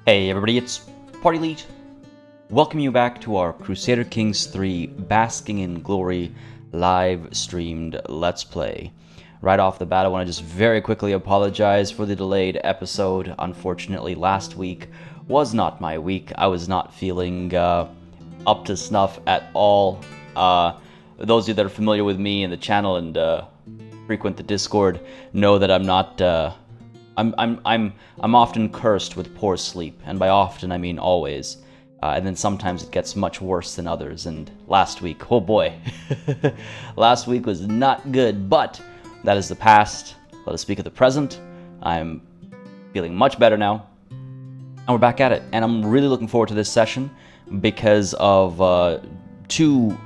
Hey everybody, it's PartyElite. Welcome you back to our Crusader Kings 3 Basking in Glory live streamed Let's Play. Right off the bat, I want to just very quickly apologize for the delayed episode. Unfortunately, last week was not my week. I was not feeling up to snuff at all. Those of you that are familiar with me and the channel and frequent the Discord know that I'm not... I'm often cursed with poor sleep, and by often I mean always. And then sometimes it gets much worse than others, and last week, oh boy, last week was not good, but that is the past. Let us speak of the present. I'm feeling much better now, and we're back at it. And I'm really looking forward to this session because of two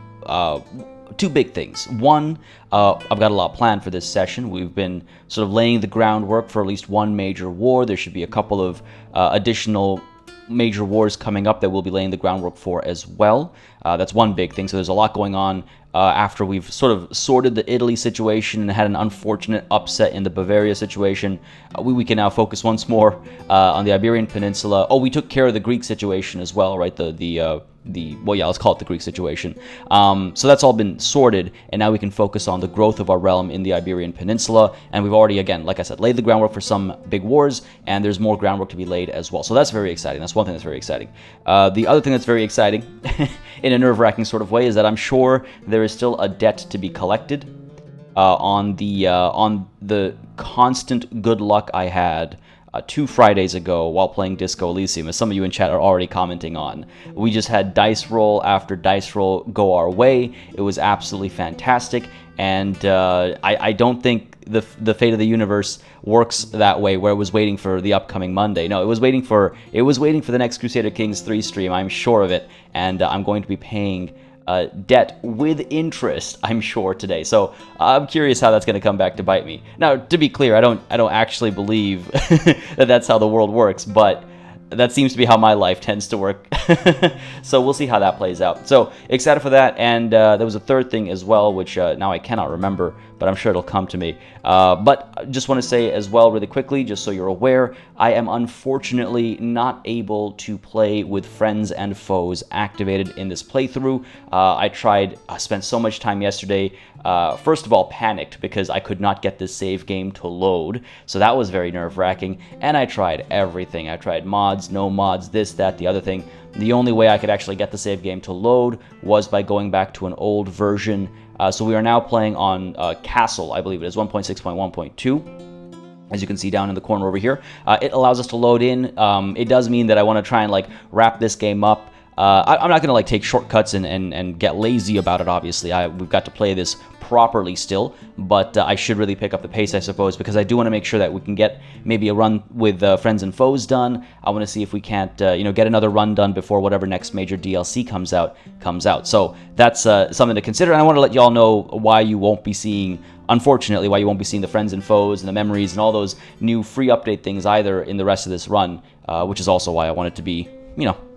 big things. One, I've got a lot planned for this session. We've been sort of laying the groundwork for at least one major war. There should be a couple of additional major wars coming up that we'll be laying the groundwork for as well. That's one big thing. So there's a lot going on after we've sort of sorted the Italy situation and had an unfortunate upset in the Bavaria situation. We can now focus once more on the Iberian Peninsula. Oh, we took care of the Greek situation as well, right? Well, yeah, let's call it the Greek situation. So that's all been sorted, and now we can focus on the growth of our realm in the Iberian Peninsula. And we've already, again, like I said, laid the groundwork for some big wars, and there's more groundwork to be laid as well. So that's very exciting. That's one thing that's very exciting. The other thing that's very exciting, in a nerve-wracking sort of way, is that I'm sure there is still a debt to be collected on the constant good luck I had 2 Fridays ago while playing Disco Elysium, as some of you in chat are already commenting on. We just had dice roll after dice roll go our way. It was absolutely fantastic, and I don't think the fate of the universe works that way, where it was waiting for the upcoming Monday. No, it was waiting for the next Crusader Kings 3 stream. I'm sure of it, and I'm going to be paying debt with interest, I'm sure, today. So I'm curious how that's going to come back to bite me. Now, to be clear, I don't actually believe that that's how the world works, but that seems to be how my life tends to work. So we'll see how that plays out. So excited for that. And there was a third thing as well, which now I cannot remember, but I'm sure it'll come to me. But I just want to say as well really quickly, just so you're aware, I am unfortunately not able to play with friends and foes activated in this playthrough. I spent so much time yesterday, first of all panicked because I could not get this save game to load, so that was very nerve-wracking, and I tried everything. I tried mods, no mods, this, that, the other thing. The only way I could actually get the save game to load was by going back to an old version. So we are now playing on Castle, I believe it is, 1.6.1.2. As you can see down in the corner over here. It allows us to load in. It does mean that I want to try and like wrap this game up. I'm not going to like take shortcuts and get lazy about it, obviously. We've got to play this properly still, but I should really pick up the pace, I suppose, because I do want to make sure that we can get maybe a run with friends and foes done. I want to see if we can't, get another run done before whatever next major DLC comes out. So that's something to consider, and I want to let y'all know why you won't be seeing, unfortunately, why you won't be seeing the friends and foes and the memories and all those new free update things either in the rest of this run, which is also why I want it to be,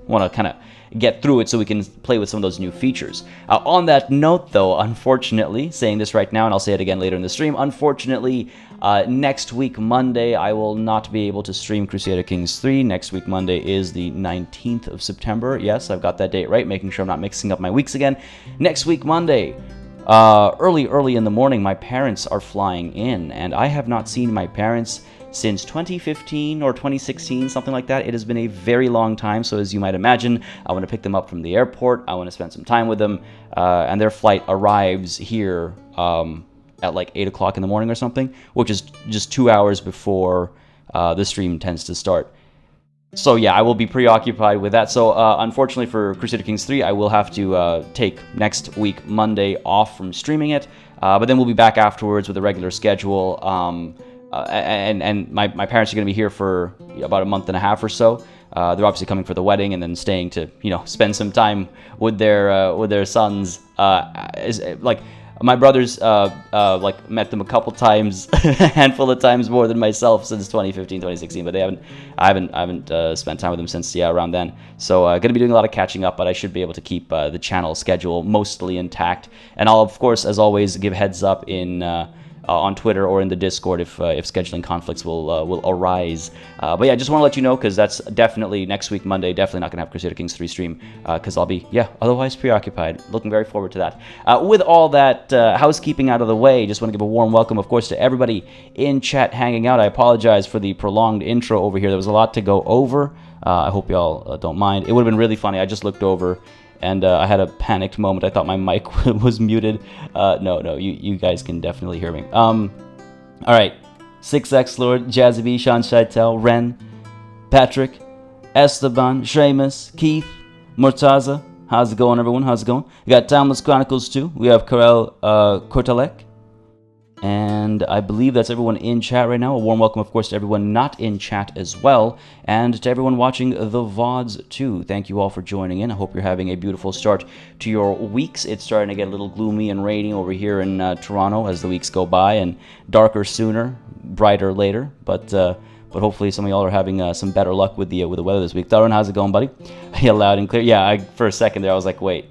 want to kind of get through it so we can play with some of those new features. On that note, though, unfortunately, saying this right now, and I'll say it again later in the stream, unfortunately, next week, Monday, I will not be able to stream Crusader Kings 3. Next week, Monday, is the 19th of September. Yes, I've got that date right, making sure I'm not mixing up my weeks again. Next week, Monday, early in the morning, my parents are flying in, and I have not seen my parents since 2015 or 2016, something like that. It has been a very long time, so as you might imagine, I want to pick them up from the airport. I want to spend some time with them, and their flight arrives here at like 8 o'clock in the morning or something, which is just 2 hours before the stream tends to start. So yeah, I will be preoccupied with that. So unfortunately for Crusader Kings 3, I will have to take next week, Monday, off from streaming it, but then we'll be back afterwards with a regular schedule. and my parents are going to be here for about a month and a half or so. They're obviously coming for the wedding and then staying to, you know, spend some time with their sons. Like my brothers, like met them a couple times, a handful of times more than myself since 2015, 2016. But I haven't spent time with them since around then. So gonna be doing a lot of catching up, but I should be able to keep the channel schedule mostly intact. And I'll of course, as always, give heads up in. On Twitter or in the Discord if scheduling conflicts will arise. But yeah, just want to let you know, because that's definitely next week, Monday, definitely not going to have Crusader Kings 3 stream, because I'll be, otherwise preoccupied. Looking very forward to that. With all that housekeeping out of the way, just want to give a warm welcome, of course, to everybody in chat hanging out. I apologize for the prolonged intro over here. There was a lot to go over. I hope y'all don't mind. It would have been really funny. I just looked over and I had a panicked moment. I thought my mic was muted. No, you guys can definitely hear me. All right, 6X Lord, Jazzy B, Sean Scheitel, Ren, Patrick, Esteban, Seamus, Keith, Mortaza. How's it going, everyone? How's it going? We got Timeless Chronicles too. We have Karel Kortalek. And I believe that's everyone in chat right now. A warm welcome, of course, to everyone not in chat as well. And to everyone watching the VODs, too. Thank you all for joining in. I hope you're having a beautiful start to your weeks. It's starting to get a little gloomy and rainy over here in Toronto as the weeks go by. And darker sooner, brighter later. But hopefully some of y'all are having some better luck with the weather this week. Darren, how's it going, buddy? Yeah, loud and clear. Yeah, for a second there, I was like, wait.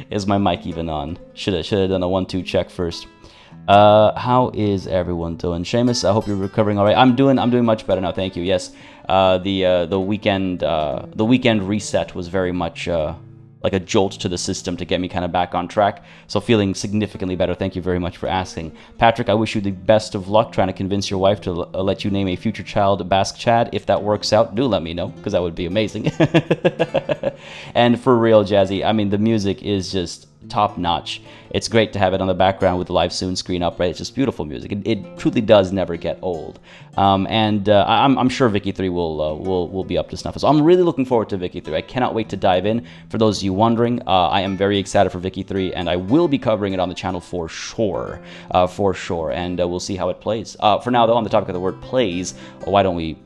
Is my mic even on? Should have done a 1-2 check first. How is everyone doing? Seamus, I hope you're recovering all right. I'm doing much better now, thank you. Yes, the weekend reset was very much like a jolt to the system to get me kind of back on track. So feeling significantly better. Thank you very much for asking. Patrick, I wish you the best of luck trying to convince your wife to let you name a future child Basque Chad. If that works out, do let me know, because that would be amazing. And for real, Jazzy, I mean, the music is just top notch. It's great to have it on the background with the live soon screen up, right? It's just beautiful music. It truly does never get old. I'm sure Vicky 3 will be up to snuff. So I'm really looking forward to Vicky 3. I cannot wait to dive in. For those of you wondering, I am very excited for Vicky 3, and I will be covering it on the channel for sure. And we'll see how it plays. For now, though, on the topic of the word plays, why don't we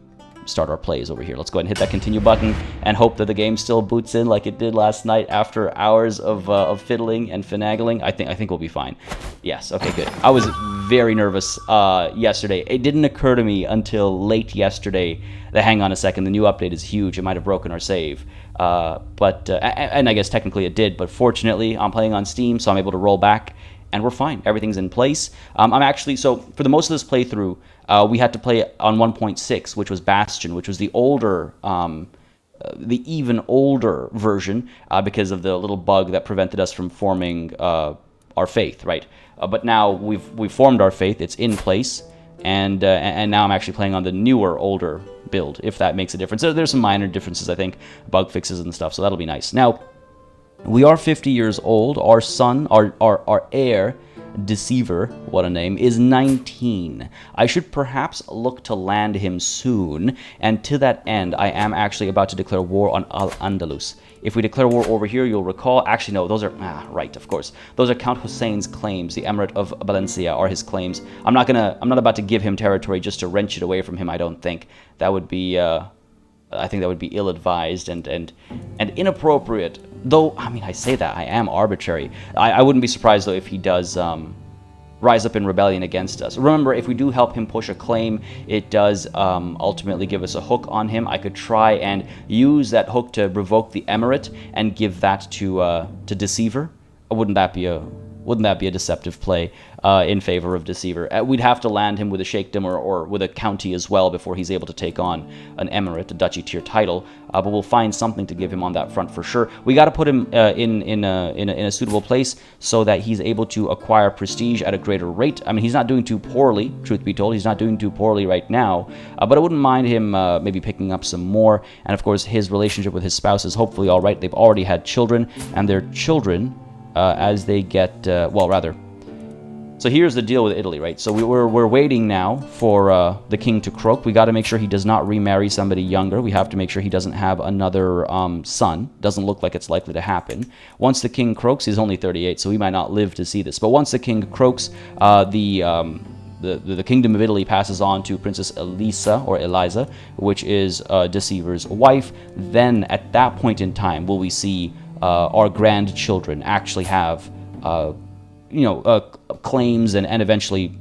start our plays over here? Let's go ahead and hit that continue button and hope that the game still boots in like it did last night after hours of fiddling and finagling. I think we'll be fine. Yes, okay, good. I was very nervous yesterday. It didn't occur to me until late yesterday that, hang on a second, the new update is huge. It might have broken our save. And I guess technically it did, but fortunately I'm playing on Steam, so I'm able to roll back and we're fine. Everything's in place. I'm actually, so for the most of this playthrough, we had to play on 1.6, which was Bastion, which was the older, the even older version, because of the little bug that prevented us from forming our faith, right? But now we've formed our faith. It's in place, and now I'm actually playing on the newer, older build, if that makes a difference. There's some minor differences, I think, bug fixes and stuff, so that'll be nice. Now, we are 50 years old. Our son, our heir, Deceiver, what a name, is 19. I should perhaps look to land him soon, and to that end, I am actually about to declare war on Al-Andalus. If we declare war over here, you'll recall, actually no, those are, right, of course. Those are Count Hussein's claims. The Emirate of Valencia are his claims. I'm not about to give him territory just to wrench it away from him, I don't think. That would be, I think that would be ill-advised and inappropriate. Though, I mean, I say that, I am arbitrary. I wouldn't be surprised, though, if he does rise up in rebellion against us. Remember, if we do help him push a claim, it does ultimately give us a hook on him. I could try and use that hook to revoke the Emirate and give that to Deceiver. Wouldn't that be a deceptive play in favor of Deceiver? We'd have to land him with a sheikhdom or with a county as well before he's able to take on an emirate, a duchy tier title. But we'll find something to give him on that front for sure. We got to put him in a suitable place so that he's able to acquire prestige at a greater rate. I mean, he's not doing too poorly, truth be told. He's not doing too poorly right now. But I wouldn't mind him maybe picking up some more. And of course, his relationship with his spouse is hopefully all right. They've already had children, and their children, as they get, so here's the deal with Italy, right? So we're waiting now for the king to croak. We got to make sure he does not remarry somebody younger. We have to make sure he doesn't have another son. Doesn't look like it's likely to happen. Once the king croaks, he's only 38, so we might not live to see this. But once the king croaks, the the Kingdom of Italy passes on to Princess Elisa, or Eliza, which is Deceiver's wife. Then at that point in time will we see our grandchildren actually have claims and eventually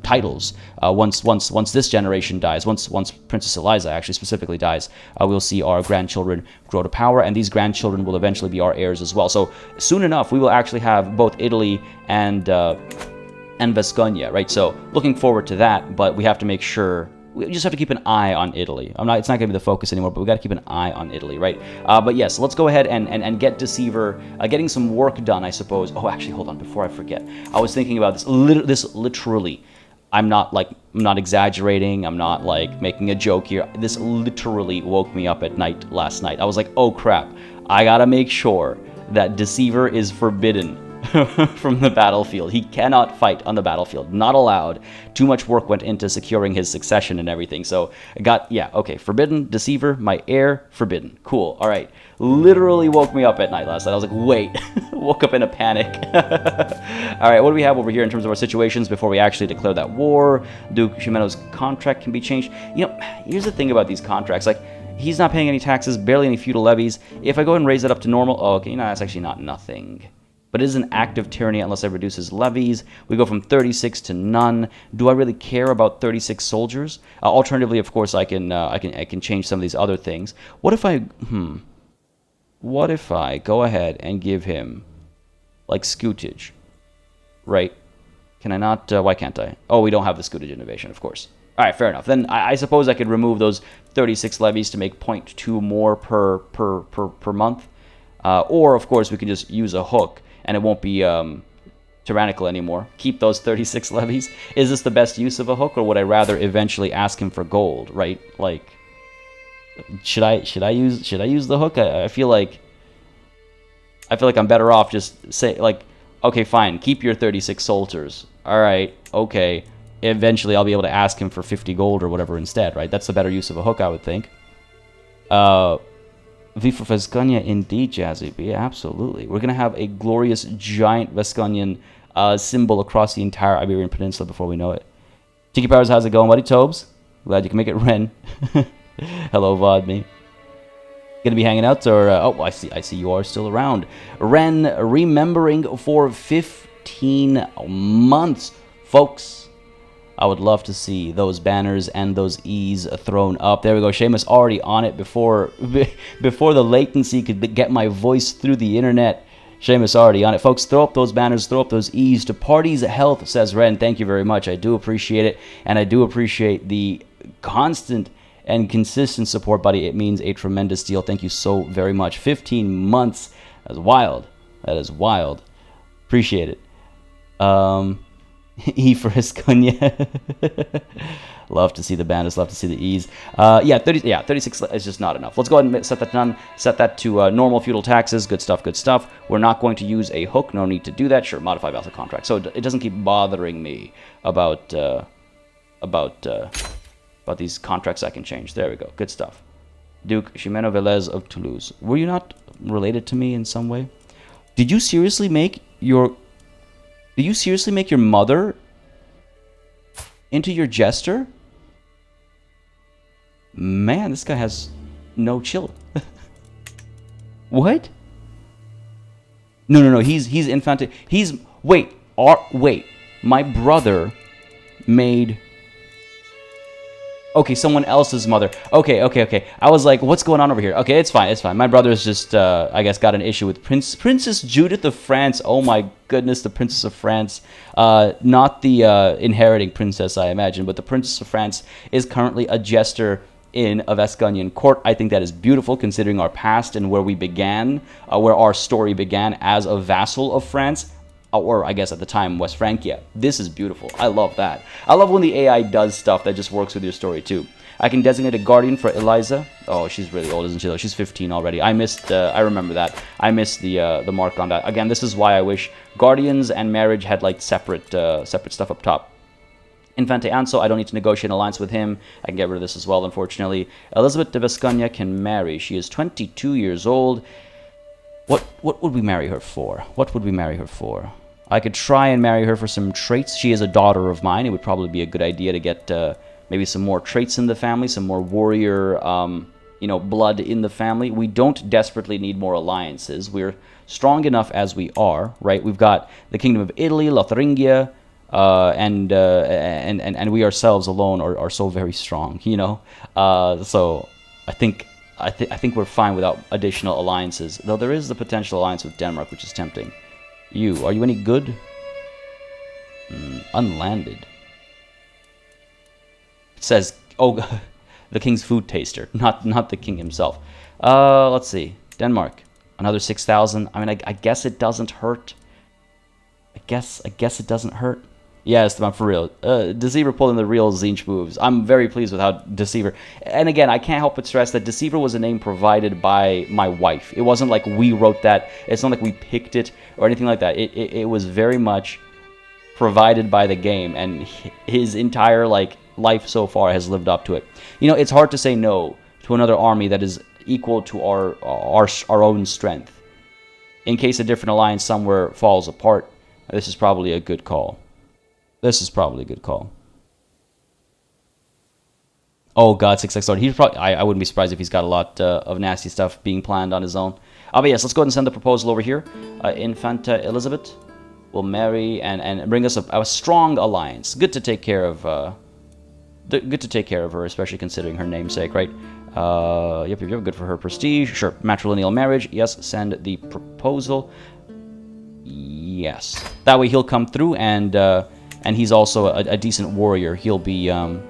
titles. Once this generation dies, once Princess Eliza actually specifically dies, we'll see our grandchildren grow to power, and these grandchildren will eventually be our heirs as well. So soon enough, we will actually have both Italy and Vasconia, right? So looking forward to that, but we have to make sure. We just have to keep an eye on Italy. It's not going to be the focus anymore, but we got to keep an eye on Italy, right? But yes, let's go ahead and get Deceiver getting some work done, I suppose. Oh, actually, hold on, before I forget. I was thinking about this. This literally, I'm not exaggerating. I'm not like making a joke here. This literally woke me up at night last night. I was like, oh crap, I got to make sure that Deceiver is forbidden from the battlefield. He cannot fight on the battlefield. Not allowed. Too much work went into securing his succession and everything. So I got, okay, forbidden, Deceiver, my heir, forbidden. Cool. All right. Literally woke me up at night last night. I was like, wait. Woke up in a panic. All right, what do we have over here in terms of our situations before we actually declare that war? Duke Ximeno's contract can be changed. Here's the thing about these contracts. Like, he's not paying any taxes, barely any feudal levies. If I go and raise it up to normal, okay, that's actually not nothing. But it is an active tyranny unless I reduce his levies. We go from 36 to none. Do I really care about 36 soldiers? Alternatively, of course, I can change some of these other things. What if I go ahead and give him like scutage, right? Can I not? Why can't I? Oh, we don't have the scutage innovation, of course. All right, fair enough. Then I suppose I could remove those 36 levies to make 0.2 more per month. Or, of course, we could just use a hook and it won't be tyrannical anymore. Keep those 36 levies. Is this the best use of a hook, or would I rather eventually ask him for gold, right? Like, should I use the hook? I feel like I'm better off just say, like, okay, fine, keep your 36 soldiers. All right, okay. Eventually I'll be able to ask him for 50 gold or whatever instead, right? That's the better use of a hook, I would think. V for Vasconia, indeed, Jazzy B. Absolutely. We're going to have a glorious, giant Vasconian symbol across the entire Iberian Peninsula before we know it. Tiki Powers, how's it going, buddy? Tobes, glad you can make it. Ren. Hello, VOD me. Gonna be hanging out, or... oh, I see you are still around. Ren, remembering for 15 months. Folks, I would love to see those banners and those E's thrown up. There we go. Seamus already on it before the latency could get my voice through the internet. Seamus already on it. Folks, throw up those banners, throw up those E's to Party's Health, says Ren. Thank you very much. I do appreciate it, and I do appreciate the constant and consistent support, buddy. It means a tremendous deal. Thank you so very much. 15 months. That's wild. That is wild. Appreciate it. E for Hisconia. Love to see the banners, love to see the E's. 36 is just not enough. Let's go ahead and set that done. Set that to normal feudal taxes. Good stuff, good stuff. We're not going to use a hook. No need to do that. Sure, modify vassal contract. So it doesn't keep bothering me about these contracts I can change. There we go. Good stuff. Duke Ximeno Velez of Toulouse. Were you not related to me in some way? Did you seriously make your mother into your jester? Man, this guy has no chill. What? No. He's infante. Wait. My brother made... Okay, someone else's mother. Okay. I was like, what's going on over here? Okay, it's fine. My brother's just, I guess, got an issue with Princess Judith of France. Oh my goodness, the Princess of France. Not the inheriting princess, I imagine, but the Princess of France is currently a jester in a Vasconian court. I think that is beautiful, considering our past and where we began, where our story began as a vassal of France. Or I guess at the time, West Francia. This is beautiful. I love that. I love when the AI does stuff that just works with your story too. I can designate a guardian for Eliza. Oh, she's really old, isn't she? She's 15 already. I remember that. I missed the mark on that. Again, this is why I wish guardians and marriage had like separate stuff up top. Infante Anso, I don't need to negotiate an alliance with him. I can get rid of this as well, unfortunately. Elizabeth de Vasconia can marry. She is 22 years old. What would we marry her for? I could try and marry her for some traits. She is a daughter of mine. It would probably be a good idea to get maybe some more traits in the family, some more warrior, you know, blood in the family. We don't desperately need more alliances. We're strong enough as we are, right? We've got the Kingdom of Italy, Lotharingia, and we ourselves alone are so very strong, you know. So I think we're fine without additional alliances. Though there is the potential alliance with Denmark, which is tempting. Are you any good? Unlanded. It says, oh, the king's food taster, not the king himself. Let's see, Denmark, another 6,000. I mean, I guess it doesn't hurt. I guess it doesn't hurt. Yes, for real. Deceiver pulling the real Zinch moves. I'm very pleased with how Deceiver... And again, I can't help but stress that Deceiver was a name provided by my wife. It wasn't like we wrote that. It's not like we picked it or anything like that. It was very much provided by the game, and his entire life so far has lived up to it. You know, it's hard to say no to another army that is equal to our own strength. In case a different alliance somewhere falls apart, this is probably a good call. This is probably a good call. Oh god, 6x Lord. He's probably, I wouldn't be surprised if he's got a lot of nasty stuff being planned on his own. But yes, let's go ahead and send the proposal over here. Infanta Elizabeth will marry and bring us a strong alliance. Good to take care of. Good to take care of her, especially considering her namesake, right? Yep, good for her prestige. Sure, matrilineal marriage. Yes, send the proposal. Yes, that way he'll come through, and he's also a decent warrior. He'll be one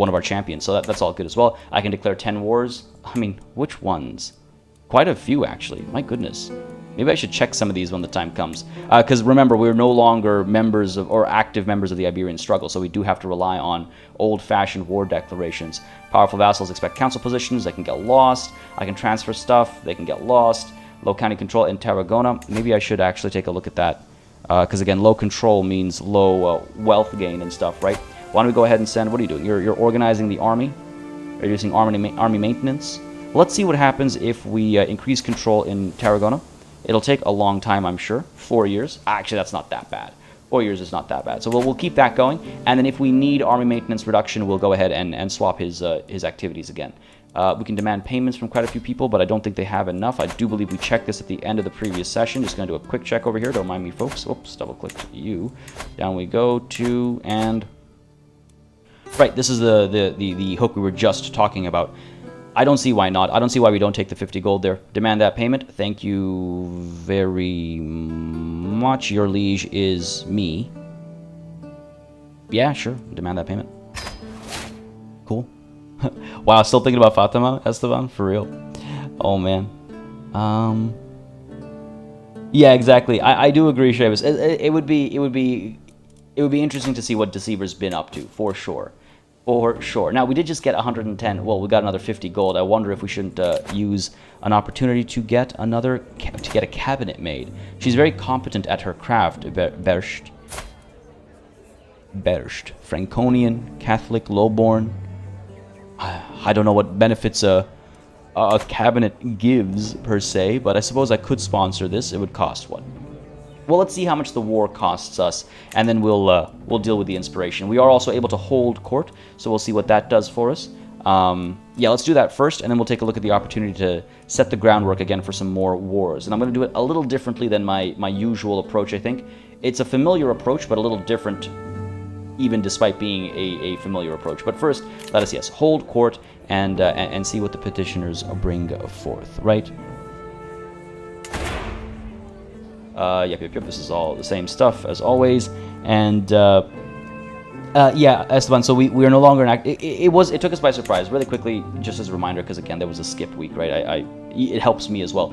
of our champions, so that's all good as well. I can declare 10 wars. I mean, which ones? Quite a few, actually. My goodness. Maybe I should check some of these when the time comes. Because remember, we're no longer members of, or active members of the Iberian struggle, so we do have to rely on old-fashioned war declarations. Powerful vassals expect council positions. They can get lost. I can transfer stuff. They can get lost. Low county control in Tarragona. Maybe I should actually take a look at that. Because again, low control means low wealth gain and stuff, right? Why don't we go ahead and send... What are you doing? You're organizing the army? Are you using army maintenance? Let's see what happens if we increase control in Tarragona. It'll take a long time, I'm sure. 4 years. Actually, that's not that bad. 4 years is not that bad. So we'll keep that going. And then if we need army maintenance reduction, we'll go ahead and swap his activities again. We can demand payments from quite a few people, but I don't think they have enough. I do believe we checked this at the end of the previous session. Just going to do a quick check over here. Don't mind me, folks. Oops, double-click you. Down we go to, and... Right, this is the hook we were just talking about. I don't see why not. I don't see why we don't take the 50 gold there. Demand that payment. Thank you very much. Your liege is me. Yeah, sure. Demand that payment. Cool. Wow, still thinking about Fatima, Esteban? For real. Oh, man. Yeah, exactly. I do agree, Shavis. It would be interesting to see what Deceiver's been up to, for sure. For sure. Now, we did just get 110. Well, we got another 50 gold. I wonder if we shouldn't use an opportunity to get a cabinet made. She's very competent at her craft. Bersht. Franconian, Catholic, lowborn. I don't know what benefits a cabinet gives, per se, but I suppose I could sponsor this. It would cost what? Well, let's see how much the war costs us, and then we'll deal with the inspiration. We are also able to hold court, so we'll see what that does for us. Yeah, let's do that first, and then we'll take a look at the opportunity to set the groundwork again for some more wars. And I'm going to do it a little differently than my usual approach, I think. It's a familiar approach, but a little different, even despite being a familiar approach. But first, let us, yes, hold court and see what the petitioners bring forth, right? Yep, this is all the same stuff as always, and yeah, Esteban, so we are no longer in it took us by surprise really quickly, just as a reminder, because again, there was a skip week, right? It helps me as well.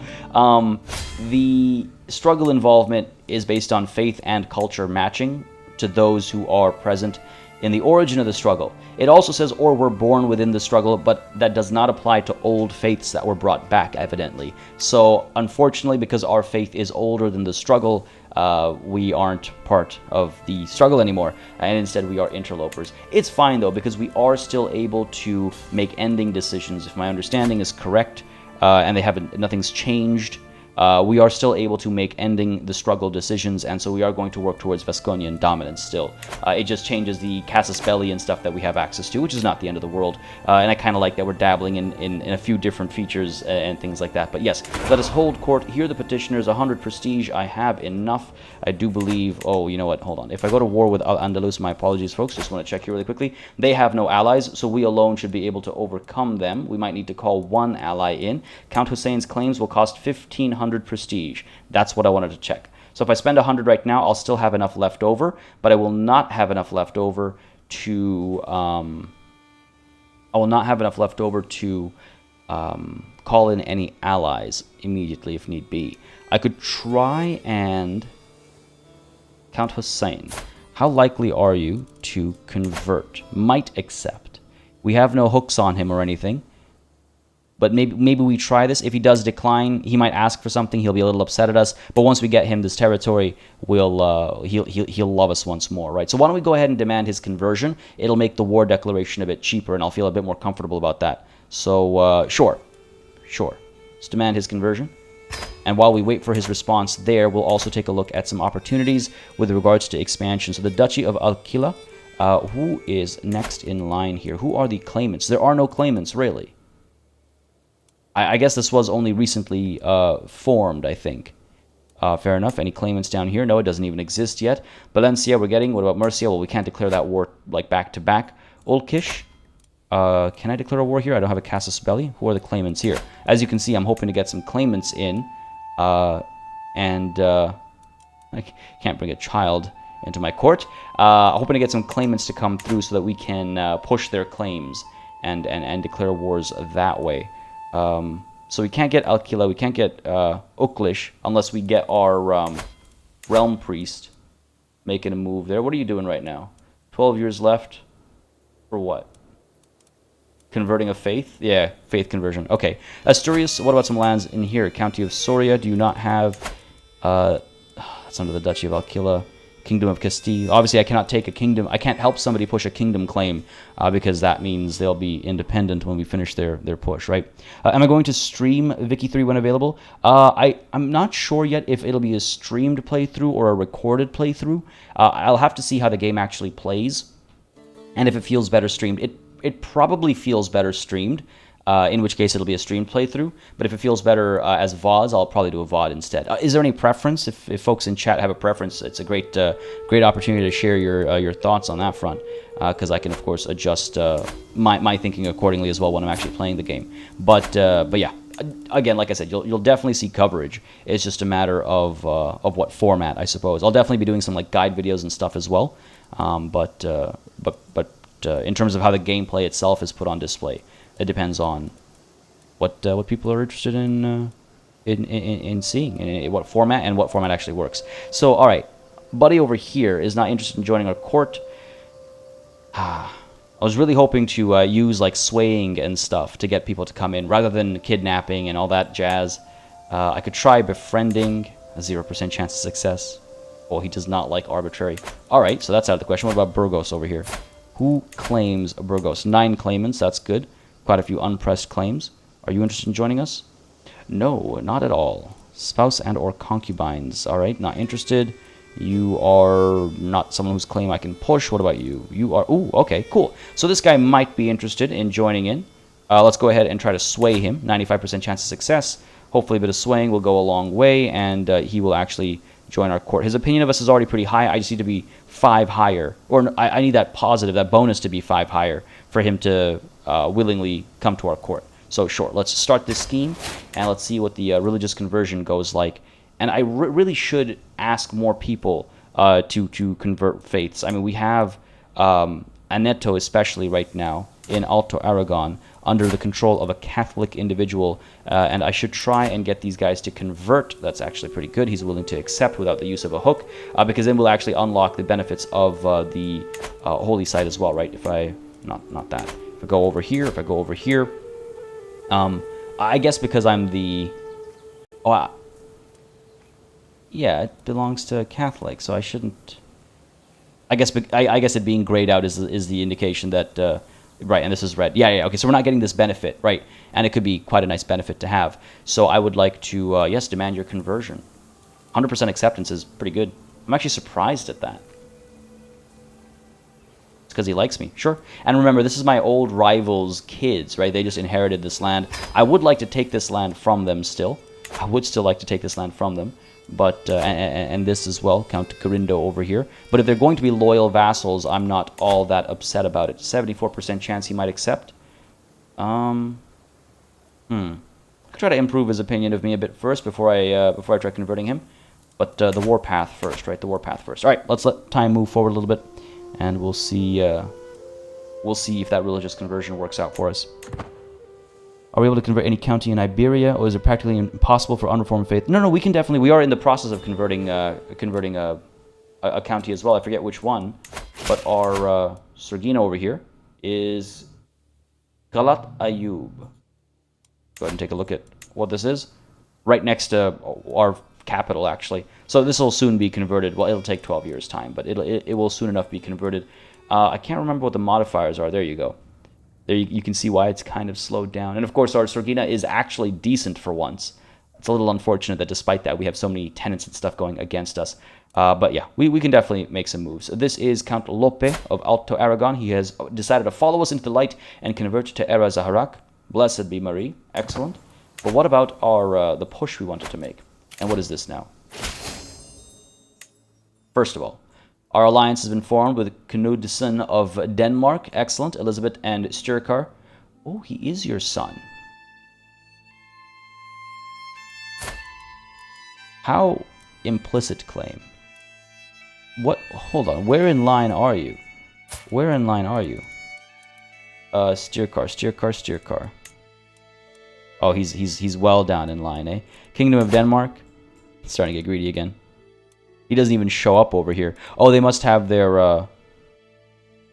The struggle involvement is based on faith and culture matching to those who are present in the origin of the struggle. It also says, or were born within the struggle, but that does not apply to old faiths that were brought back, evidently. So, unfortunately, because our faith is older than the struggle, we aren't part of the struggle anymore, and instead we are interlopers. It's fine, though, because we are still able to make ending decisions, if my understanding is correct, and nothing's changed. we are still able to make ending the struggle decisions, and so we are going to work towards Vasconian dominance still. It just changes the casus belli and stuff that we have access to, which is not the end of the world, and I kind of like that we're dabbling in a few different features and things like that. But yes, let us hold court. Hear the petitioners, 100 prestige. I have enough. I do believe... Oh, you know what? Hold on. If I go to war with Al-Andalus, my apologies, folks. Just want to check here really quickly. They have no allies, so we alone should be able to overcome them. We might need to call one ally in. Count Hussein's claims will cost 1,500 prestige. That's what I wanted to check. So if I spend 100 right now, I'll still have enough left over, but I will not have enough left over to call in any allies immediately if need be. I could try and Count Hussein. How likely are you to convert? Might accept. We have no hooks on him or anything. But maybe we try this. If he does decline, he might ask for something. He'll be a little upset at us. But once we get him this territory, he'll love us once more, right? So why don't we go ahead and demand his conversion? It'll make the war declaration a bit cheaper, and I'll feel a bit more comfortable about that. So sure. Let's demand his conversion. And while we wait for his response there, we'll also take a look at some opportunities with regards to expansion. So the Duchy of Alquila, who is next in line here? Who are the claimants? There are no claimants, really. I guess this was only recently formed, I think. Fair enough. Any claimants down here? No, it doesn't even exist yet. Valencia, we're getting. What about Murcia? Well, we can't declare that war like back-to-back. Ulkish, can I declare a war here? I don't have a casus belli. Who are the claimants here? As you can see, I'm hoping to get some claimants in. I can't bring a child into my court. Hoping to get some claimants to come through so that we can push their claims and declare wars that way. So we can't get Alquila, we can't get Uklish unless we get our Realm Priest making a move there. What are you doing right now? 12 years left? For what? Converting a faith? Yeah, faith conversion. Okay. Asturias, what about some lands in here? County of Soria, do you not have... that's under the Duchy of Alquila. Kingdom of Castile. Obviously, I cannot take a kingdom. I can't help somebody push a kingdom claim because that means they'll be independent when we finish their push, right? Am I going to stream Vicky 3 when available? I'm not sure yet if it'll be a streamed playthrough or a recorded playthrough. I'll have to see how the game actually plays, and if it feels better streamed. It probably feels better streamed. In which case it'll be a streamed playthrough. But if it feels better as VODs, I'll probably do a VOD instead. Is there any preference? If folks in chat have a preference, it's a great opportunity to share your thoughts on that front, because I can of course adjust my thinking accordingly as well when I'm actually playing the game. But yeah, again, like I said, you'll definitely see coverage. It's just a matter of what format, I suppose. I'll definitely be doing some like guide videos and stuff as well. But in terms of how the gameplay itself is put on display, it depends on what people are interested in seeing, in what format, and what format actually works. So, all right, buddy over here is not interested in joining our court. I was really hoping to use like swaying and stuff to get people to come in, rather than kidnapping and all that jazz. I could try befriending, a 0% chance of success. Oh, he does not like arbitrary. All right, so that's out of the question. What about Burgos over here? Who claims Burgos? 9 claimants, that's good. Quite a few unpressed claims. Are you interested in joining us? No, not at all. Spouse and or concubines. All right, not interested. You are not someone whose claim I can push. What about you? You are... Ooh, okay, cool. So this guy might be interested in joining in. Let's go ahead and try to sway him. 95% chance of success. Hopefully a bit of swaying will go a long way, and he will actually join our court. His opinion of us is already pretty high. I just need to be 5 higher. Or I need that positive, that bonus to be 5 higher for him to... willingly come to our court. So sure, let's start this scheme and let's see what the religious conversion goes like. And I really should ask more people to convert faiths. I mean, we have Aneto especially right now in Alto Aragon under the control of a Catholic individual, and I should try and get these guys to convert. That's actually pretty good. He's willing to accept without the use of a hook, because then we'll actually unlock the benefits of the holy site as well, right? If I not that. If I go over here, I guess because I'm the... yeah, it belongs to Catholic, so I shouldn't... I guess it being grayed out is the indication that Right, and this is red. Yeah, okay, so we're not getting this benefit, right? And it could be quite a nice benefit to have. So I would like to, yes, demand your conversion. 100% acceptance is pretty good. I'm actually surprised at that. It's because he likes me, sure. And remember, this is my old rival's kids, right? They just inherited this land. I would like to take this land from them still. I would still like to take this land from them. But, and this as well, Count Carindo over here. But if they're going to be loyal vassals, I'm not all that upset about it. 74% chance he might accept. I'll try to improve his opinion of me a bit first before I try converting him. But the warpath first, right? The warpath first. All right, let's let time move forward a little bit, and we'll see if that religious conversion works out for us. Are we able to convert any county in Iberia, or is it practically impossible for unreformed faith? No, we can definitely. We are in the process of converting a county as well. I forget which one, but our Sergina over here is Galat Ayub. Go ahead and take a look at what this is. Right next to our capital, actually. So this will soon be converted. Well, it'll take 12 years' time, but it will soon enough be converted. I can't remember what the modifiers are. There you go. There you can see why it's kind of slowed down. And of course, our Sorgina is actually decent for once. It's a little unfortunate that despite that, we have so many tenants and stuff going against us. But yeah, we can definitely make some moves. This is Count Lope of Alto Aragon. He has decided to follow us into the light and convert to Era Zaharak. Blessed be Marie. Excellent. But what about our the push we wanted to make? And what is this now? First of all, our alliance has been formed with Knudsen of Denmark. Excellent. Elizabeth and Sturkar. Oh, he is your son. How implicit claim? What? Hold on. Where in line are you? Where in line are you? Sturkar. Oh, he's well down in line, eh? Kingdom of Denmark. Starting to get greedy again. He doesn't even show up over here. Oh, they must have their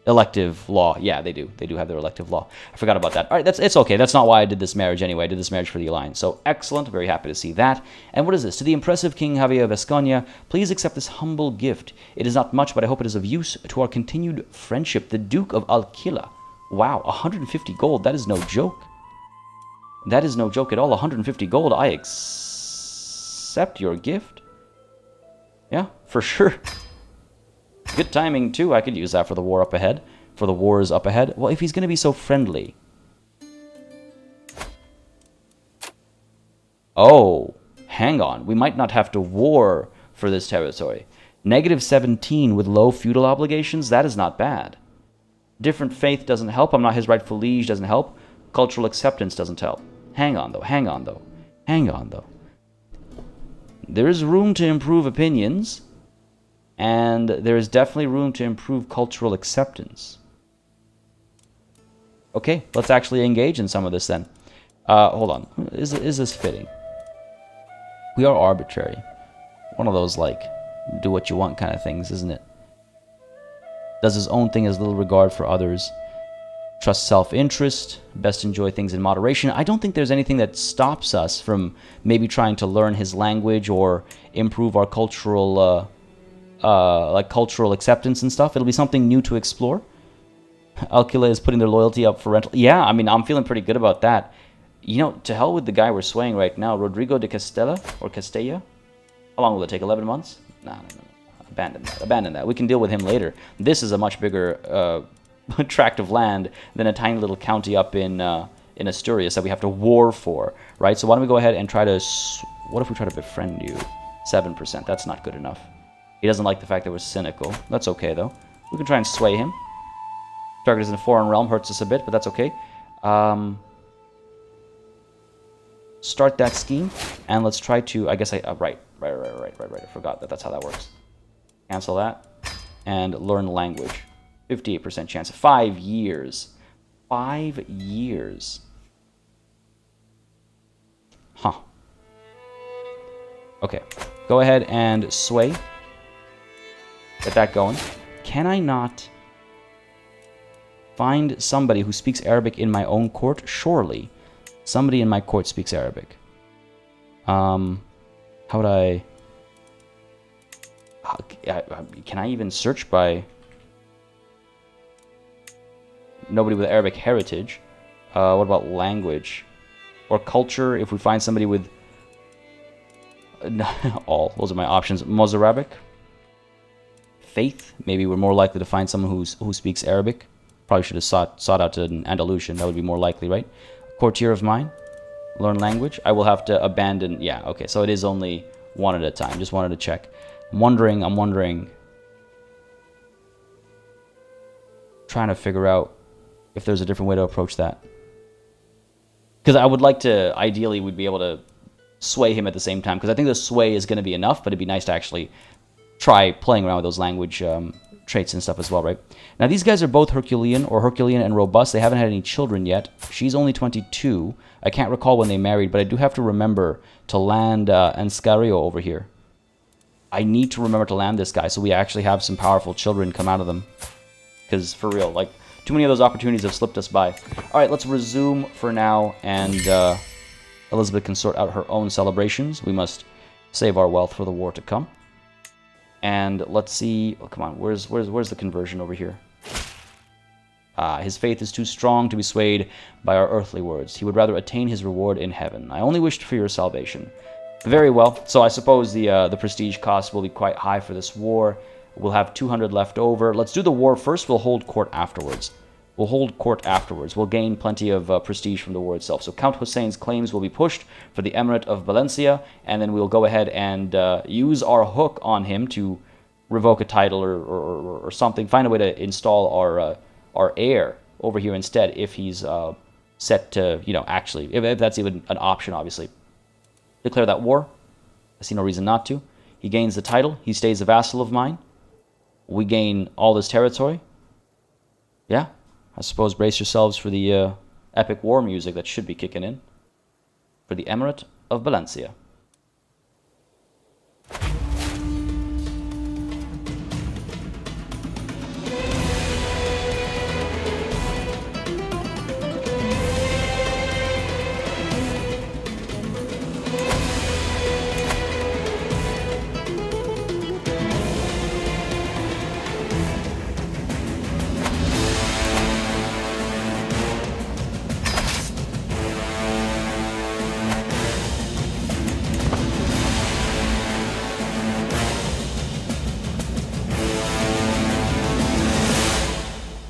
elective law. Yeah, they do. They do have their elective law. I forgot about that. All right, it's okay. That's not why I did this marriage anyway. I did this marriage for the alliance. So excellent. Very happy to see that. And what is this? To the impressive King Javier of Vasconia, please accept this humble gift. It is not much, but I hope it is of use to our continued friendship. The Duke of Alquila. Wow, 150 gold. That is no joke. That is no joke at all. 150 gold. I accept your gift. Yeah, for sure. Good timing, too. I could use that for the war up ahead. For the wars up ahead. Well, if he's going to be so friendly. Oh, hang on. We might not have to war for this territory. -17 with low feudal obligations? That is not bad. Different faith doesn't help. I'm not his rightful liege doesn't help. Cultural acceptance doesn't help. Hang on, though. There is room to improve opinions, and there is definitely room to improve cultural acceptance. Okay, let's actually engage in some of this then. Hold on. Is this fitting? We are arbitrary. One of those, like, do what you want kind of things, isn't it? Does his own thing, has little regard for others. Trust self-interest, best enjoy things in moderation. I don't think there's anything that stops us from maybe trying to learn his language or improve our cultural, cultural acceptance and stuff. It'll be something new to explore. Alquila is putting their loyalty up for rental. Yeah, I mean, I'm feeling pretty good about that. You know, to hell with the guy we're swaying right now, Rodrigo de Castella, or Castella. How long will it take, 11 months? No. Abandon that. We can deal with him later. This is a much bigger tract of land than a tiny little county up in Asturias that we have to war for, right? So why don't we go ahead and try to... What if we try to befriend you? 7%. That's not good enough. He doesn't like the fact that we're cynical. That's okay, though. We can try and sway him. Target is in a foreign realm. Hurts us a bit, but that's okay. Start that scheme, and let's try to... I guess I... Right. I forgot that that's how that works. Cancel that. And learn language. 58% chance. 5 years. 5 years. Huh. Okay. Go ahead and sway. Get that going. Can I not find somebody who speaks Arabic in my own court? Surely. Somebody in my court speaks Arabic. How would I... Can I even search by... Nobody with Arabic heritage. What about language? Or culture, if we find somebody with... all. Those are my options. Mozarabic. Faith. Maybe we're more likely to find someone who speaks Arabic. Probably should have sought out an Andalusian. That would be more likely, right? Courtier of mine. Learn language. I will have to abandon... Yeah, okay. So it is only one at a time. Just wanted to check. I'm wondering... Trying to figure out if there's a different way to approach that. Because I would like to... Ideally, we'd be able to sway him at the same time. Because I think the sway is going to be enough, but it'd be nice to actually try playing around with those language traits and stuff as well, right? Now, these guys are both Herculean and robust. They haven't had any children yet. She's only 22. I can't recall when they married, but I do have to remember to land Anscario over here. I need to remember to land this guy so we actually have some powerful children come out of them. Because, for real, like, too many of those opportunities have slipped us by. Alright, let's resume for now, and Elizabeth can sort out her own celebrations. We must save our wealth for the war to come. And let's see... Oh, come on, where's the conversion over here? His faith is too strong to be swayed by our earthly words. He would rather attain his reward in heaven. I only wished for your salvation. Very well. So I suppose the prestige cost will be quite high for this war. We'll have 200 left over. Let's do the war first. We'll hold court afterwards. We'll gain plenty of prestige from the war itself. So Count Hussein's claims will be pushed for the Emirate of Valencia, and then we'll go ahead and use our hook on him to revoke a title or something. Find a way to install our heir over here instead if he's set to, actually, if that's even an option, obviously. Declare that war. I see no reason not to. He gains the title. He stays a vassal of mine. We gain all this territory. Yeah. I suppose brace yourselves for the epic war music that should be kicking in. For the Emirate of Valencia.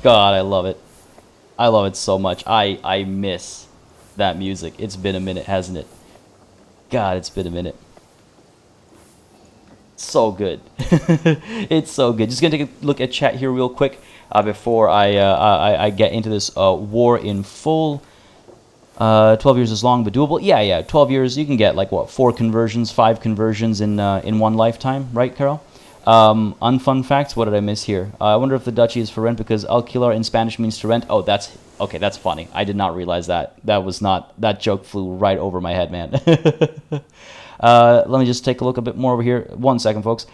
God, I love it. I love it so much. I miss that music. It's been a minute, hasn't it? God, it's been a minute. So good. It's so good. Just gonna take a look at chat here real quick before I get into this war in full. 12 years is long but doable. Yeah. 12 years. You can get like what, 4 conversions, 5 conversions in one lifetime, right, Carol? Unfun facts, what did I miss here? I wonder if the duchy is for rent because alquilar in Spanish means to rent. Oh, that's funny. I did not realize that. That joke flew right over my head, man. Let me just take a look a bit more over here. 1 second, folks.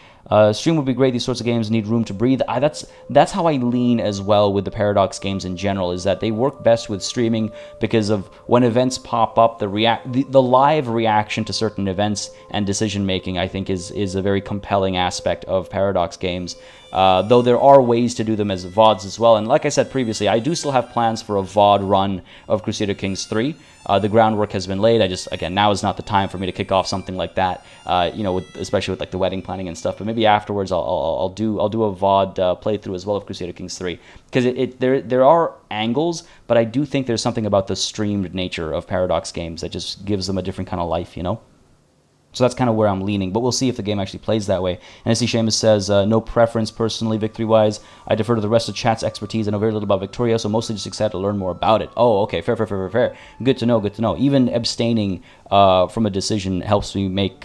Stream would be great. These sorts of games need room to breathe. That's how I lean as well with the Paradox games in general, is that they work best with streaming because of when events pop up, the live reaction to certain events and decision making, I think, is a very compelling aspect of Paradox games. Though there are ways to do them as VODs as well. And like I said previously, I do still have plans for a VOD run of Crusader Kings 3. The groundwork has been laid. Again, now is not the time for me to kick off something like that, especially with like the wedding planning and stuff. But maybe afterwards I'll do a VOD playthrough as well of Crusader Kings 3. Because there are angles, but I do think there's something about the streamed nature of Paradox games that just gives them a different kind of life, So that's kind of where I'm leaning, but we'll see if the game actually plays that way. And I see Seamus says, no preference personally, victory-wise. I defer to the rest of chat's expertise. I know very little about Victoria, so mostly just excited to learn more about it. Oh, okay, fair. Good to know. Even abstaining from a decision helps me make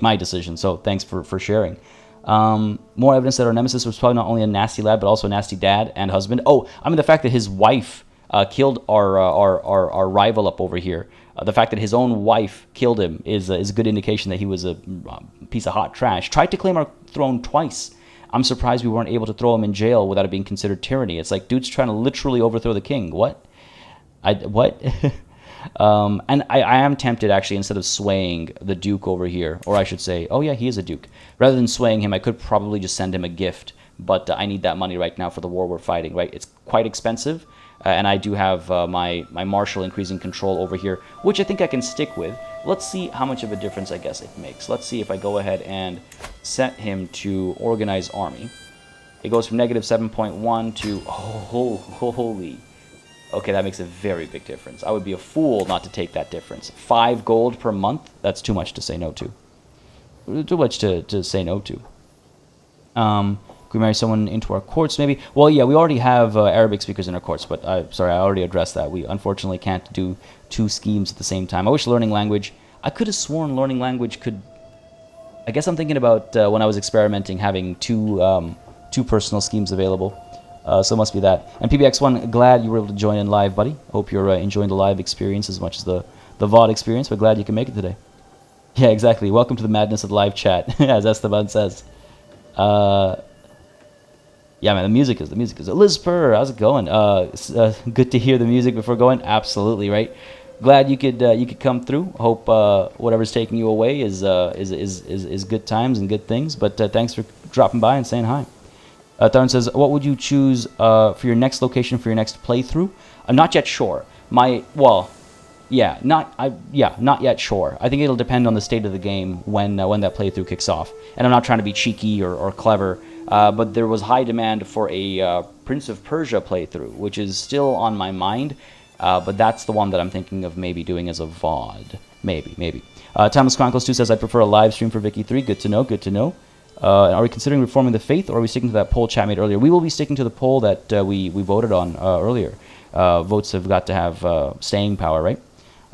my decision, so thanks for sharing. More evidence that our nemesis was probably not only a nasty lad, but also a nasty dad and husband. Oh, I mean the fact that his wife killed our rival up over here. The fact that his own wife killed him is a good indication that he was a piece of hot trash. Tried to claim our throne twice. I'm surprised we weren't able to throw him in jail without it being considered tyranny. It's like, dude's trying to literally overthrow the king. What? And I am tempted, actually, instead of swaying the Duke over here, or I should say, oh yeah, he is a Duke. Rather than swaying him, I could probably just send him a gift. But I need that money right now for the war we're fighting, right? It's quite expensive. and I do have my marshal increasing control over here, which I think I can stick with. Let's see how much of a difference I guess it makes. Let's see if I go ahead and set him to organize army. It goes from negative 7.1 to holy. Okay, that makes a very big difference. I would be a fool not to take that difference. 5 gold per month? That's too much to say no to. Too much to say no to. Can we marry someone into our courts, maybe? Well, yeah, we already have Arabic speakers in our courts, but sorry, I already addressed that. We unfortunately can't do 2 schemes at the same time. I wish learning language... I could have sworn learning language could... I guess I'm thinking about when I was experimenting having 2 personal schemes available. So it must be that. And PBX1, glad you were able to join in live, buddy. Hope you're enjoying the live experience as much as the VOD experience, but glad you can make it today. Yeah, exactly. Welcome to the madness of the live chat, as Esteban says. Yeah, man, the music is Liz Purr, how's it going? Good to hear the music before going. Absolutely, right. Glad you could come through. Hope whatever's taking you away is good times and good things. But thanks for dropping by and saying hi. Tharn says, what would you choose for your next location for your next playthrough? I'm not yet sure. Not yet sure. I think it'll depend on the state of the game when that playthrough kicks off. And I'm not trying to be cheeky or clever, but there was high demand for a Prince of Persia playthrough, which is still on my mind, but that's the one that I'm thinking of maybe doing as a VOD. Maybe. Timeless Chronicles 2 says, I prefer a live stream for Vicky 3. Good to know. Are we considering reforming the faith, or are we sticking to that poll chat made earlier? We will be sticking to the poll that we voted on earlier. Votes have got to have staying power, right?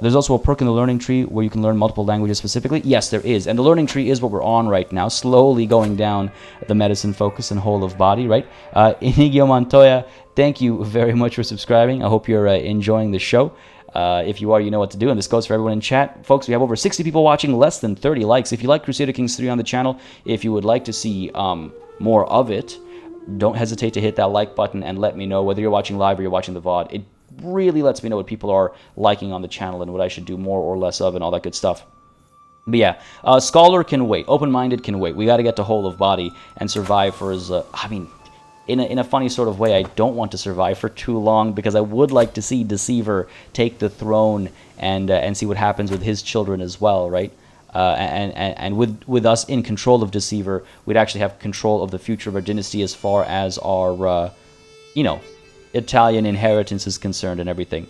There's also a perk in the learning tree where you can learn multiple languages specifically. Yes, there is. And the learning tree is what we're on right now, slowly going down the medicine focus and whole of body, right? Inigio Montoya, thank you very much for subscribing. I hope you're enjoying the show. If you are, you know what to do, and this goes for everyone in chat. Folks, we have over 60 people watching, less than 30 likes. If you like Crusader Kings 3 on the channel, if you would like to see more of it, don't hesitate to hit that like button and let me know whether you're watching live or you're watching the VOD. It really lets me know what people are liking on the channel and what I should do more or less of and all that good stuff. But yeah, Scholar can wait. Open-minded can wait. We got to get to whole of body and survive for his... in a funny sort of way, I don't want to survive for too long because I would like to see Deceiver take the throne and see what happens with his children as well, right? And with us in control of Deceiver, we'd actually have control of the future of our dynasty as far as our, Italian inheritance is concerned and everything.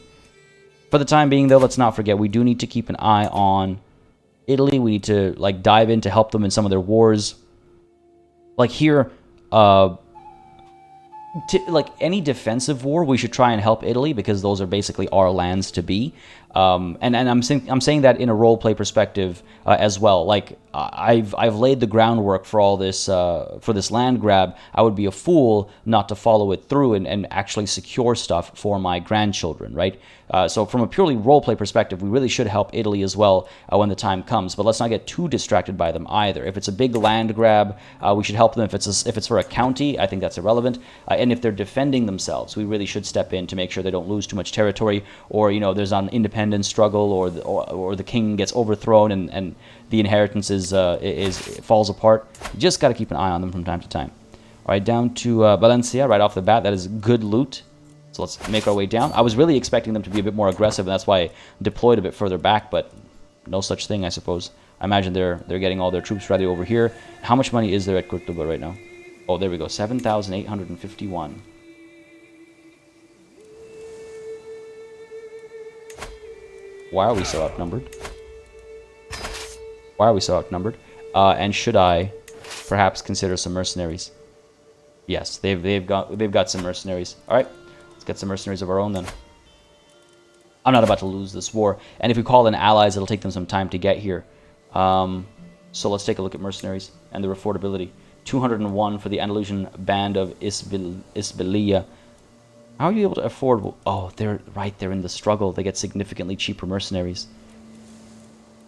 For the time being, though, let's not forget, we do need to keep an eye on Italy. We need to, dive in to help them in some of their wars. Here, any defensive war, we should try and help Italy because those are basically our lands to be. And I'm saying that in a roleplay perspective as well. I've laid the groundwork for all this for this land grab. I would be a fool not to follow it through and actually secure stuff for my grandchildren, right? So from a purely roleplay perspective, we really should help Italy as well when the time comes. But let's not get too distracted by them either. If it's a big land grab, we should help them. If it's for a county, I think that's irrelevant. And if they're defending themselves, we really should step in to make sure they don't lose too much territory, or there's an independence struggle, or the king gets overthrown and the inheritance falls apart. You just got to keep an eye on them from time to time. All right, down to Valencia right off the bat. That is good loot. So let's make our way down. I was really expecting them to be a bit more aggressive, and that's why I deployed a bit further back, but no such thing, I suppose. I imagine they're getting all their troops ready over here. How much money is there at Cordoba right now? Oh, there we go, 7,851. Why are we so outnumbered? And should I perhaps consider some mercenaries? Yes, they've got some mercenaries. All right, let's get some mercenaries of our own then. I'm not about to lose this war, and if we call in allies, it'll take them some time to get here. So let's take a look at mercenaries and their affordability. 201 for the Andalusian band of Isbilia. How are you able to afford... Oh, they're in the struggle. They get significantly cheaper mercenaries.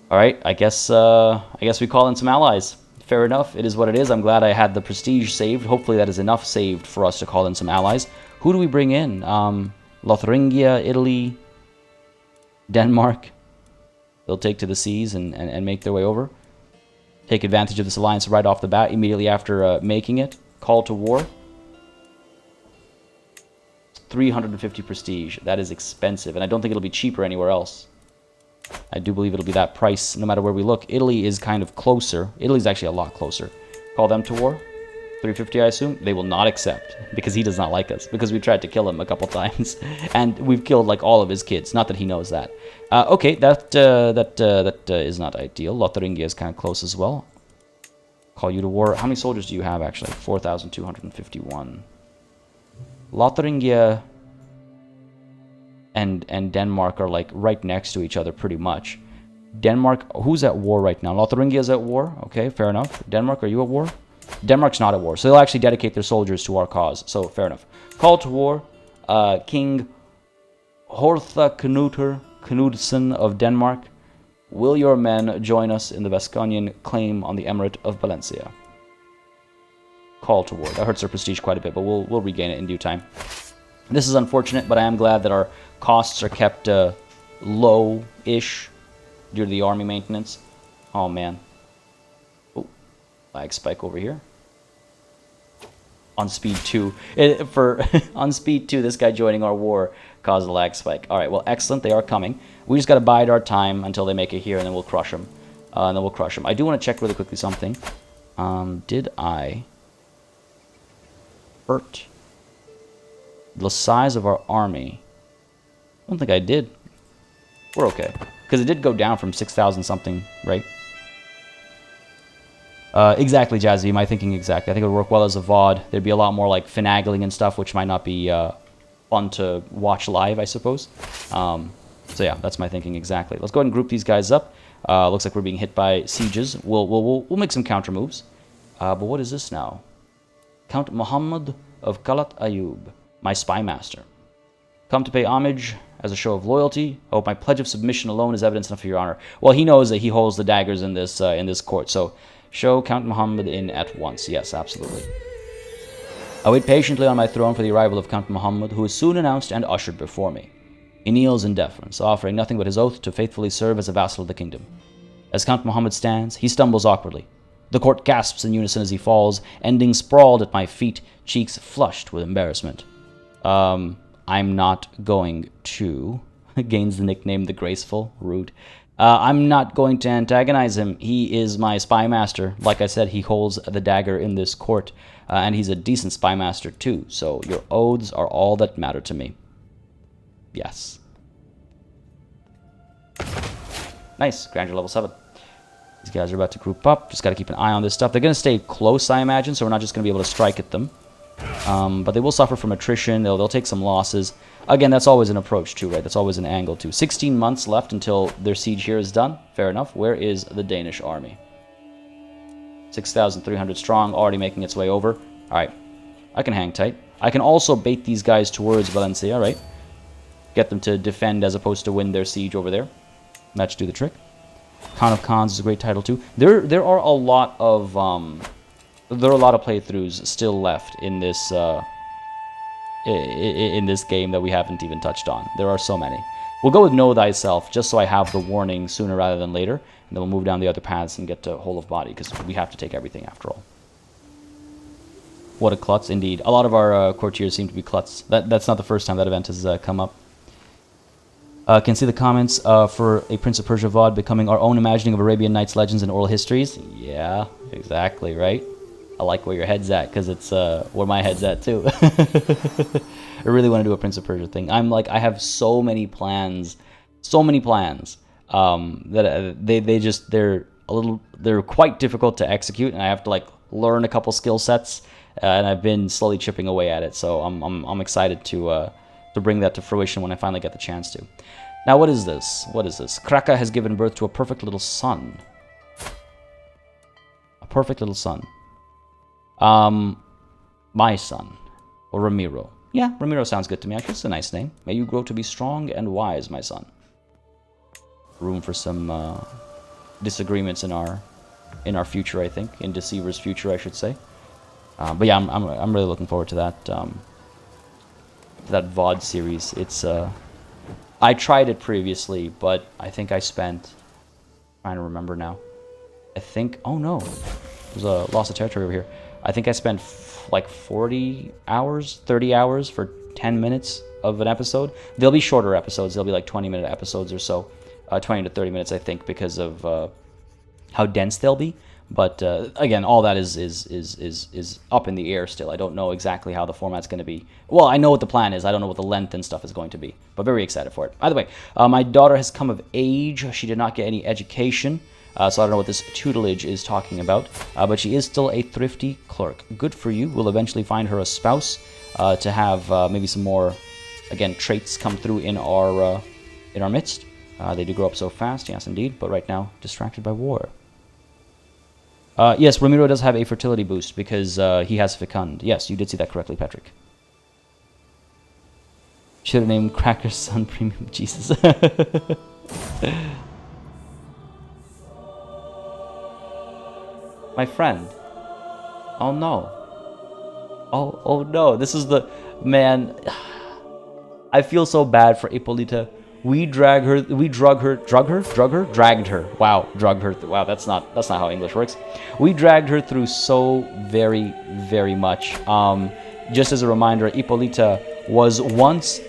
All right, I guess we call in some allies. Fair enough. It is what it is. I'm glad I had the prestige saved. Hopefully that is enough saved for us to call in some allies. Who do we bring in? Lotharingia, Italy, Denmark. They'll take to the seas and make their way over. Take advantage of this alliance right off the bat, immediately after making it. Call to war. 350 prestige. That is expensive, and I don't think it'll be cheaper anywhere else. I do believe it'll be that price no matter where we look. Italy is kind of closer. Italy's actually a lot closer. Call them to war. 350, I assume. They will not accept, because he does not like us, because we tried to kill him a couple times, and we've killed like all of his kids. Not that he knows that. Okay, that is not ideal. Lotharingia is kind of close as well. Call you to war. How many soldiers do you have, actually? 4,251. Lotharingia and Denmark are like right next to each other pretty much. Denmark, who's at war right now? Lotharingia is at war. Okay, fair enough. Denmark, are you at war? Denmark's not at war, so they'll actually dedicate their soldiers to our cause. So fair enough. Call to war. King Hortha Knudsen of Denmark. Will your men join us in the Vasconian claim on the Emirate of Valencia? Call to war. That hurts our prestige quite a bit, but we'll regain it in due time. This is unfortunate, but I am glad that our costs are kept low-ish due to the army maintenance. Oh, man. Oh, lag spike over here. On speed 2. On speed 2, this guy joining our war caused a lag spike. Alright, well, excellent. They are coming. We just got to bide our time until they make it here, and then we'll crush them. I do want to check really quickly something. Did I hurt the size of our army? I don't think I did. We're okay. Because it did go down from 6,000 something, right? Exactly, Jazzy. My thinking exactly. I think it would work well as a VOD. There'd be a lot more like finagling and stuff, which might not be fun to watch live, I suppose. So yeah, that's my thinking exactly. Let's go ahead and group these guys up. Looks like we're being hit by sieges. We'll make some counter moves. But what is this now? Count Muhammad of Kalat Ayub, my spy master. Come to pay homage as a show of loyalty. I hope my pledge of submission alone is evidence enough for your honor. Well, he knows that he holds the daggers in this court, so show Count Muhammad in at once. Yes, absolutely. I wait patiently on my throne for the arrival of Count Muhammad, who is soon announced and ushered before me. He kneels in deference, offering nothing but his oath to faithfully serve as a vassal of the kingdom. As Count Muhammad stands, he stumbles awkwardly. The court gasps in unison as he falls, ending sprawled at my feet, cheeks flushed with embarrassment. I'm not going to... gains the nickname The Graceful. Rude. I'm not going to antagonize him. He is my spy master. Like I said, he holds the dagger in this court, and he's a decent spy master too, so your oaths are all that matter to me. Yes. Nice. Grandeur level 7. These guys are about to group up. Just got to keep an eye on this stuff. They're going to stay close, I imagine, so we're not just going to be able to strike at them. But they will suffer from attrition. They'll take some losses. Again, that's always an approach too, right? That's always an angle too. 16 months left until their siege here is done. Fair enough. Where is the Danish army? 6,300 strong, already making its way over. Alright. I can hang tight. I can also bait these guys towards Valencia, right? Get them to defend as opposed to win their siege over there. That should do the trick. Khan of Khans is a great title too. There are a lot of playthroughs still left in this game that we haven't even touched on. There are so many. We'll go with Know Thyself just so I have the warning sooner rather than later, and then we'll move down the other paths and get to Whole of Body because we have to take everything after all. What a klutz indeed. A lot of our courtiers seem to be klutz. That's not the first time that event has come up. Can see the comments for a Prince of Persia VOD becoming our own imagining of Arabian Nights legends and oral histories. Yeah, exactly, right? I like where your head's at, because it's where my head's at, too. I really want to do a Prince of Persia thing. I have so many plans, that they're quite difficult to execute, and I have to, like, learn a couple skill sets, and I've been slowly chipping away at it, so I'm excited to bring that to fruition when I finally get the chance to. Now, what is this? What is this? Kraka has given birth to a perfect little son. A perfect little son. My son. Or Ramiro. Yeah, Ramiro sounds good to me. Actually, it's a nice name. May you grow to be strong and wise, my son. Room for some disagreements in our future, I think. In Deceiver's future, I should say. But yeah, I'm really looking forward to that VOD series. It's I tried it previously, but I think I spent, trying to remember now. I think, oh no, there's a loss of territory over here. I think I spent like 40 hours, 30 hours for 10 minutes of an episode. They'll be shorter episodes. They'll be like 20-minute episodes or so. 20 to 30 minutes, I think, because of how dense they'll be. But again, all that is up in the air still. I don't know exactly how the format's going to be. Well, I know what the plan is. I don't know what the length and stuff is going to be. But very excited for it. Either way, my daughter has come of age. She did not get any education. So I don't know what this tutelage is talking about. But she is still a thrifty clerk. Good for you. We'll eventually find her a spouse to have maybe some more, again, traits come through in our midst. They do grow up so fast, yes indeed. But right now, distracted by war. Yes, Ramiro does have a fertility boost because he has fecund. Yes, you did see that correctly, Patrick. Should have named Cracker's Son Premium. Jesus. My friend. Oh no. Oh no. This is the... Man. I feel so bad for Ippolita. We dragged her. Wow, drugged her. Wow, that's not how English works. We dragged her through so very, very much. Just as a reminder, Ippolita was once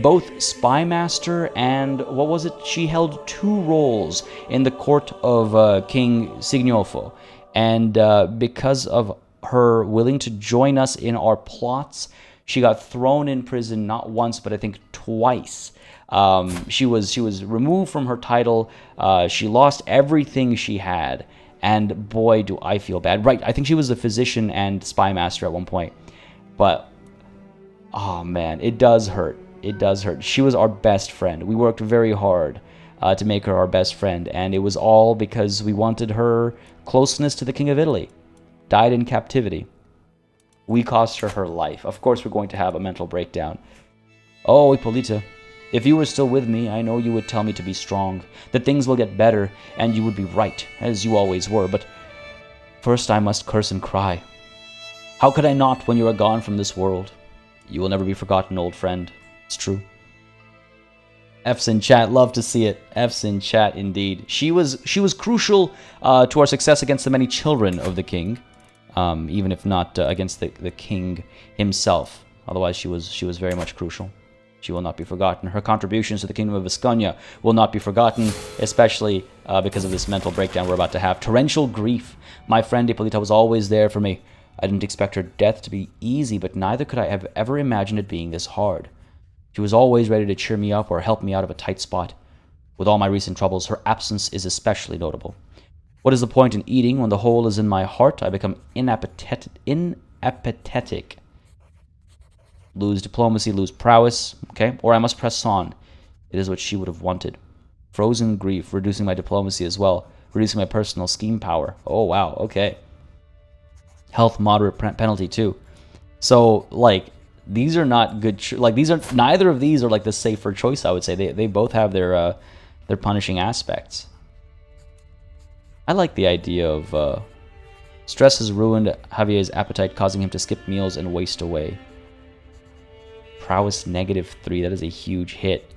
both spymaster and what was it? She held 2 roles in the court of King Signolfo, and because of her willing to join us in our plots, she got thrown in prison not once, but I think twice. She was removed from her title. She lost everything she had, and boy, do I feel bad. Right, I think she was a physician and spymaster at one point, but oh man, it does hurt. It does hurt. She was our best friend. We worked very hard to make her our best friend, and it was all because we wanted her closeness to the King of Italy. Died in captivity. We cost her her life. Of course, we're going to have a mental breakdown. Oh, Ippolita. If you were still with me, I know you would tell me to be strong, that things will get better, and you would be right, as you always were, but first I must curse and cry. How could I not when you are gone from this world? You will never be forgotten, old friend. It's true. F's in chat, love to see it. F's in chat, indeed. She was crucial to our success against the many children of the king, even if not against the king himself. Otherwise, she was very much crucial. She will not be forgotten. Her contributions to the Kingdom of Visconia will not be forgotten, especially because of this mental breakdown we're about to have. Torrential grief. My friend Ippolita was always there for me. I didn't expect her death to be easy, but neither could I have ever imagined it being this hard. She was always ready to cheer me up or help me out of a tight spot. With all my recent troubles, her absence is especially notable. What is the point in eating when the hole is in my heart? I become inapathetic. Lose diplomacy, lose prowess, okay? Or I must press on. It is what she would have wanted. Frozen grief, reducing my diplomacy as well, reducing my personal scheme power. Oh, wow, okay. Health moderate penalty too. So, like, these are not good. Neither of these are like the safer choice. I would say they both have their punishing aspects. I like the idea of stress has ruined Javier's appetite, causing him to skip meals and waste away. Prowess -3, that is a huge hit.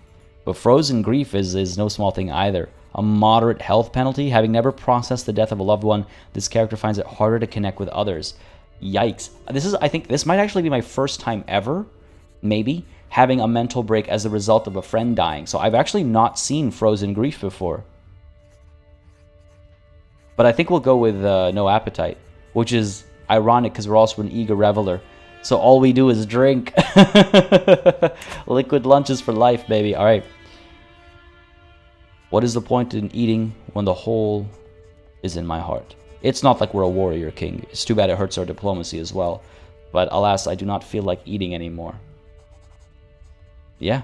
But frozen grief is no small thing either. A moderate health penalty. Having never processed the death of a loved one, this character finds it harder to connect with others. Yikes. I think this might actually be my first time ever, maybe, having a mental break as a result of a friend dying. So I've actually not seen frozen grief before. But I think we'll go with no appetite, which is ironic because we're also an eager reveler. So all we do is drink. Liquid lunches for life, baby. All right. What is the point in eating when the hole is in my heart? It's not like we're a warrior king. It's too bad it hurts our diplomacy as well. But alas, I do not feel like eating anymore. Yeah.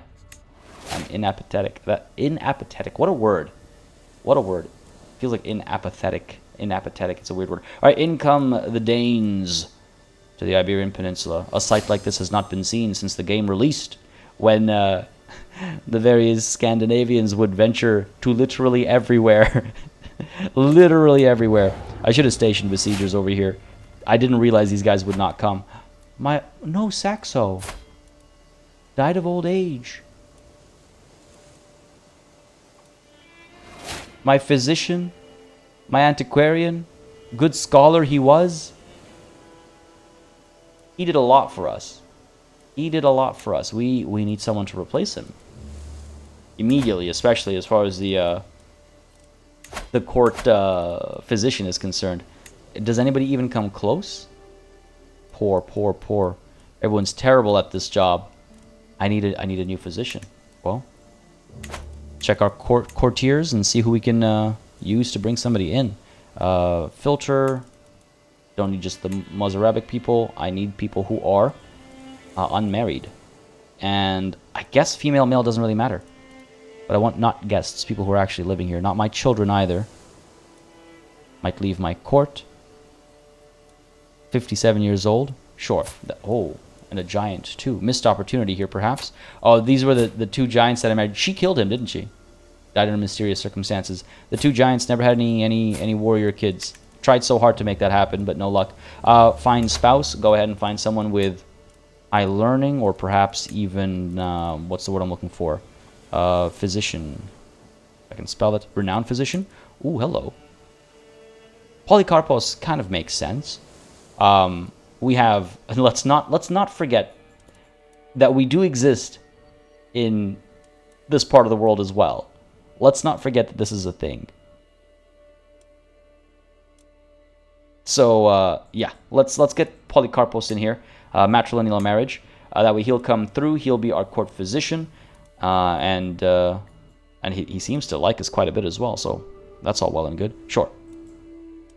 I'm inapathetic. Inapathetic. What a word. What a word. Feels like inapathetic. Inapathetic. It's a weird word. All right. In come the Danes to the Iberian Peninsula. A sight like this has not been seen since the game released, when the various Scandinavians would venture to literally everywhere. Literally everywhere. I should have stationed besiegers over here. I didn't realize these guys would not come. No, Saxo. Died of old age. My physician, my antiquarian, good scholar he was. He did a lot for us. He did a lot for us. We need someone to replace him immediately, especially as far as the court physician is concerned. Does anybody even come close? Poor, poor, poor. Everyone's terrible at this job. I need a new physician. Well, check our courtiers and see who we can use to bring somebody in. Filter. Don't need just the Mozarabic people. I need people who are unmarried. And I guess female, male doesn't really matter. But I want not guests, people who are actually living here. Not my children either. Might leave my court. 57 years old. Sure. Oh, and a giant too. Missed opportunity here, perhaps. Oh, these were the two giants that I married. She killed him, didn't she? Died under mysterious circumstances. The two giants never had any warrior kids. Tried so hard to make that happen, but no luck. Find spouse. Go ahead and find someone with high learning, or perhaps even what's the word I'm looking for? Physician. I can spell it. Renowned physician. Ooh, hello. Polycarpos kind of makes sense. We have. Let's not forget that we do exist in this part of the world as well. Let's not forget that this is a thing. So yeah, let's get Polycarpos in here. Matrilineal marriage. That way he'll come through. He'll be our court physician, and he seems to like us quite a bit as well. So that's all well and good. Sure,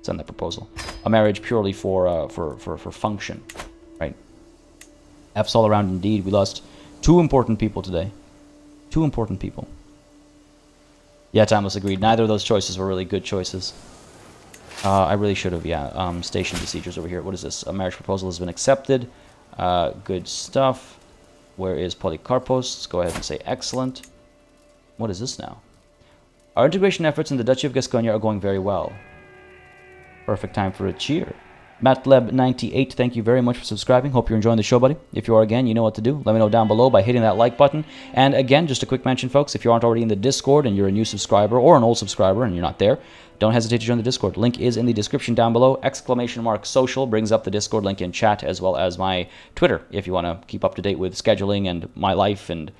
send that proposal. A marriage purely for function, right? F's all around indeed. We lost two important people today. Two important people. Yeah, Timeless agreed. Neither of those choices were really good choices. I really should have, yeah. Station besiegers over here. What is this? A marriage proposal has been accepted. Good stuff. Where is Polycarpos? Let's go ahead and say excellent. What is this now? Our integration efforts in the Duchy of Gasconia are going very well. Perfect time for a cheer. MatLeb98, thank you very much for subscribing. Hope you're enjoying the show, buddy. If you are, again, you know what to do. Let me know down below by hitting that like button. And again, just a quick mention, folks, if you aren't already in the Discord and you're a new subscriber or an old subscriber and you're not there, don't hesitate to join the Discord. Link is in the description down below. !social brings up the Discord link in chat, as well as my Twitter, if you want to keep up to date with scheduling and my life and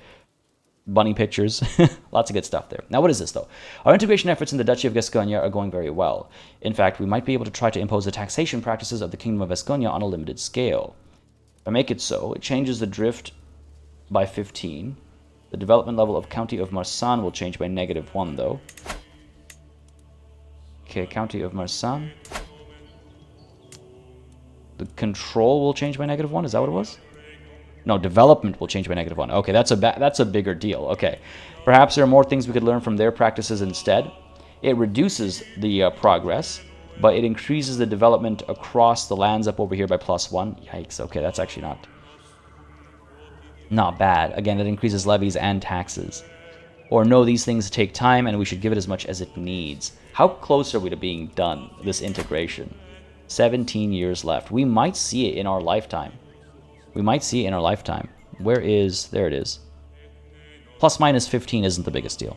bunny pictures. Lots of good stuff there. Now, what is this, though? Our integration efforts in the Duchy of Gasconia are going very well. In fact, we might be able to try to impose the taxation practices of the Kingdom of Gasconia on a limited scale. If I make it so, it changes the drift by 15. The development level of County of Marsan will change by -1, though. Okay, County of Marsan. The control will change by -1. Is that what it was? No, development will change by -1. Okay, that's a bigger deal. Okay, perhaps there are more things we could learn from their practices instead. It reduces the progress, but it increases the development across the lands up over here by +1. Yikes. Okay, that's actually not bad. Again, it increases levies and taxes. Or no, these things take time, and we should give it as much as it needs. How close are we to being done, this integration? 17 years left. We might see it in our lifetime. We might see it in our lifetime. Where is... There it is. ±15 isn't the biggest deal.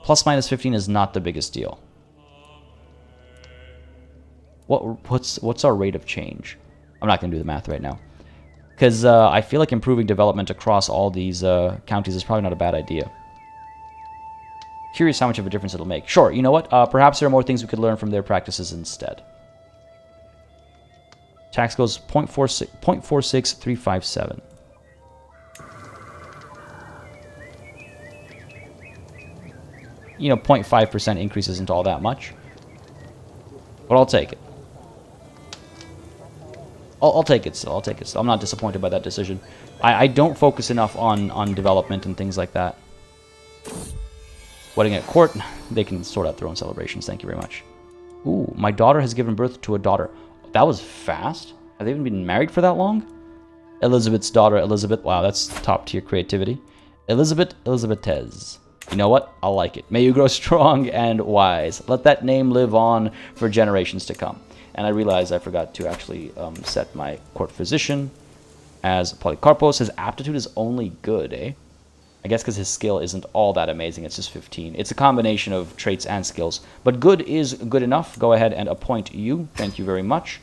±15 is not the biggest deal. What's our rate of change? I'm not going to do the math right now. Because I feel like improving development across all these counties is probably not a bad idea. Curious how much of a difference it'll make. Sure, you know what? Perhaps there are more things we could learn from their practices instead. Tax goes 0.46357. You know, 0.5% increase isn't all that much. But I'll take it. I'll take it still. I'll take it still. I'm not disappointed by that decision. I don't focus enough on development and things like that. Wedding at court, they can sort out their own celebrations. Thank you very much. Ooh, my daughter has given birth to a daughter. That was fast. Have they even been married for that long? Elizabeth's daughter, Elizabeth. Wow, that's top tier creativity. Elizabethez. You know what? I'll like it. May you grow strong and wise. Let that name live on for generations to come. And I realized I forgot to actually set my court physician as Polycarpos. His aptitude is only good, eh? I guess because his skill isn't all that amazing. It's just 15. It's a combination of traits and skills. But good is good enough. Go ahead and appoint you. Thank you very much.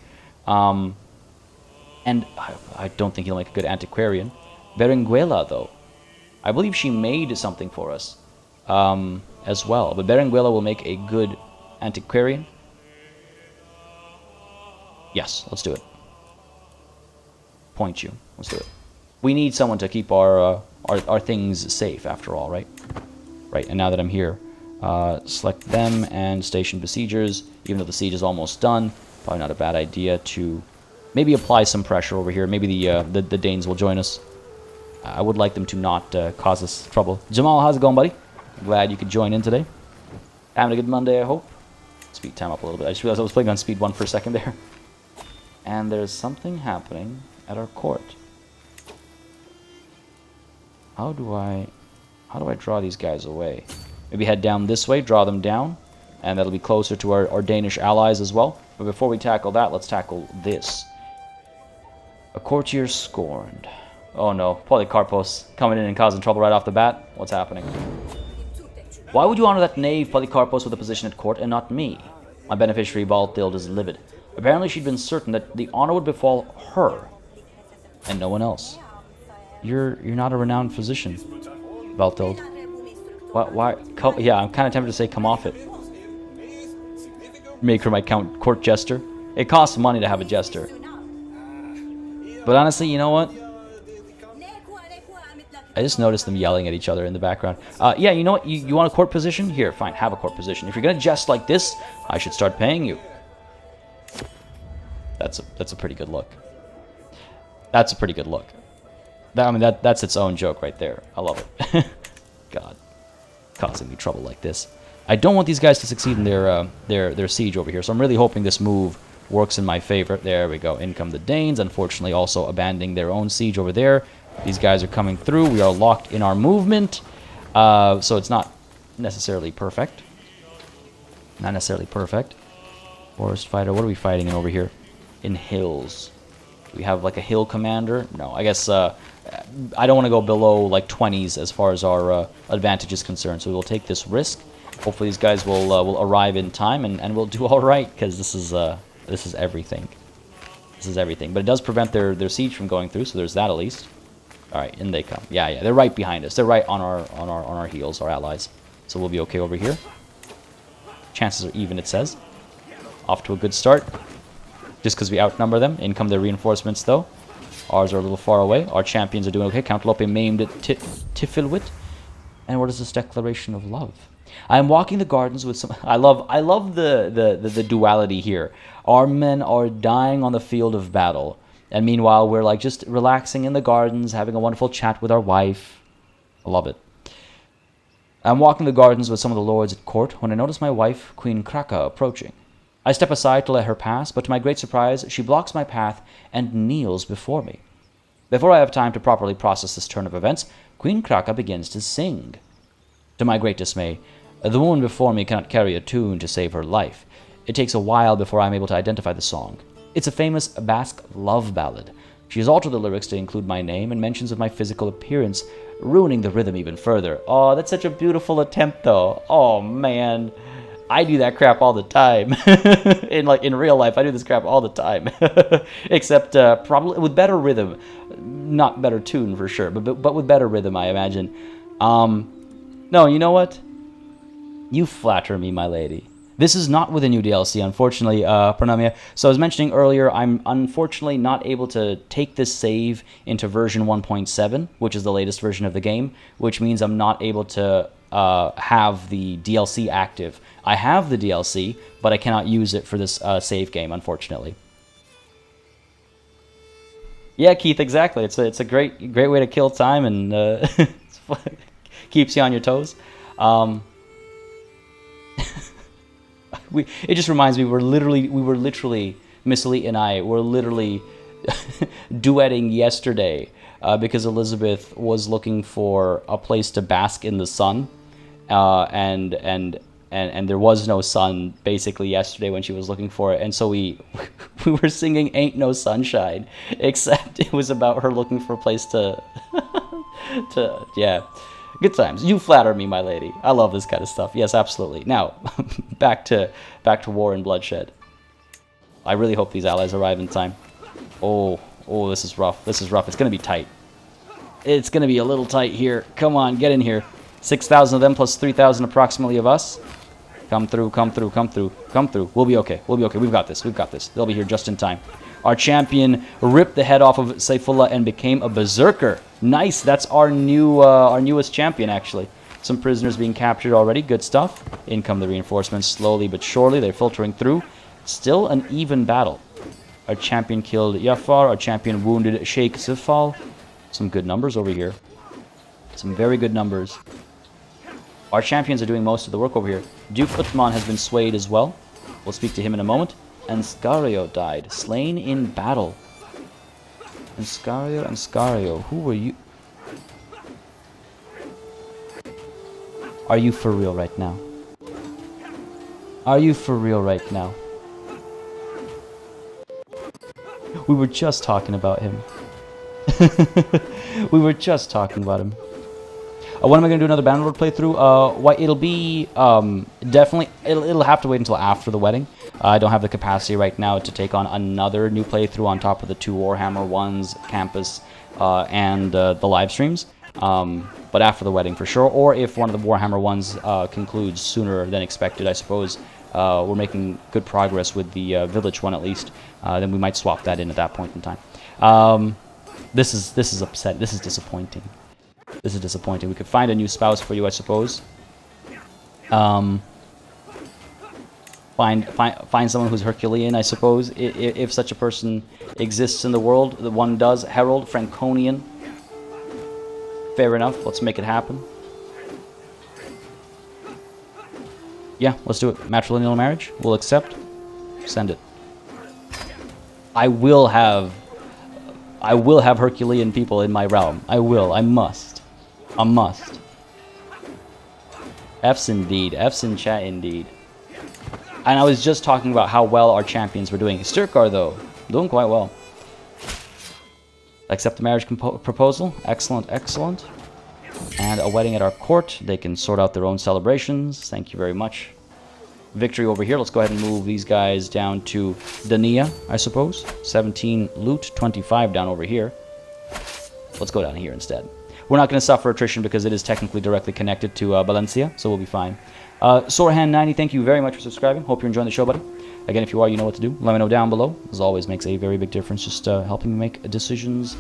And I don't think he'll make a good antiquarian. Berenguela, though. I believe she made something for us as well. But Berenguela will make a good antiquarian. Yes, let's do it. Point you. Let's do it. We need someone to keep our things safe, after all, right? Right, and now that I'm here, select them and station besiegers. Even though the siege is almost done, probably not a bad idea to maybe apply some pressure over here. Maybe the Danes will join us. I would like them to not cause us trouble. Jamal, how's it going, buddy? Glad you could join in today. Having a good Monday, I hope. Speed time up a little bit. I just realized I was playing on speed 1 for a second there. And there's something happening at our court. How do I draw these guys away? Maybe head down this way, draw them down, and that'll be closer to our Danish allies as well. But before we tackle that, let's tackle this. A courtier scorned. Oh no, Polycarpos coming in and causing trouble right off the bat. What's happening? Why would you honor that knave Polycarpos with a position at court and not me? My beneficiary Balthild is livid. Apparently she'd been certain that the honor would befall her and no one else. You're not a renowned physician, Balthild. Why? Yeah, I'm kind of tempted to say come off it. Make her my court jester. It costs money to have a jester. But honestly, you know what? I just noticed them yelling at each other in the background. Yeah, you know what? You want a court position? Here, fine, have a court position. If you're gonna jest like this, I should start paying you. That's a pretty good look. That's a pretty good look. That's its own joke right there. I love it. God, causing me trouble like this. I don't want these guys to succeed in their siege over here, so I'm really hoping this move works in my favor. There we go. In come the Danes, unfortunately also abandoning their own siege over there. These guys are coming through. We are locked in our movement, so it's not necessarily perfect. Not necessarily perfect. Forest fighter. What are we fighting in over here? In hills. Do we have like a hill commander? No, I guess I don't want to go below like 20s as far as our advantage is concerned. So we will take this risk. Hopefully these guys will arrive in time and we'll do all right, because this is everything. This is everything. But it does prevent their siege from going through, so there's that at least. All right, in they come. Yeah, they're right behind us. They're right on our heels, our allies. So we'll be okay over here. Chances are even, it says. Off to a good start. Just because we outnumber them. In come their reinforcements, though. Ours are a little far away. Our champions are doing okay. Countlope maimed at Tifilwit. And what is this declaration of love? I am walking the gardens with some... I love the duality here. Our men are dying on the field of battle. And meanwhile, we're like just relaxing in the gardens, having a wonderful chat with our wife. I love it. I'm walking the gardens with some of the lords at court when I notice my wife, Queen Kraka, approaching. I step aside to let her pass, but to my great surprise, she blocks my path and kneels before me. Before I have time to properly process this turn of events, Queen Kraka begins to sing. To my great dismay, the woman before me cannot carry a tune to save her life. It takes a while before I'm able to identify the song. It's a famous Basque love ballad. She has altered the lyrics to include my name and mentions of my physical appearance, ruining the rhythm even further. Oh, that's such a beautiful attempt, though. Oh, man. I do that crap all the time. in real life, I do this crap all the time. Except probably with better rhythm. Not better tune, for sure, but with better rhythm, I imagine. No, you know what? You flatter me, my lady. This is not with a new DLC, unfortunately, Pranamia. So I was mentioning earlier, I'm unfortunately not able to take this save into version 1.7, which is the latest version of the game, which means I'm not able to have the DLC active. I have the DLC, but I cannot use it for this save game, unfortunately. Yeah, Keith, exactly. It's a great way to kill time, and keeps you on your toes. It just reminds me, we were literally, Miss Elite and I were literally duetting yesterday because Elizabeth was looking for a place to bask in the sun, and there was no sun basically yesterday when she was looking for it, and so we were singing "Ain't No Sunshine," except it was about her looking for a place to yeah. Good times. You flatter me, my lady. I love this kind of stuff. Yes, absolutely. Now, back to war and bloodshed. I really hope these allies arrive in time. Oh, oh, this is rough. This is rough. It's going to be tight. It's going to be a little tight here. Come on, get in here. 6,000 of them plus 3,000 approximately of us. Come through, come through, come through, come through. We'll be okay. We'll be okay. We've got this. We've got this. They'll be here just in time. Our champion ripped the head off of Saifullah and became a berserker. Nice. That's our newest champion, actually. Some prisoners being captured already. Good stuff. In come the reinforcements slowly but surely. They're filtering through. Still an even battle. Our champion killed Jafar. Our champion wounded Sheikh Zifal. Some good numbers over here. Some very good numbers. Our champions are doing most of the work over here. Duke Uthman has been swayed as well. We'll speak to him in a moment. And Scario died. Slain in battle. And Scario. Who were you? Are you for real right now? Are you for real right now? We were just talking about him. We were just talking about him. When am I going to do another Bannerlord playthrough? Why, it'll be definitely... It'll have to wait until after the wedding. I don't have the capacity right now to take on another new playthrough on top of the 2 Warhammer ones, Campus, and the live streams. But after the wedding for sure. Or if one of the Warhammer ones concludes sooner than expected, I suppose. We're making good progress with the village one at least. Then we might swap that in at that point in time. This is upset. This is disappointing. This is disappointing. We could find a new spouse for you, I suppose. Find someone who's Herculean, I suppose, if such a person exists in the world. The one does. Herald, Franconian. Fair enough. Let's make it happen. Yeah, let's do it. Matrilineal marriage. We'll accept. Send it. I will have Herculean people in my realm. I will. I must. A must. F's indeed. F's in chat indeed. And I was just talking about how well our champions were doing. Sturkar, though, doing quite well. Accept the marriage proposal. Excellent, excellent. And a wedding at our court. They can sort out their own celebrations. Thank you very much. Victory over here. Let's go ahead and move these guys down to Dania, I suppose. 17 loot, 25 down over here. Let's go down here instead. We're not going to suffer attrition because it is technically directly connected to Valencia, so we'll be fine. Sorhan90, thank you very much for subscribing. Hope you're enjoying the show, buddy. Again, if you are, you know what to do. Let me know down below. As always, makes a very big difference, just helping me make decisions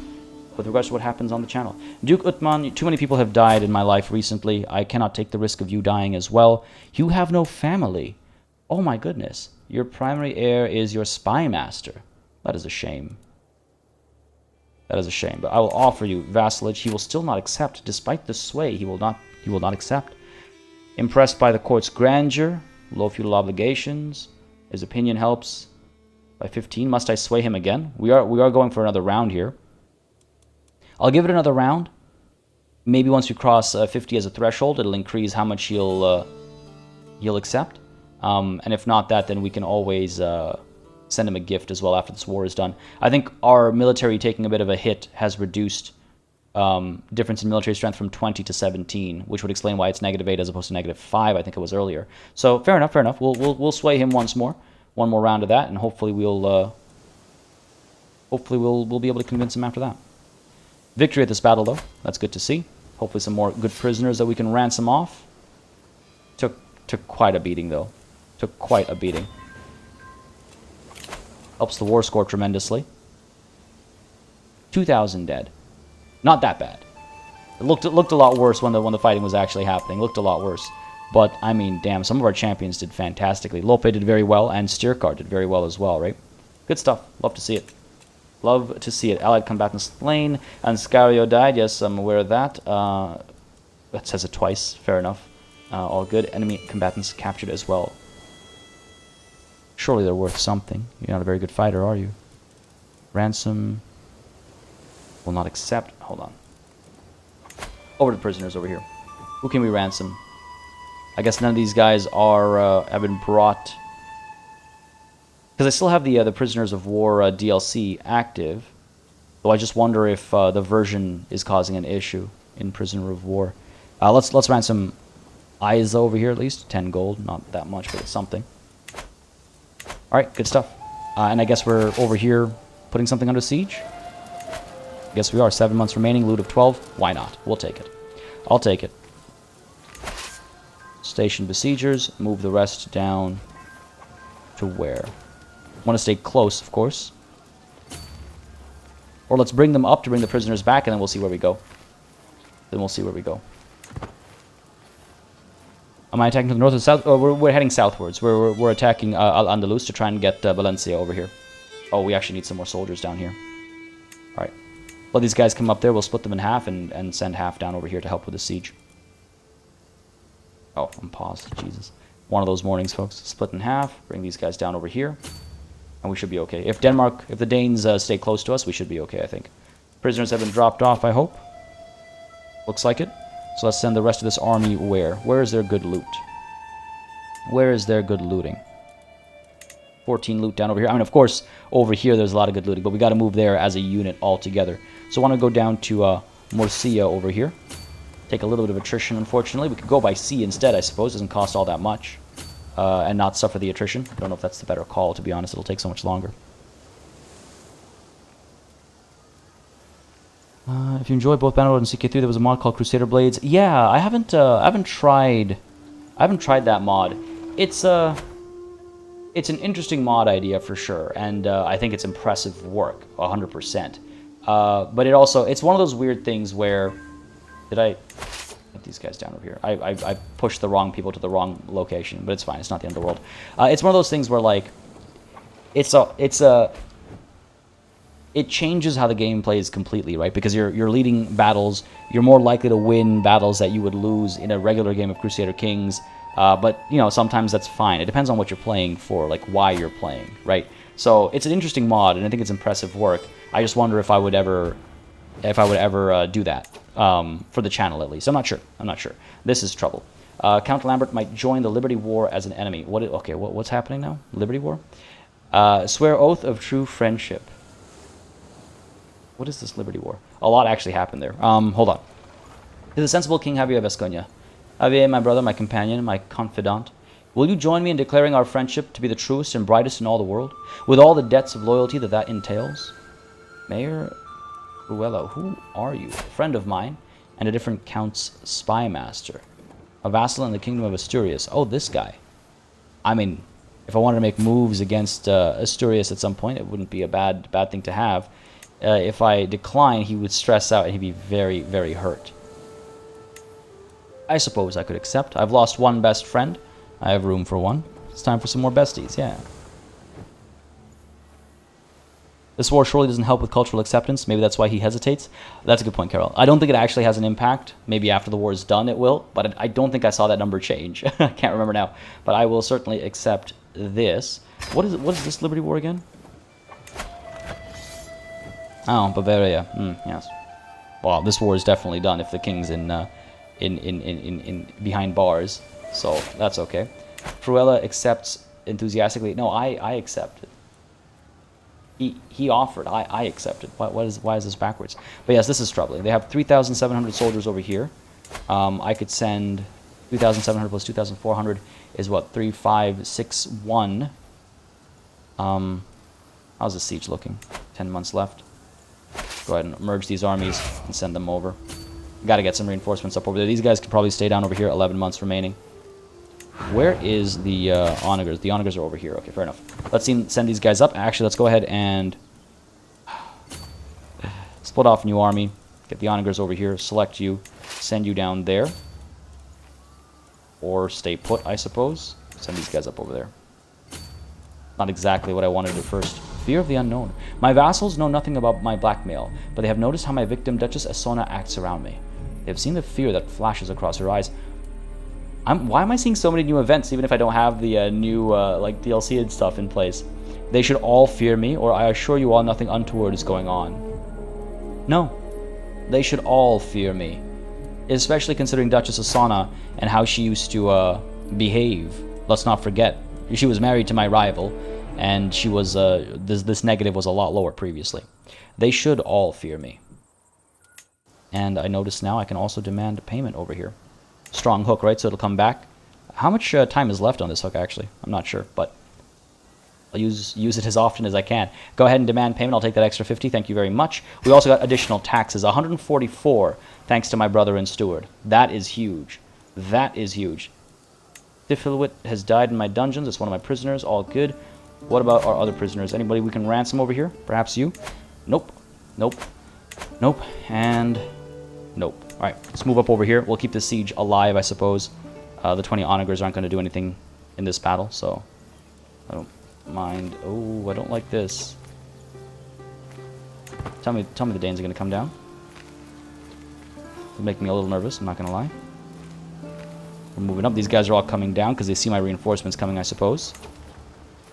with regards to what happens on the channel. Duke Uthman, too many people have died in my life recently. I cannot take the risk of you dying as well. You have no family. Oh my goodness. Your primary heir is your spy master. That is a shame. That is a shame. But I will offer you vassalage. He will still not accept. Despite the sway, he will not accept. Impressed by the court's grandeur, low feudal obligations. His opinion helps by 15. Must I sway him again? We are going for another round here. I'll give it another round. Maybe once we cross 50 as a threshold, it'll increase how much he'll accept. And if not that, then we can always send him a gift as well after this war is done. I think our military taking a bit of a hit has reduced difference in military strength from 20 to 17, which would explain why it's -8 as opposed to -5. I think it was earlier. So fair enough, fair enough. We'll sway him once more, one more round of that, and hopefully we'll be able to convince him after that. Victory at this battle, though. That's good to see. Hopefully some more good prisoners that we can ransom off. Took quite a beating, though. Took quite a beating. Helps the war score tremendously. 2,000 dead. Not that bad. It looked a lot worse when the fighting was actually happening. It looked a lot worse. But, I mean, damn, some of our champions did fantastically. Lope did very well, and Stirkar did very well as well, right? Good stuff. Love to see it. Love to see it. Allied combatants slain, and Scario died. Yes, I'm aware of that. That says it twice. Fair enough. All good. Enemy combatants captured as well. Surely they're worth something. You're not a very good fighter, are you? Ransom. Will not accept. Hold on. Over to the prisoners over here. Who can we ransom? I guess none of these guys are have been brought. Because I still have the Prisoners of War DLC active. Though I just wonder if the version is causing an issue in Prisoner of War. Let's ransom Isa over here at least. 10 gold. Not that much, but it's something. Alright, good stuff. And I guess we're over here putting something under siege. I guess we are. 7 months remaining. Loot of 12. Why not? We'll take it. I'll take it. Station besiegers. Move the rest down to where? Want to stay close, of course. Or let's bring them up to bring the prisoners back, and then we'll see where we go. Then we'll see where we go. Am I attacking to the north or south? Oh, we're heading southwards. We're attacking Al-Andalus to try and get Valencia over here. Oh, we actually need some more soldiers down here. Alright. Let these guys come up there. We'll split them in half and send half down over here to help with the siege. Oh, I'm paused. Jesus. One of those mornings, folks. Split in half. Bring these guys down over here. And we should be okay. If the Danes stay close to us, we should be okay, I think. Prisoners have been dropped off, I hope. Looks like it. So let's send the rest of this army where? Where is their good loot? Where is their good looting? 14 loot down over here. I mean, of course, over here there's a lot of good looting, but we got to move there as a unit altogether. So I want to go down to Murcia over here. Take a little bit of attrition, unfortunately. We could go by sea instead, I suppose. Doesn't cost all that much. And not suffer the attrition. I don't know if that's the better call, to be honest. It'll take so much longer. If you enjoy both Bannerlord and CK3, there was a mod called Crusader Blades. Yeah, I haven't tried that mod. It's an interesting mod idea for sure, and I think it's impressive work, 100%. But it's one of those weird things where, did I get these guys down over here? I pushed the wrong people to the wrong location, but it's fine. It's not the end of the world. It's one of those things where like, it changes how the game plays completely, right? Because you're leading battles, you're more likely to win battles that you would lose in a regular game of Crusader Kings. But you know, sometimes that's fine. It depends on what you're playing for, like why you're playing, right? So it's an interesting mod, and I think it's impressive work. I just wonder if I would ever do that for the channel at least. I'm not sure. This is trouble. Count Lambert might join the Liberty War as an enemy. What's happening now? Liberty War? Swear oath of true friendship. What is this Liberty War? A lot actually happened there. Hold on. Is the sensible King Javier Vesconia? Javier, my brother, my companion, my confidant. Will you join me in declaring our friendship to be the truest and brightest in all the world, with all the debts of loyalty that entails? Mayor Ruello, who are you? A friend of mine, and a different count's spy master. A vassal in the kingdom of Asturias. Oh, this guy. I mean, if I wanted to make moves against Asturias at some point, it wouldn't be a bad thing to have. If I decline, he would stress out and he'd be very, very hurt. I suppose I could accept. I've lost one best friend. I have room for one. It's time for some more besties, yeah. This war surely doesn't help with cultural acceptance. Maybe that's why he hesitates. That's a good point, Carol. I don't think it actually has an impact. Maybe after the war is done it will, but I don't think I saw that number change. I can't remember now. But I will certainly accept this. What is this Liberty War again? Oh, Bavaria. Yes. Well, this war is definitely done if the king's in behind bars, so that's okay. Fruella accepts enthusiastically. No, I accepted. He offered. I accepted. Why is this backwards? But yes, this is troubling. They have 3,700 soldiers over here. I could send 3,700 plus 2,400 is what, 3,561. How's the siege looking? 10 months left. Go ahead and merge these armies and send them over. Got to get some reinforcements up over there. These guys could probably stay down over here. 11 months remaining. Where is the onagers? The onagers are over here. Okay, fair enough. Let's send these guys up. Actually, let's go ahead and split off new army. Get the onagers over here. Select you. Send you down there. Or stay put, I suppose. Send these guys up over there. Not exactly what I wanted at first. Fear of the unknown. My vassals know nothing about my blackmail, but they have noticed how my victim, Duchess Asona, acts around me. They have seen the fear that flashes across her eyes. Why am I seeing so many new events, even if I don't have the new like DLC and stuff in place? They should all fear me, or I assure you all nothing untoward is going on. No. They should all fear me. Especially considering Duchess Asana and how she used to behave. Let's not forget, she was married to my rival, and she was this negative was a lot lower previously. They should all fear me. And I notice now I can also demand payment over here. Strong hook, right? So it'll come back. How much time is left on this hook, actually? I'm not sure, but I'll use it as often as I can. Go ahead and demand payment. I'll take that extra 50. Thank you very much. We also got additional taxes, 144, thanks to my brother and steward. That is huge. That is huge. Tifilwit has died in my dungeons. It's one of my prisoners. All good. What about our other prisoners? Anybody we can ransom over here? Perhaps you? Nope. Nope. Nope. And nope. All right, let's move up over here. We'll keep the siege alive, I suppose. The 20 onagers aren't going to do anything in this battle, so I don't mind. Oh, I don't like this. Tell me the Danes are going to come down. It'll make me a little nervous, I'm not going to lie. We're moving up. These guys are all coming down because they see my reinforcements coming, I suppose.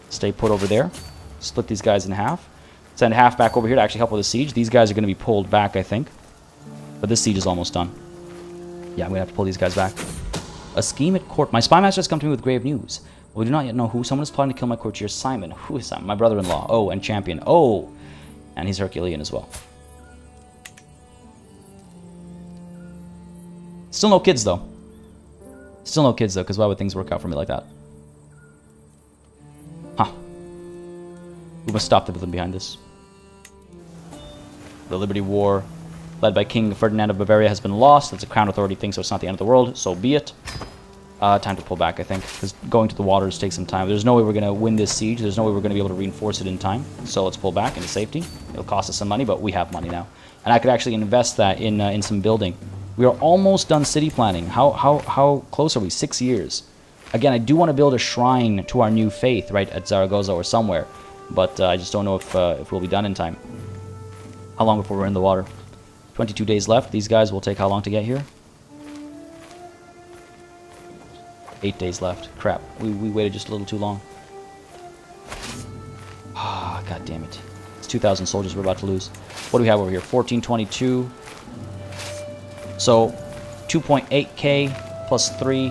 Stay put over there. Split these guys in half. Send half back over here to actually help with the siege. These guys are going to be pulled back, I think. But this siege is almost done. Yeah, I'm going to have to pull these guys back. A scheme at court. My spy master has come to me with grave news. We do not yet know who. Someone is plotting to kill my courtier Simon. Who is Simon? My brother-in-law. Oh, and champion. Oh! And he's Herculean as well. Still no kids, though. Still no kids, though, because why would things work out for me like that? Huh. We must stop the villain behind this. The Liberty War, led by King Ferdinand of Bavaria, has been lost. That's a crown authority thing, so it's not the end of the world. So be it. Time to pull back, I think, because going to the waters takes some time. There's no way we're going to win this siege. There's no way we're going to be able to reinforce it in time. So let's pull back into safety. It'll cost us some money, but we have money now. And I could actually invest that in some building. We are almost done city planning. How close are we? 6 years. Again, I do want to build a shrine to our new faith, right, at Zaragoza or somewhere. But I just don't know if we'll be done in time. How long before we're in the water? 22 days left. These guys will take how long to get here? 8 days left. Crap. We waited just a little too long. Ah, god damn it. It's 2,000 soldiers we're about to lose. What do we have over here? 1422. So, 2.8k plus 3.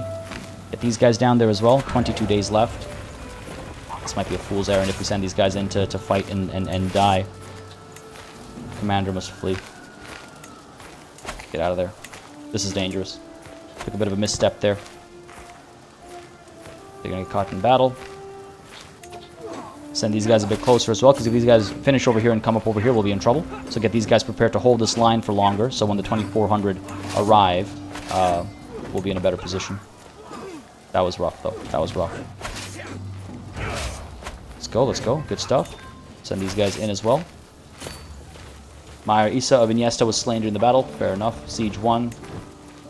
Get these guys down there as well. 22 days left. This might be a fool's errand if we send these guys in to fight and die. Commander must flee. Get out of there. This is dangerous. Took a bit of a misstep there. They're going to get caught in battle. Send these guys a bit closer as well, because if these guys finish over here and come up over here, we'll be in trouble. So get these guys prepared to hold this line for longer, so when the 2400 arrive, we'll be in a better position. That was rough, though. That was rough. Let's go, let's go. Good stuff. Send these guys in as well. Mayor Isa of Iniesta was slain during the battle. Fair enough. Siege 1.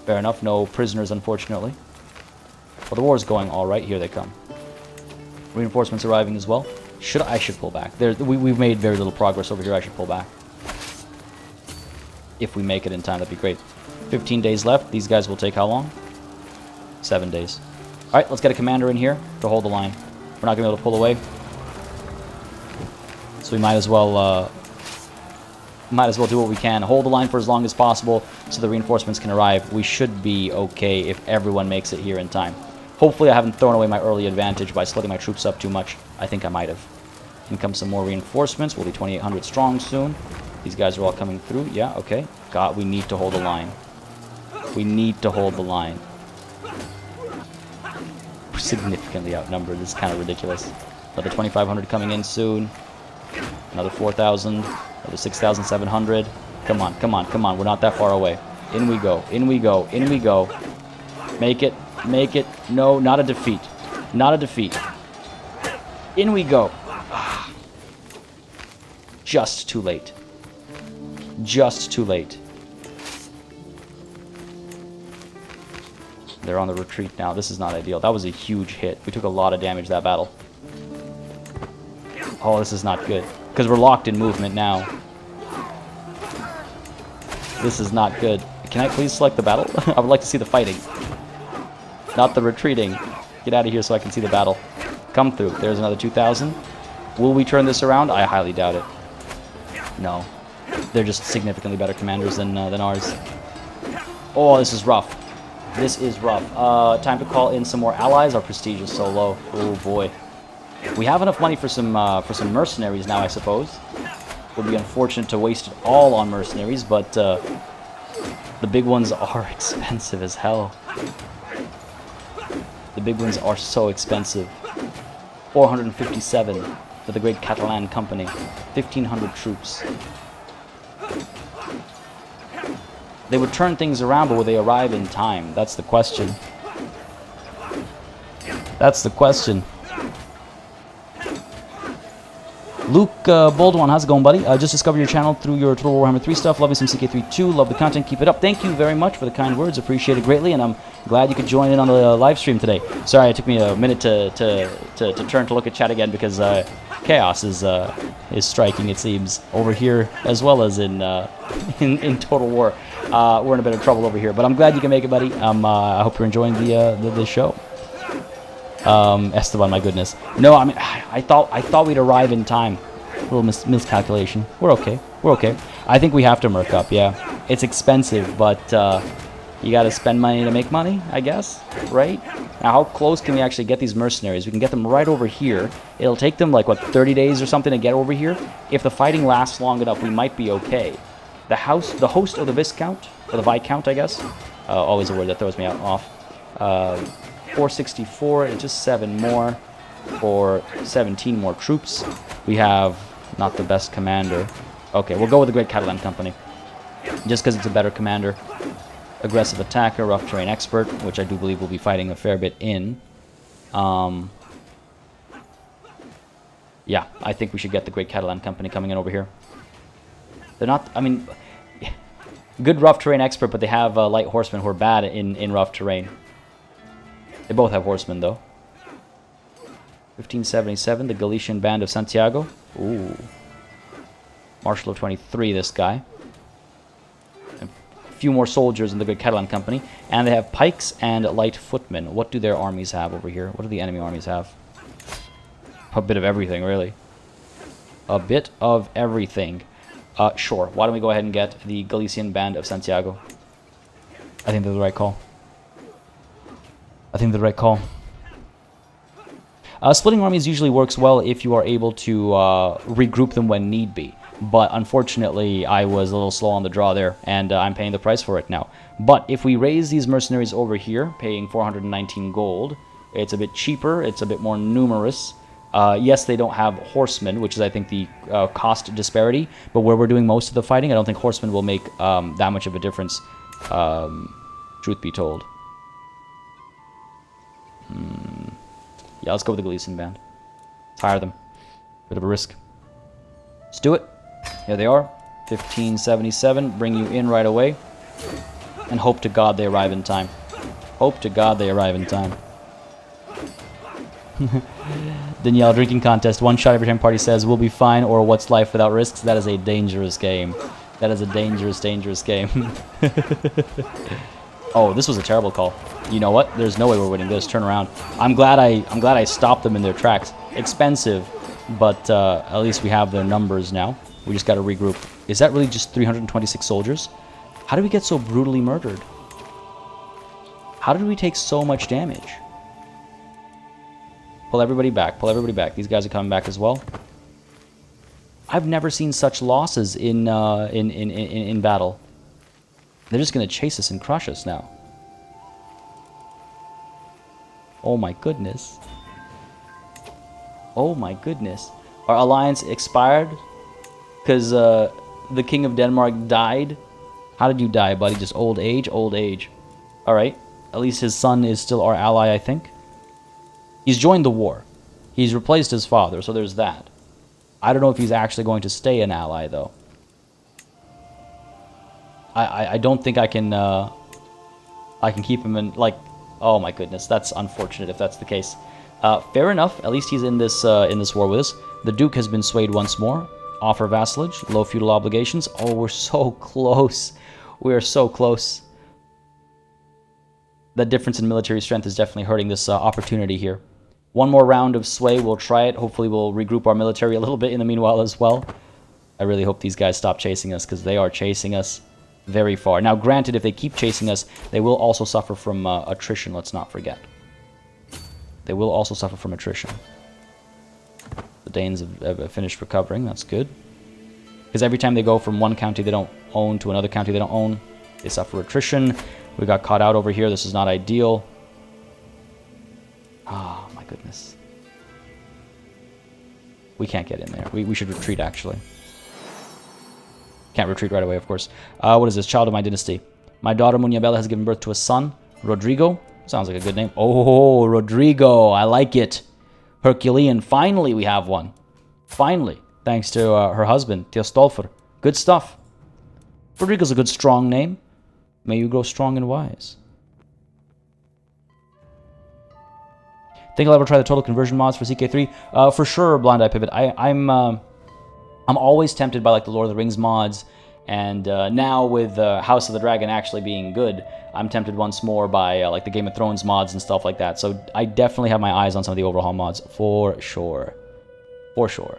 Fair enough. No prisoners, unfortunately. Well, the war is going all right. Here they come. Reinforcements arriving as well. I should pull back. We've made very little progress over here. I should pull back. If we make it in time, that'd be great. 15 days left. These guys will take how long? 7 days. All right, let's get a commander in here to hold the line. We're not going to be able to pull away. So we might as well do what we can. Hold the line for as long as possible so the reinforcements can arrive. We should be okay if everyone makes it here in time. Hopefully I haven't thrown away my early advantage by splitting my troops up too much. I think I might have. In comes some more reinforcements. We'll be 2,800 strong soon. These guys are all coming through. Yeah, okay. God, we need to hold the line. We need to hold the line. We're significantly outnumbered. This is kind of ridiculous. Another 2,500 coming in soon. Another 4,000. Another 6,700. Come on, come on, come on. We're not that far away. In we go. In we go. In we go. Make it. Make it. No, not a defeat. Not a defeat. In we go. Just too late. Just too late. They're on the retreat now. This is not ideal. That was a huge hit. We took a lot of damage that battle. Oh, this is not good. Because we're locked in movement now. This is not good. Can I please select the battle? I would like to see the fighting. Not the retreating. Get out of here so I can see the battle. Come through. There's another 2,000. Will we turn this around? I highly doubt it. No. They're just significantly better commanders than ours. Oh, this is rough. This is rough. Time to call in some more allies. Our prestige is so low. Oh boy. We have enough money for some mercenaries now, I suppose. Would be unfortunate to waste it all on mercenaries, but the big ones are expensive as hell. The big ones are so expensive. 457 for the Great Catalan Company. 1,500 troops. They would turn things around, but would they arrive in time? That's the question. That's the question. Luke Boldwan, how's it going, buddy? Just discovered your channel through your Total Warhammer 3 stuff. Love me some CK32. Love the content. Keep it up. Thank you very much for the kind words. Appreciate it greatly, and I'm glad you could join in on the live stream today. Sorry, it took me a minute to turn to look at chat again because chaos is striking, it seems, over here as well as in Total War. We're in a bit of trouble over here, but I'm glad you can make it, buddy. I hope you're enjoying the show. Esteban, my goodness. No, I mean, I thought we'd arrive in time. A little miscalculation. We're okay. We're okay. I think we have to merc up, yeah. It's expensive, but you gotta spend money to make money, I guess, right? Now, how close can we actually get these mercenaries? We can get them right over here. It'll take them, like, what, 30 days or something to get over here? If the fighting lasts long enough, we might be okay. The host of the Viscount, or the Viscount, I guess. Always a word that throws me off. 464, and just 7 more for 17 more troops. We have not the best commander. Okay, we'll go with the Great Catalan Company. Just because it's a better commander. Aggressive attacker, rough terrain expert, which I do believe we'll be fighting a fair bit in. Yeah, I think we should get the Great Catalan Company coming in over here. They're not, I mean, good rough terrain expert, but they have light horsemen who are bad in rough terrain. They both have horsemen, though. 1577, the Galician Band of Santiago. Ooh. Marshal of 23, this guy. A few more soldiers in the Great Catalan Company. And they have pikes and light footmen. What do their armies have over here? What do the enemy armies have? A bit of everything, really. A bit of everything. Sure. Why don't we go ahead and get the Galician Band of Santiago? I think they're the right call. I think they're the right call. Splitting armies usually works well if you are able to regroup them when need be. But unfortunately, I was a little slow on the draw there, and I'm paying the price for it now. But if we raise these mercenaries over here, paying 419 gold, it's a bit cheaper, it's a bit more numerous. Yes, they don't have horsemen, which is, I think, the cost disparity. But where we're doing most of the fighting, I don't think horsemen will make that much of a difference, truth be told. Yeah, let's go with the Galician Band. Let's hire them. Bit of a risk. Let's do it. Here they are. 1577. Bring you in right away. And hope to God they arrive in time. Hope to God they arrive in time. Danielle, drinking contest. One shot every time party says, we'll be fine, or what's life without risks? That is a dangerous game. That is a dangerous, dangerous game. Oh, this was a terrible call. You know what? There's no way we're winning this. Turn around. I'm glad I stopped them in their tracks. Expensive, but at least we have their numbers now. We just got to regroup. Is that really just 326 soldiers? How did we get so brutally murdered? How did we take so much damage? Pull everybody back. Pull everybody back. These guys are coming back as well. I've never seen such losses in battle. They're just going to chase us and crush us now. Oh my goodness. Oh my goodness. Our alliance expired because the King of Denmark died. How did you die, buddy? Just old age? Old age. Alright. At least his son is still our ally, I think. He's joined the war. He's replaced his father, so there's that. I don't know if he's actually going to stay an ally, though. I don't think I can keep him in, like, oh my goodness, that's unfortunate if that's the case. Fair enough, at least he's in this war with us. The Duke has been swayed once more. Offer vassalage, low feudal obligations. Oh, we're so close. We are so close. That difference in military strength is definitely hurting this opportunity here. One more round of sway, we'll try it. Hopefully we'll regroup our military a little bit in the meanwhile as well. I really hope these guys stop chasing us, because they are chasing us very far. Now, granted, if they keep chasing us, they will also suffer from attrition, let's not forget. They will also suffer from attrition. The Danes have finished recovering, that's good. Because every time they go from one county they don't own to another county they don't own, they suffer attrition. We got caught out over here, this is not ideal. Ah, oh, my goodness. We can't get in there. We should retreat, actually. Can't retreat right away, of course. What is this? Child of my dynasty. My daughter Munyabella has given birth to a son, Rodrigo. Sounds like a good name. Oh, Rodrigo. I like it. Herculean. Finally, we have one. Finally. Thanks to her husband, Teostolfr. Good stuff. Rodrigo's a good, strong name. May you grow strong and wise. Think I'll ever try the total conversion mods for CK3? For sure, Blind Eye Pivot. I'm always tempted by like the Lord of the Rings mods, and now with House of the Dragon actually being good, I'm tempted once more by like the Game of Thrones mods and stuff like that. So I definitely have my eyes on some of the overhaul mods for sure. For sure.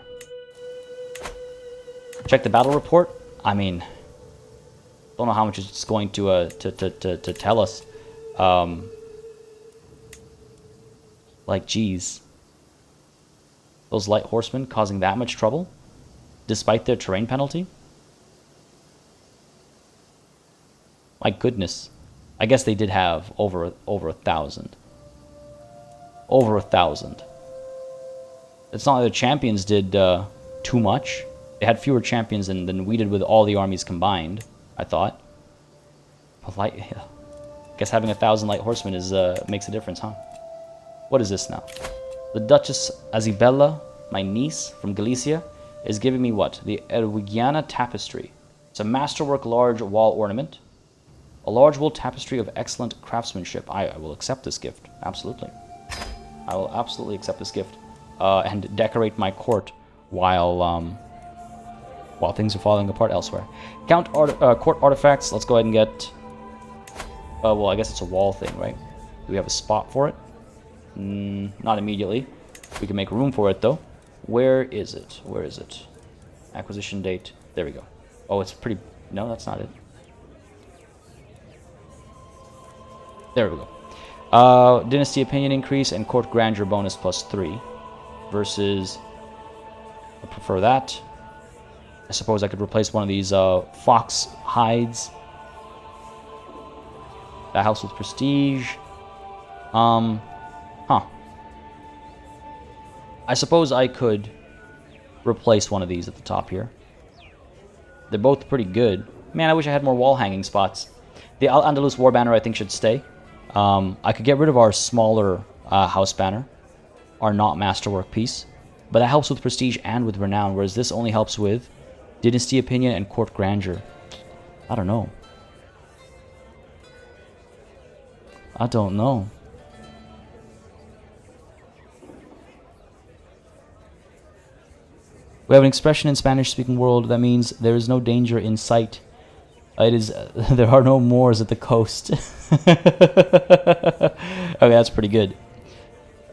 Check the battle report. I mean, don't know how much it's going to tell us. Like, geez. Those light horsemen causing that much trouble? Despite their terrain penalty? My goodness. I guess they did have over 1,000. Over 1,000. It's not like the champions did too much. They had fewer champions than we did with all the armies combined, I thought. But I guess having 1,000 light horsemen is makes a difference, huh? What is this now? The Duchess Azibella, my niece from Galicia, is giving me what? The Erwigiana Tapestry. It's a masterwork large wall ornament. A large wool tapestry of excellent craftsmanship. I will accept this gift. Absolutely. I will absolutely accept this gift. And decorate my court while things are falling apart elsewhere. Court artifacts. Let's go ahead and get... well, I guess it's a wall thing, right? Do we have a spot for it? Not immediately. We can make room for it, though. Where is it? Where is it? Acquisition date. There we go. Oh, it's pretty... No, that's not it. There we go. Dynasty opinion increase and court grandeur bonus +3. Versus... I prefer that. I suppose I could replace one of these fox hides. That helps with prestige. Huh. I suppose I could replace one of these at the top here. They're both pretty good. Man, I wish I had more wall hanging spots. The Al-Andalus War Banner I think should stay. I could get rid of our smaller house banner. Our not masterwork piece. But that helps with prestige and with renown, whereas this only helps with dynasty opinion and court grandeur. I don't know. I don't know. We have an expression in Spanish-speaking world that means there is no danger in sight. It is there are no Moors at the coast. Okay, that's pretty good.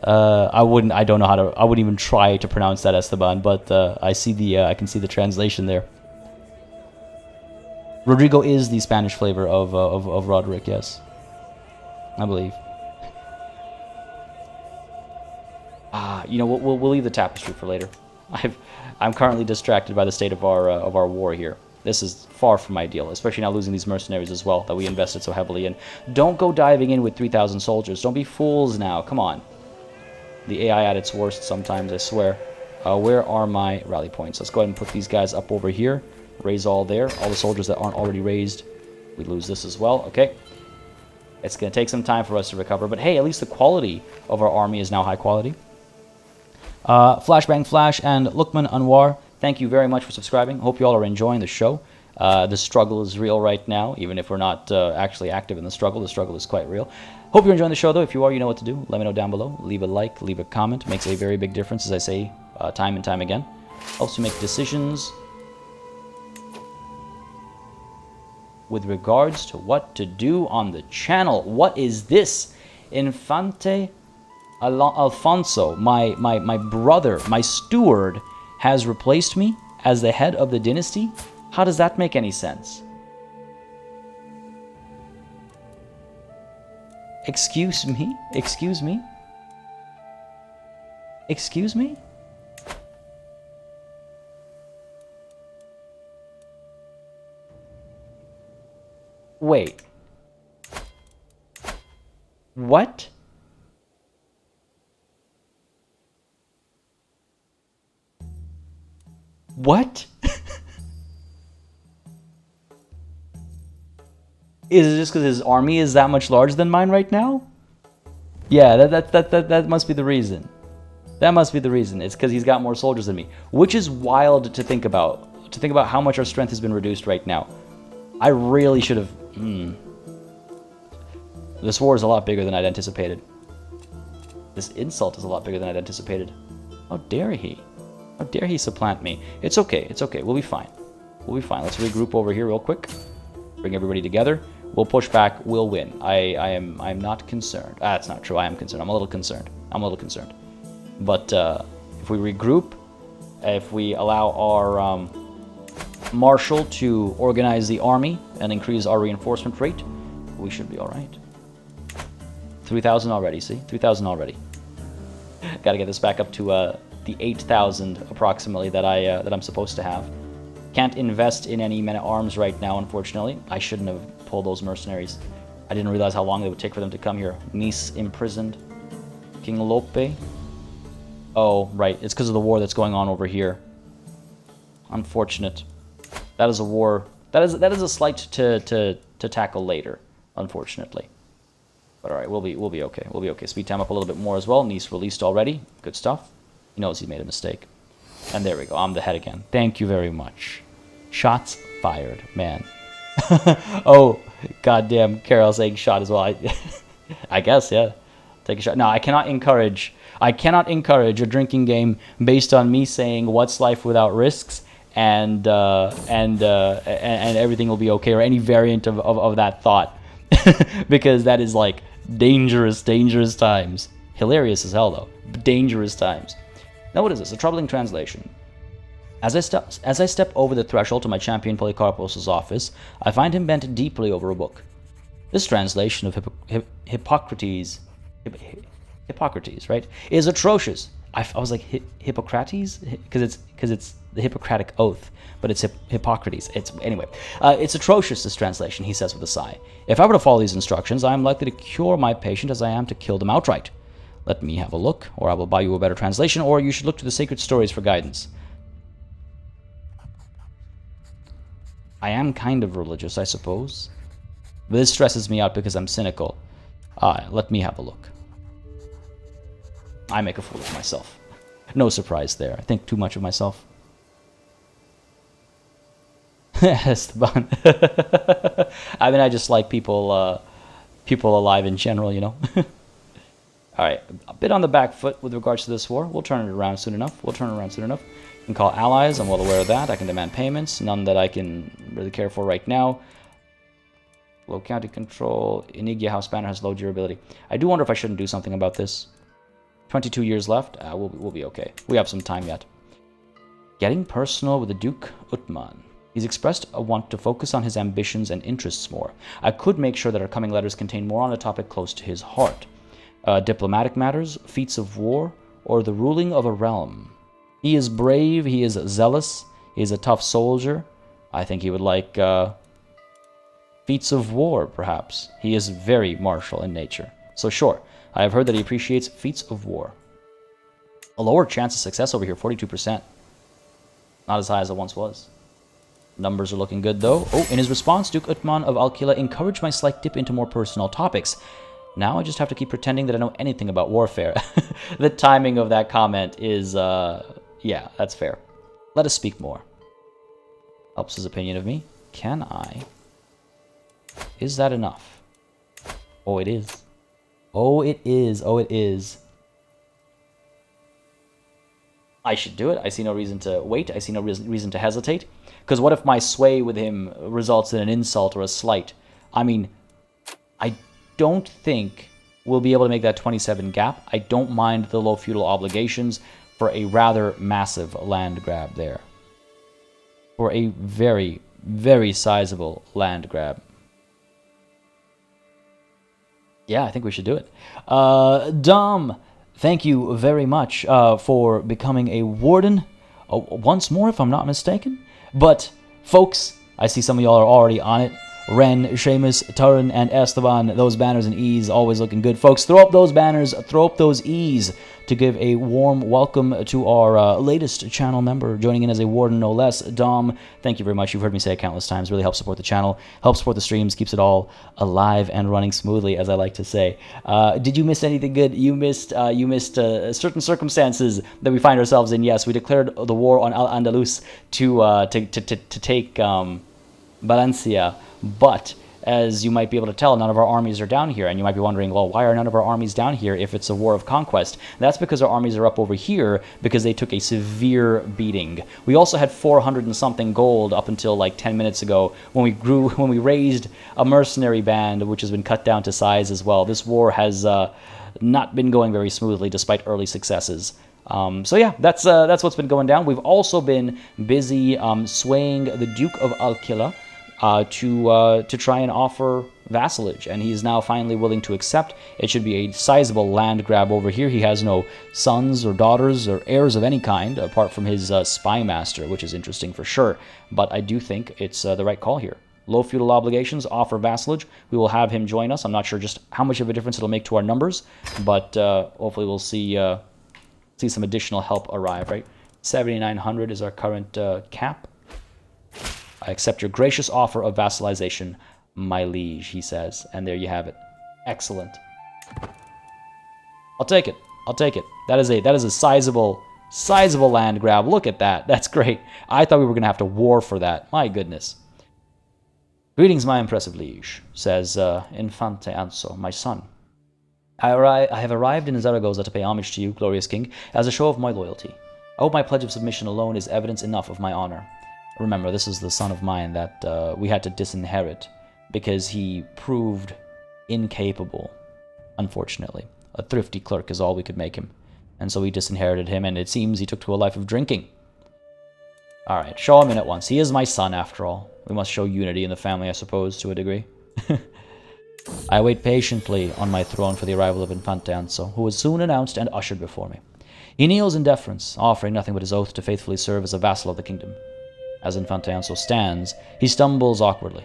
I don't know how to. I wouldn't even try to pronounce that, Esteban. But I can see the translation there. Rodrigo is the Spanish flavor of Roderick. Yes, I believe. You know, we'll leave the tapestry for later. I'm currently distracted by the state of our war here. This is far from ideal, especially now losing these mercenaries as well that we invested so heavily in. Don't go diving in with 3,000 soldiers. Don't be fools now. Come on. The AI at its worst sometimes, I swear. Where are my rally points? Let's go ahead and put these guys up over here. Raise all there. All the soldiers that aren't already raised. We lose this as well. Okay. It's going to take some time for us to recover. But hey, at least the quality of our army is now high quality. Flashbang Flash and Lukman Anwar, thank you very much for subscribing. Hope you all are enjoying the show. The struggle is real right now, even if we're not actually active in the struggle is quite real. Hope you're enjoying the show, though. If you are, you know what to do. Let me know down below. Leave a like, leave a comment. Makes a very big difference, as I say time and time again. Helps you make decisions with regards to what to do on the channel. What is this? Infante Alfonso, my brother, my steward, has replaced me as the head of the dynasty? How does that make any sense? Excuse me? Excuse me? Excuse me? Wait. What? What? Is it just because his army is that much larger than mine right now? Yeah, that must be the reason. That must be the reason. It's because he's got more soldiers than me, which is wild to think about. To think about how much our strength has been reduced right now. I really should have. This war is a lot bigger than I'd anticipated. This insult is a lot bigger than I'd anticipated. How dare he? How dare he supplant me? It's okay. It's okay. We'll be fine. We'll be fine. Let's regroup over here real quick. Bring everybody together. We'll push back. We'll win. I'm not concerned. That's not true. I am concerned. I'm a little concerned. But if we regroup, if we allow our marshal to organize the army and increase our reinforcement rate, we should be all right. 3,000 already. See, 3,000 already. Got to get this back up to the 8,000 approximately that I'm supposed to have. Can't invest in any men-at-arms right now, unfortunately. I shouldn't have pulled those mercenaries. I didn't realize how long it would take for them to come here. Nice imprisoned. King Lope. Oh, right. It's because of the war that's going on over here. Unfortunate. That is a war. That is a slight to tackle later, unfortunately. But all right, we'll be okay. We'll be okay. Speed time up a little bit more as well. Nice released already. Good stuff. He knows he made a mistake. And there we go. I'm the head again. Thank you very much. Shots fired, man. Oh, goddamn! Carol saying shot as well. I guess, yeah. Take a shot. No, I cannot encourage a drinking game based on me saying what's life without risks and everything will be okay, or any variant of that thought, because that is like dangerous times. Hilarious as hell though. Dangerous times. Now what is this? A troubling translation. As I step over the threshold to my champion Polycarpos' office, I find him bent deeply over a book. This translation of Hippocrates, right, is atrocious. I was like Hippocrates because it's the Hippocratic Oath, but it's Hippocrates. It's atrocious, this translation, he says with a sigh. If I were to follow these instructions, I am likely to cure my patient as I am to kill them outright. Let me have a look, or I will buy you a better translation, or you should look to the sacred stories for guidance. I am kind of religious, I suppose. But this stresses me out because I'm cynical. Let me have a look. I make a fool of myself. No surprise there. I think too much of myself. Esteban. I mean, I just like people alive in general, you know. All right, a bit on the back foot with regards to this war. We'll turn it around soon enough. You can call allies. I'm well aware of that. I can demand payments. None that I can really care for right now. Low county control. Inigia House Banner has low durability. I do wonder if I shouldn't do something about this. 22 years left. We'll be okay. We have some time yet. Getting personal with the Duke Utman. He's expressed a want to focus on his ambitions and interests more. I could make sure that our coming letters contain more on a topic close to his heart. Diplomatic matters, feats of war, or the ruling of a realm. He is brave, he is zealous, he is a tough soldier. I think he would like feats of war, perhaps. He is very martial in nature. So sure, I have heard that he appreciates feats of war. A lower chance of success over here, 42%. Not as high as it once was. Numbers are looking good, though. Oh, in his response, Duke Utman of Alkila encouraged my slight dip into more personal topics. Now I just have to keep pretending that I know anything about warfare. The timing of that comment is, yeah, that's fair. Let us speak more. Helps his opinion of me. Can I? Is that enough? Oh, it is. Oh, it is. Oh, it is. I should do it. I see no reason to wait. I see no reason to hesitate. Because what if my sway with him results in an insult or a slight? I mean, I don't think we'll be able to make that 27 gap. I don't mind the low feudal obligations for a rather massive land grab there. For a very, very sizable land grab. Yeah, I think we should do it. Dom, thank you very much for becoming a warden. Once more, if I'm not mistaken. But, folks, I see some of y'all are already on it. Ren, Seamus, Turin, and Esteban. Those banners and E's always looking good. Folks, throw up those banners, throw up those E's to give a warm welcome to our latest channel member, joining in as a warden, no less. Dom, thank you very much. You've heard me say it countless times. Really helps support the channel, helps support the streams, keeps it all alive and running smoothly, as I like to say. Did you miss anything good? You missed certain circumstances that we find ourselves in. Yes, we declared the war on Al-Andalus to take Valencia, but as you might be able to tell, none of our armies are down here, and you might be wondering, well, why are none of our armies down here if it's a war of conquest? That's because our armies are up over here because they took a severe beating. We also had 400 and something gold up until like 10 minutes ago when we raised a mercenary band, which has been cut down to size as well. This war has not been going very smoothly despite early successes. So yeah, that's what's been going down. We've also been busy swaying the Duke of Alquila to try and offer vassalage, and he's now finally willing to accept. It should be a sizable land grab over here. He has no sons or daughters or heirs of any kind apart from his spy master, which is interesting for sure, but I do think it's the right call here. Low feudal obligations, offer vassalage. We will have him join us. I'm not sure just how much of a difference it'll make to our numbers, but hopefully we'll see some additional help arrive, right? 7,900 is our current cap. I accept your gracious offer of vassalization, my liege, he says. And there you have it. Excellent. I'll take it. I'll take it. That is a sizable land grab. Look at that. That's great. I thought we were going to have to war for that. My goodness. Greetings, my impressive liege, says Infante Anso, my son. I have arrived in Zaragoza to pay homage to you, glorious king, as a show of my loyalty. I hope my pledge of submission alone is evidence enough of my honor. Remember, this is the son of mine that we had to disinherit because he proved incapable, unfortunately. A thrifty clerk is all we could make him. And so we disinherited him, and it seems he took to a life of drinking. Alright, show him in at once. He is my son, after all. We must show unity in the family, I suppose, to a degree. I wait patiently on my throne for the arrival of Infante Anso, who was soon announced and ushered before me. He kneels in deference, offering nothing but his oath to faithfully serve as a vassal of the kingdom. As Infante Anso stands, he stumbles awkwardly.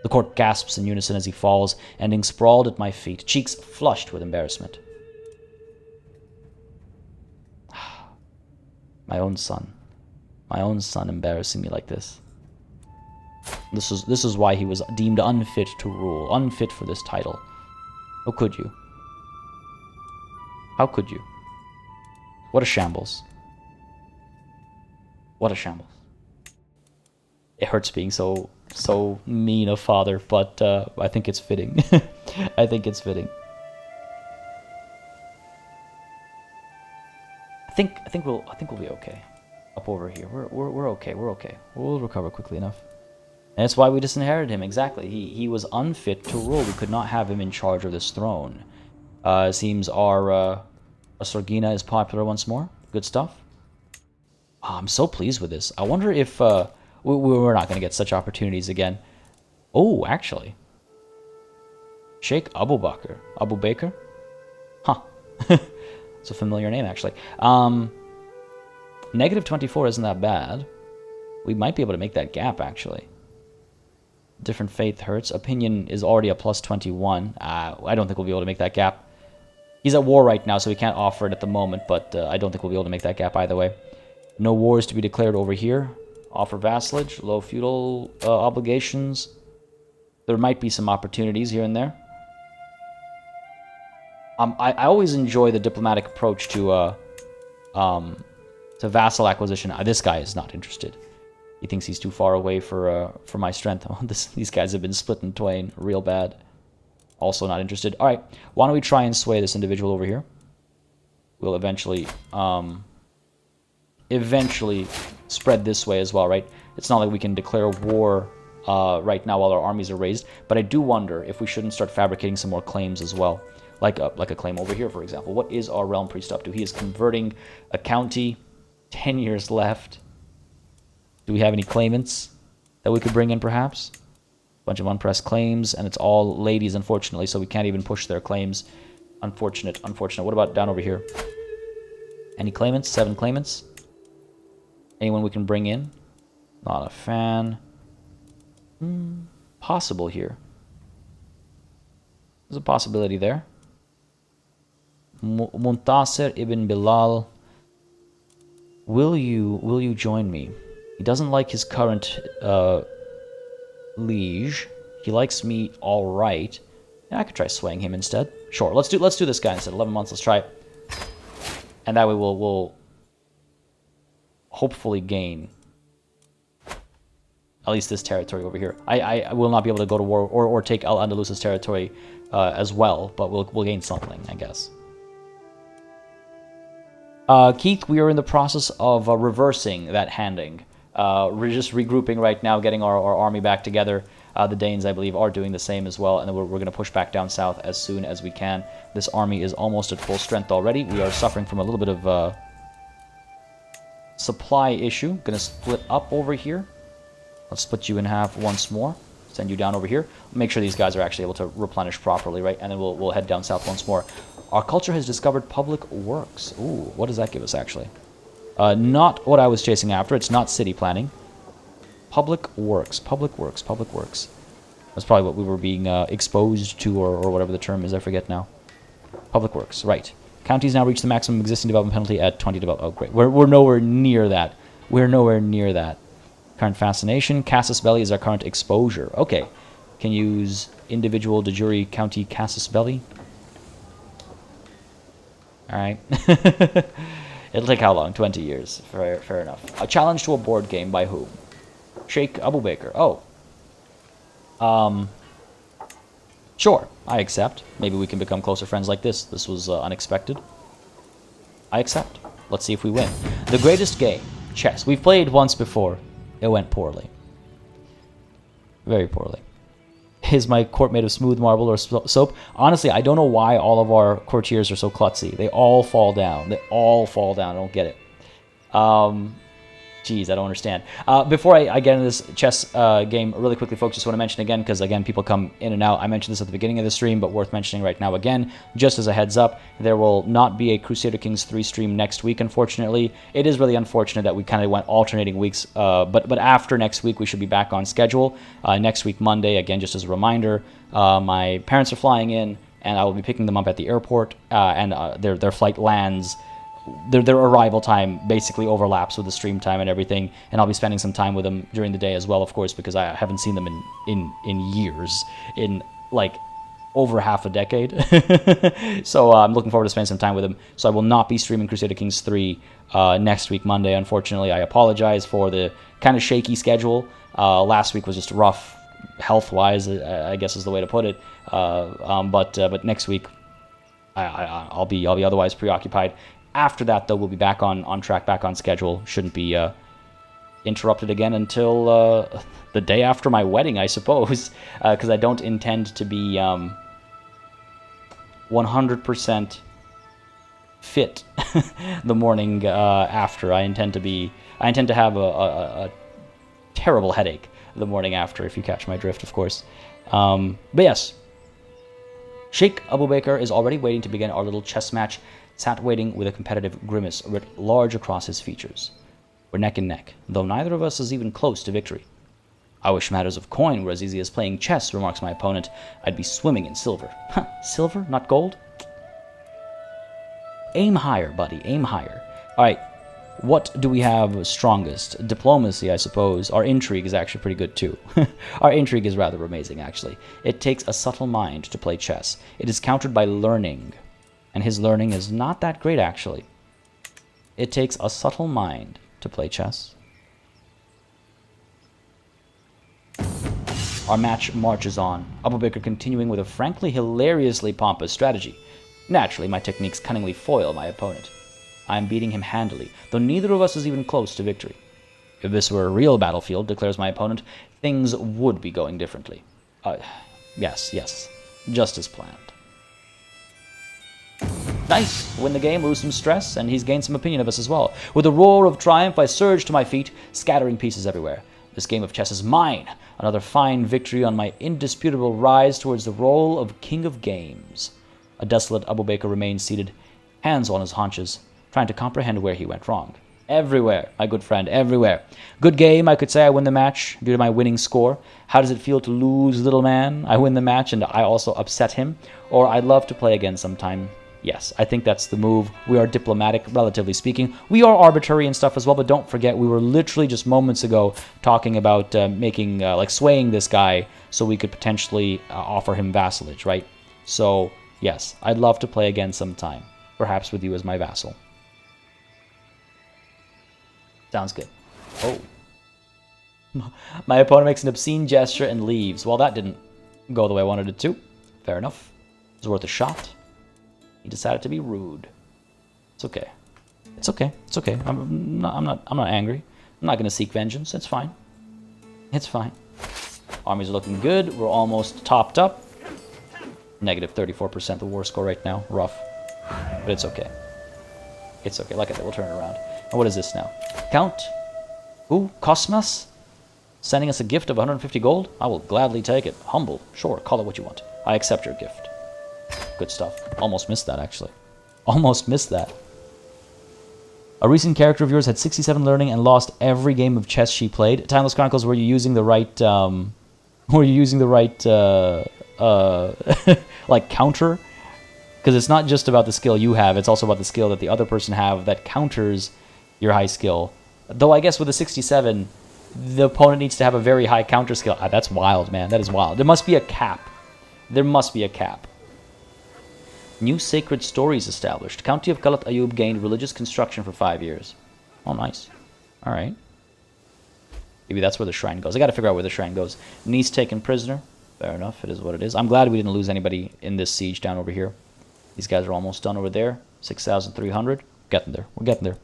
The court gasps in unison as he falls, ending sprawled at my feet, cheeks flushed with embarrassment. My own son embarrassing me like this. This is why he was deemed unfit to rule, unfit for this title. How could you? How could you? What a shambles. What a shambles. It hurts being so mean a father, but I think it's fitting. I think it's fitting. I think we'll be okay. Up over here, we're okay. We're okay. We'll recover quickly enough. And that's why we disinherited him. Exactly. He was unfit to rule. We could not have him in charge of this throne. Seems our Sorgina is popular once more. Good stuff. Oh, I'm so pleased with this. I wonder if we're not going to get such opportunities again. Oh, actually. Sheikh Abu Bakr? Huh. It's a familiar name, actually. Negative 24 isn't that bad. We might be able to make that gap, actually. Different faith hurts. Opinion is already a plus 21. I don't think we'll be able to make that gap. He's at war right now, so we can't offer it at the moment, but I don't think we'll be able to make that gap either way. No wars to be declared over here. Offer vassalage, low feudal obligations. There might be some opportunities here and there. I always enjoy the diplomatic approach to vassal acquisition. This guy is not interested. He thinks he's too far away for my strength. These guys have been split in twain real bad. Also not interested. All right, why don't we try and sway this individual over here? We'll eventually spread this way as well, right? It's not like we can declare war right now while our armies are raised, but I do wonder if we shouldn't start fabricating some more claims as well. Like a claim over here, for example. What is our realm priest up to? He is converting a county. 10 years left. Do we have any claimants that we could bring in, perhaps? Bunch of unpressed claims, and it's all ladies, unfortunately, so we can't even push their claims. Unfortunate. What about down over here? Any claimants? 7 claimants? Anyone we can bring in? Not a fan. possible here. There's a possibility there. Muntasir ibn Bilal, will you join me? He doesn't like his current liege. He likes me all right. Yeah, I could try swaying him instead. Sure, let's do this guy instead. 11 months. Let's try it. And that way we'll hopefully gain at least this territory over here. I will not be able to go to war or take Al-Andalus's territory as well, but we'll gain something, I guess. Keith, we are in the process of reversing that handing. We're just regrouping right now, getting our army back together. The Danes, I believe, are doing the same as well, and then we're going to push back down south as soon as we can. This army is almost at full strength already. We are suffering from a little bit of supply issue. Going to split up over here. Let's split you in half once more. Send you down over here. Make sure these guys are actually able to replenish properly, right? And then we'll head down south once more. Our culture has discovered public works. Ooh, what does that give us, actually? Not what I was chasing after. It's not city planning. Public works. Public works. Public works. That's probably what we were being exposed to, or whatever the term is. I forget now. Public works. Right. Counties now reach the maximum existing development penalty at 20 development. Oh, great. We're nowhere near that. We're nowhere near that. Current fascination. Casus belli is our current exposure. Okay. Can use individual de jure county casus belli. Alright. It'll take how long? 20 years. Fair enough. A challenge to a board game by whom? Sheikh Abu Bakr. Oh. Sure. I accept. Maybe we can become closer friends like this. This was unexpected. I accept. Let's see if we win. The greatest game. Chess. We've played once before. It went poorly. Very poorly. Is my court made of smooth marble or soap? Honestly, I don't know why all of our courtiers are so klutzy. They all fall down. They all fall down. I don't get it. Jeez, I don't understand. Before I get into this chess game, really quickly, folks, just want to mention again, because, again, people come in and out. I mentioned this at the beginning of the stream, but worth mentioning right now again. Just as a heads up, there will not be a Crusader Kings 3 stream next week, unfortunately. It is really unfortunate that we kind of went alternating weeks, but after next week, we should be back on schedule. Next week, Monday, again, just as a reminder, my parents are flying in, and I will be picking them up at the airport, and their flight lands. Their arrival time basically overlaps with the stream time and everything, and I'll be spending some time with them during the day as well, of course, because I haven't seen them in years, in like over half a decade. So I'm looking forward to spending some time with them. So I will not be streaming Crusader Kings 3 next week, Monday, unfortunately. I apologize for the kind of shaky schedule. Last week was just rough health-wise, I guess is the way to put it. But next week I'll be otherwise preoccupied. After that, though, we'll be back on track, back on schedule. Shouldn't be interrupted again until the day after my wedding, I suppose, because I don't intend to be 100% fit the morning after. I intend to have a terrible headache the morning after, if you catch my drift, of course. But yes, Sheikh Abu Bakr is already waiting to begin our little chess match. Sat waiting with a competitive grimace writ large across his features. We're neck and neck, though neither of us is even close to victory. I wish matters of coin were as easy as playing chess, remarks my opponent. I'd be swimming in silver. Huh, silver, not gold? Aim higher, buddy, aim higher. Alright, what do we have strongest? Diplomacy, I suppose. Our intrigue is actually pretty good, too. Our intrigue is rather amazing, actually. It takes a subtle mind to play chess. It is countered by learning. And his learning is not that great, actually. It takes a subtle mind to play chess. Our match marches on, Abu Bakr continuing with a frankly hilariously pompous strategy. Naturally, my techniques cunningly foil my opponent. I am beating him handily, though neither of us is even close to victory. If this were a real battlefield, declares my opponent, things would be going differently. Yes, just as planned. Nice! Win the game, lose some stress, and he's gained some opinion of us as well. With a roar of triumph, I surge to my feet, scattering pieces everywhere. This game of chess is mine! Another fine victory on my indisputable rise towards the role of King of Games. A desolate Abu Bakr remains seated, hands on his haunches, trying to comprehend where he went wrong. Everywhere, my good friend, everywhere. Good game, I could say I win the match due to my winning score. How does it feel to lose, little man? I win the match and I also upset him. Or I'd love to play again sometime. Yes, I think that's the move. We are diplomatic, relatively speaking. We are arbitrary and stuff as well, but don't forget, we were literally just moments ago talking about swaying this guy so we could potentially offer him vassalage, right? So, yes, I'd love to play again sometime. Perhaps with you as my vassal. Sounds good. Oh. My opponent makes an obscene gesture and leaves. Well, that didn't go the way I wanted it to. Fair enough. It was worth a shot. He decided to be rude. It's okay. It's okay. It's okay. I'm not angry. I'm not going to seek vengeance. It's fine. It's fine. Armies are looking good. We're almost topped up. Negative 34% the war score right now. Rough. But it's okay. It's okay. Like I said, we'll turn it around. And what is this now? Count? Who? Cosmas? Sending us a gift of 150 gold? I will gladly take it. Humble. Sure, call it what you want. I accept your gift. Good stuff. Almost missed that, actually. Almost missed that. A recent character of yours had 67 learning and lost every game of chess she played. Timeless Chronicles, were you using the right... like, counter? Because it's not just about the skill you have, it's also about the skill that the other person have that counters your high skill. Though I guess with a 67, the opponent needs to have a very high counter skill. Ah, that's wild, man. That is wild. There must be a cap. There must be a cap. New sacred stories established. County of Kalat Ayub gained religious construction for 5 years. Oh, nice. All right. Maybe that's where the shrine goes. I got to figure out where the shrine goes. Niece taken prisoner. Fair enough. It is what it is. I'm glad we didn't lose anybody in this siege down over here. These guys are almost done over there. 6,300. Getting there. We're getting there.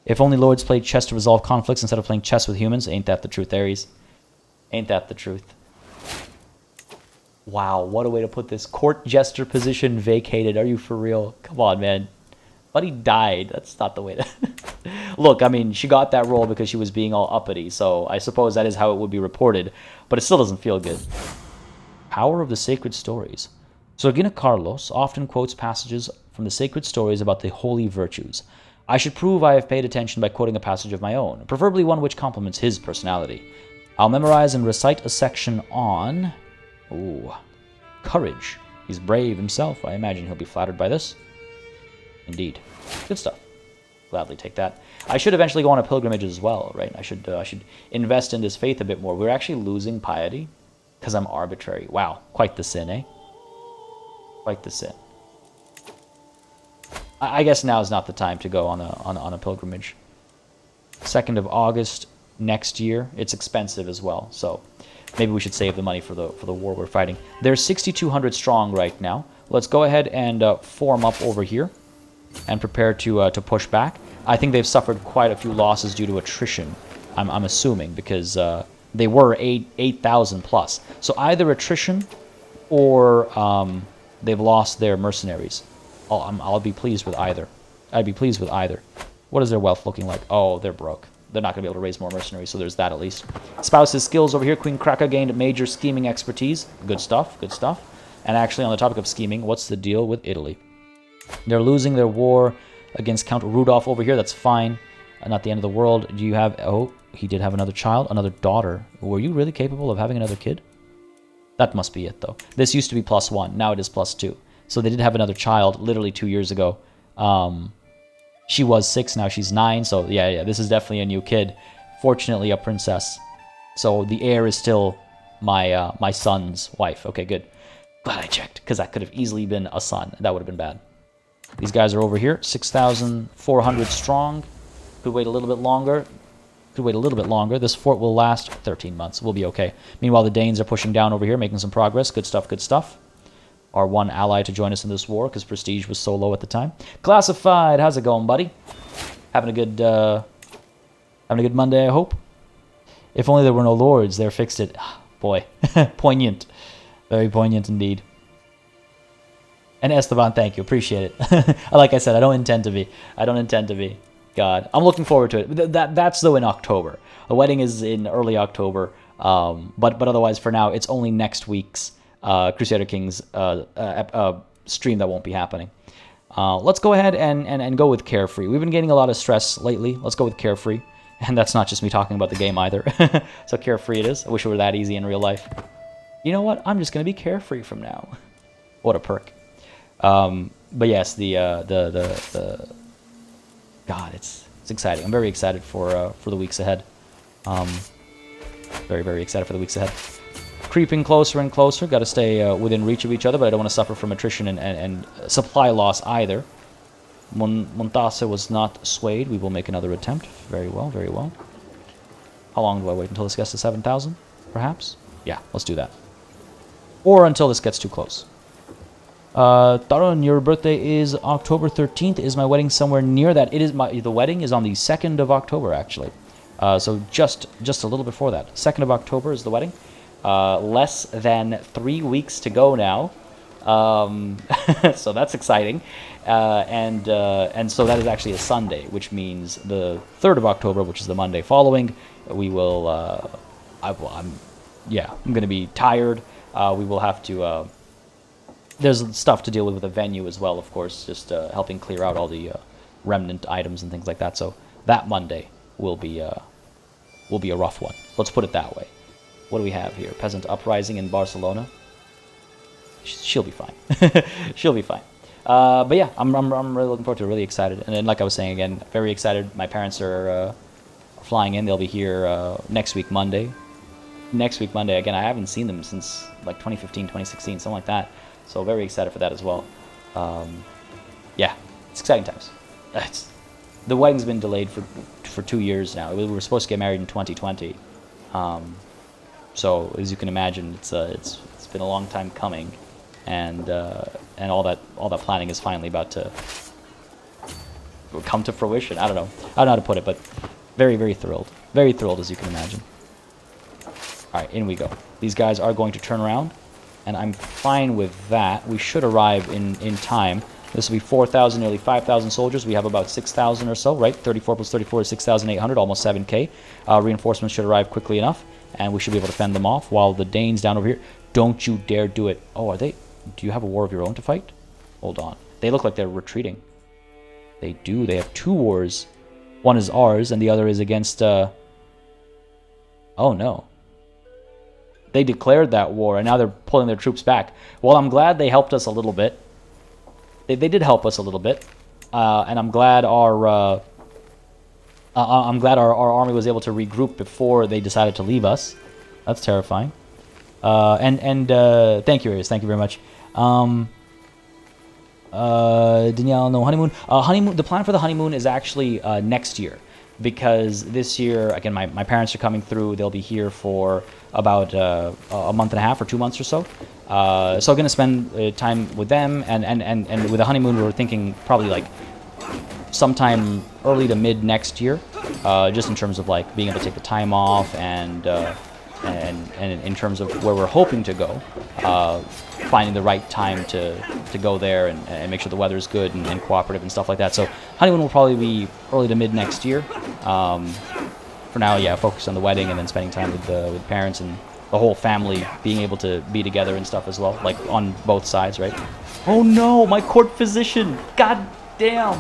If only lords played chess to resolve conflicts instead of playing chess with humans. Ain't that the truth, Ares? Ain't that the truth? Wow, what a way to put this. Court jester position vacated. Are you for real? Come on, man. Buddy died. That's not the way to... Look, I mean, she got that role because she was being all uppity, so I suppose that is how it would be reported, but it still doesn't feel good. Power of the Sacred Stories. Sorgina Carlos often quotes passages from the sacred stories about the holy virtues. I should prove I have paid attention by quoting a passage of my own, preferably one which complements his personality. I'll memorize and recite a section on... Ooh, courage. He's brave himself. I imagine he'll be flattered by this. Indeed. Good stuff. Gladly take that. I should eventually go on a pilgrimage as well, right? I should invest in this faith a bit more. We're actually losing piety because I'm arbitrary. Wow, quite the sin, eh? Quite the sin. I guess now is not the time to go on a pilgrimage. 2nd of August next year. It's expensive as well, so maybe we should save the money for the war we're fighting. They're 6,200 strong right now. Let's go ahead and form up over here and prepare to push back. I think they've suffered quite a few losses due to attrition. I'm assuming because they were 8,000 plus. So either attrition or they've lost their mercenaries. I'll be pleased with either. I'd be pleased with either. What is their wealth looking like? Oh, they're broke. They're not going to be able to raise more mercenaries, so there's that at least. Spouse's skills over here. Queen Kraka gained major scheming expertise. Good stuff, good stuff. And actually, on the topic of scheming, what's the deal with Italy? They're losing their war against Count Rudolf over here. That's fine. Not the end of the world. Do you have... Oh, he did have another child, another daughter. Were you really capable of having another kid? That must be it, though. This used to be +1. Now it is +2. So they did have another child literally 2 years ago. She was 6, now she's 9. So yeah, this is definitely a new kid. Fortunately, a princess. So the heir is still my son's wife. Okay, good. Glad I checked, because that could have easily been a son. That would have been bad. These guys are over here, 6,400 strong. Could wait a little bit longer. Could wait a little bit longer. This fort will last 13 months. We'll be okay. Meanwhile, the Danes are pushing down over here, making some progress. Good stuff, good stuff. Our one ally to join us in this war, because prestige was so low at the time. Classified, how's it going, buddy? Having a good Monday, I hope. If only there were no lords, they're fixed it. Boy, poignant. Very poignant indeed. And Esteban, thank you. Appreciate it. Like I said, I don't intend to be. I don't intend to be. God, I'm looking forward to it. That's though in October. The wedding is in early October. But otherwise, for now, it's only next week's Crusader Kings stream that won't be happening. Let's go ahead and go with Carefree. We've been getting a lot of stress lately. Let's go with Carefree. And that's not just me talking about the game either. So Carefree it is. I wish it were that easy in real life. You know what? I'm just going to be carefree from now. What a perk. But yes, God, it's exciting. I'm very excited for the weeks ahead. Very, very excited for the weeks ahead. Creeping closer and closer. Got to stay within reach of each other, but I don't want to suffer from attrition and supply loss either. Montase was not swayed. We will make another attempt. Very well, very well. How long do I wait until this gets to 7,000? Perhaps? Yeah, let's do that. Or until this gets too close. Taron, your birthday is October 13th. Is my wedding somewhere near that? The wedding is on the 2nd of October, actually. So just a little before that. 2nd of October is the wedding. Less than 3 weeks to go now. So that's exciting. And so that is actually a Sunday, which means the 3rd of October, which is the Monday following, we will, I'm going to be tired. We will have to, there's stuff to deal with the venue as well, of course, just helping clear out all the remnant items and things like that. So that Monday will be a rough one. Let's put it that way. What do we have here? Peasant Uprising in Barcelona. She'll be fine. She'll be fine. But yeah, I'm really looking forward to it. Really excited. And then, like I was saying again, very excited. My parents are flying in. They'll be here next week, Monday. Next week, Monday. Again, I haven't seen them since like 2015, 2016, something like that. So very excited for that as well. Yeah, it's exciting times. The wedding's been delayed for 2 years now. We were supposed to get married in 2020. So as you can imagine, it's been a long time coming. And all that planning is finally about to come to fruition. I don't know how to put it, but very, very thrilled. Very thrilled, as you can imagine. All right, in we go. These guys are going to turn around, and I'm fine with that. We should arrive in time. This will be 4,000, nearly 5,000 soldiers. We have about 6,000 or so, right? 34 plus 34 is 6,800, almost 7K. Reinforcements should arrive quickly enough, and we should be able to fend them off, while the Danes down over here... Don't you dare do it. Oh, are they... Do you have a war of your own to fight? Hold on. They look like they're retreating. They do. They have 2 wars. One is ours, and the other is against... Oh, no. They declared that war, and now they're pulling their troops back. Well, I'm glad they helped us a little bit. They did help us a little bit. And I'm glad our army was able to regroup before they decided to leave us. That's terrifying. Thank you, Arius. Thank you very much. Danielle, no honeymoon. Honeymoon. The plan for the honeymoon is actually next year, because this year, again, my parents are coming through. They'll be here for about a month and a half or 2 months or so. So I'm gonna spend time with them, and with the honeymoon, we were thinking probably like sometime early to mid next year, just in terms of like being able to take the time off and in terms of where we're hoping to go, finding the right time to go there and make sure the weather's good and cooperative and stuff like that. So honeymoon will probably be early to mid next year. For now, yeah, focus on the wedding and then spending time with parents and the whole family being able to be together and stuff as well, like on both sides, right? Oh no, my court physician! God damn!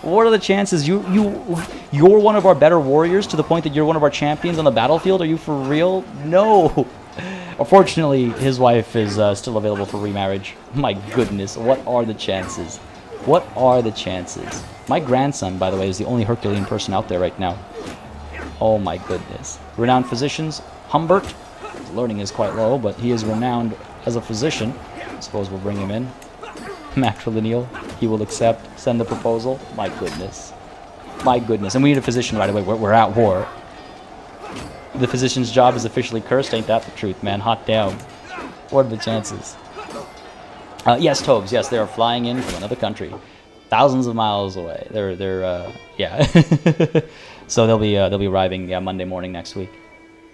What are the chances? You're one of our better warriors to the point that you're one of our champions on the battlefield? Are you for real? No! Unfortunately, his wife is still available for remarriage. My goodness, what are the chances? What are the chances? My grandson, by the way, is the only Herculean person out there right now. Oh my goodness. Renowned physicians. Humbert. His learning is quite low, but he is renowned as a physician. I suppose we'll bring him in. Matrilineal. He will accept. Send the proposal. My goodness. My goodness. And we need a physician right away. We're at war. The physician's job is officially cursed. Ain't that the truth, man? Hot damn. What are the chances? Yes, Tobes. Yes, they are flying in from another country. Thousands of miles away. Yeah. So they'll be arriving, yeah, Monday morning next week.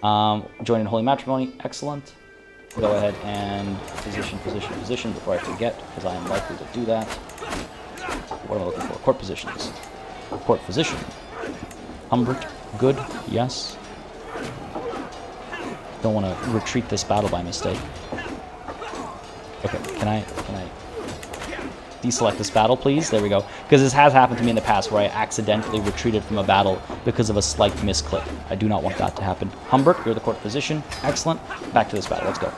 Joining Holy Matrimony. Excellent. Go ahead and position before I forget, because I am likely to do that. What am I looking for? Court positions. Court position. Humbert. Good. Yes. Don't want to retreat this battle by mistake. Okay, can I deselect this battle, please. There we go. Because this has happened to me in the past where I accidentally retreated from a battle because of a slight misclick. I do not want that to happen. Humbert, you're the court position. Excellent. Back to this battle. Let's go.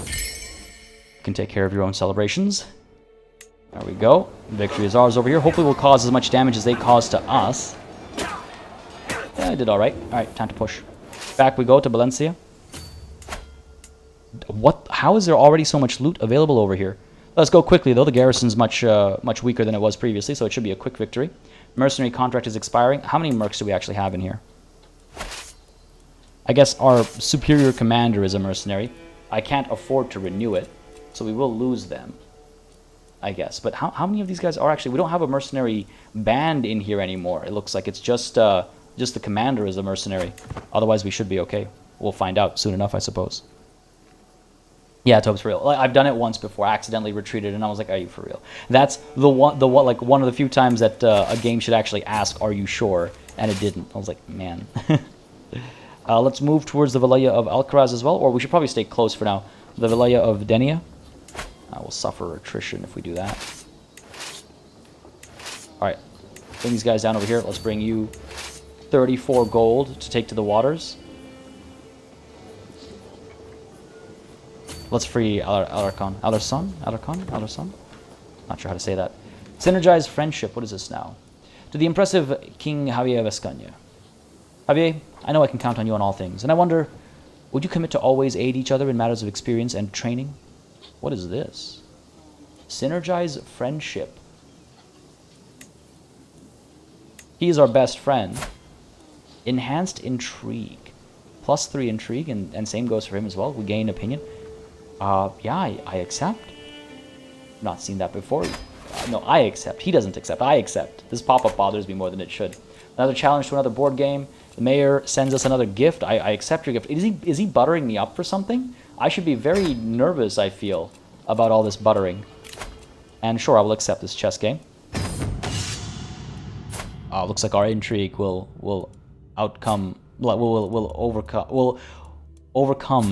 You can take care of your own celebrations. There we go. Victory is ours over here. Hopefully we'll cause as much damage as they cause to us. Yeah, I did alright. Alright, time to push. Back we go to Valencia. What? How is there already so much loot available over here? Let's go quickly, though. The garrison's much weaker than it was previously, so it should be a quick victory. Mercenary contract is expiring. How many mercs do we actually have in here? I guess our superior commander is a mercenary. I can't afford to renew it, so we will lose them, I guess. But how many of these guys are actually... We don't have a mercenary band in here anymore. It looks like it's just the commander is a mercenary. Otherwise, we should be okay. We'll find out soon enough, I suppose. Yeah, Tobe's for real. Like, I've done it once before. I accidentally retreated, and I was like, "Are you for real?" That's one of the few times that a game should actually ask, "Are you sure?" And it didn't. I was like, "Man." Let's move towards the Vilaya of Alcaraz as well, or we should probably stay close for now. The Vilaya of Denia. We'll suffer attrition if we do that. All right, bring these guys down over here. Let's bring you 34 gold to take to the waters. Let's free Alarcon. Alarcon? Not sure how to say that. Synergize friendship. What is this now? To the impressive King Javier Vescaña. Javier, I know I can count on you on all things, and I wonder, would you commit to always aid each other in matters of experience and training? What is this? Synergize friendship. He is our best friend. Enhanced intrigue. +3 intrigue, and same goes for him as well. We gain opinion. Yeah, I accept. Not seen that before. No, I accept. He doesn't accept. I accept. This pop-up bothers me more than it should. Another challenge to another board game. The mayor sends us another gift. I accept your gift. Is he buttering me up for something? I should be very nervous, I feel, about all this buttering. And sure, I will accept this chess game. Looks like our intrigue will overcome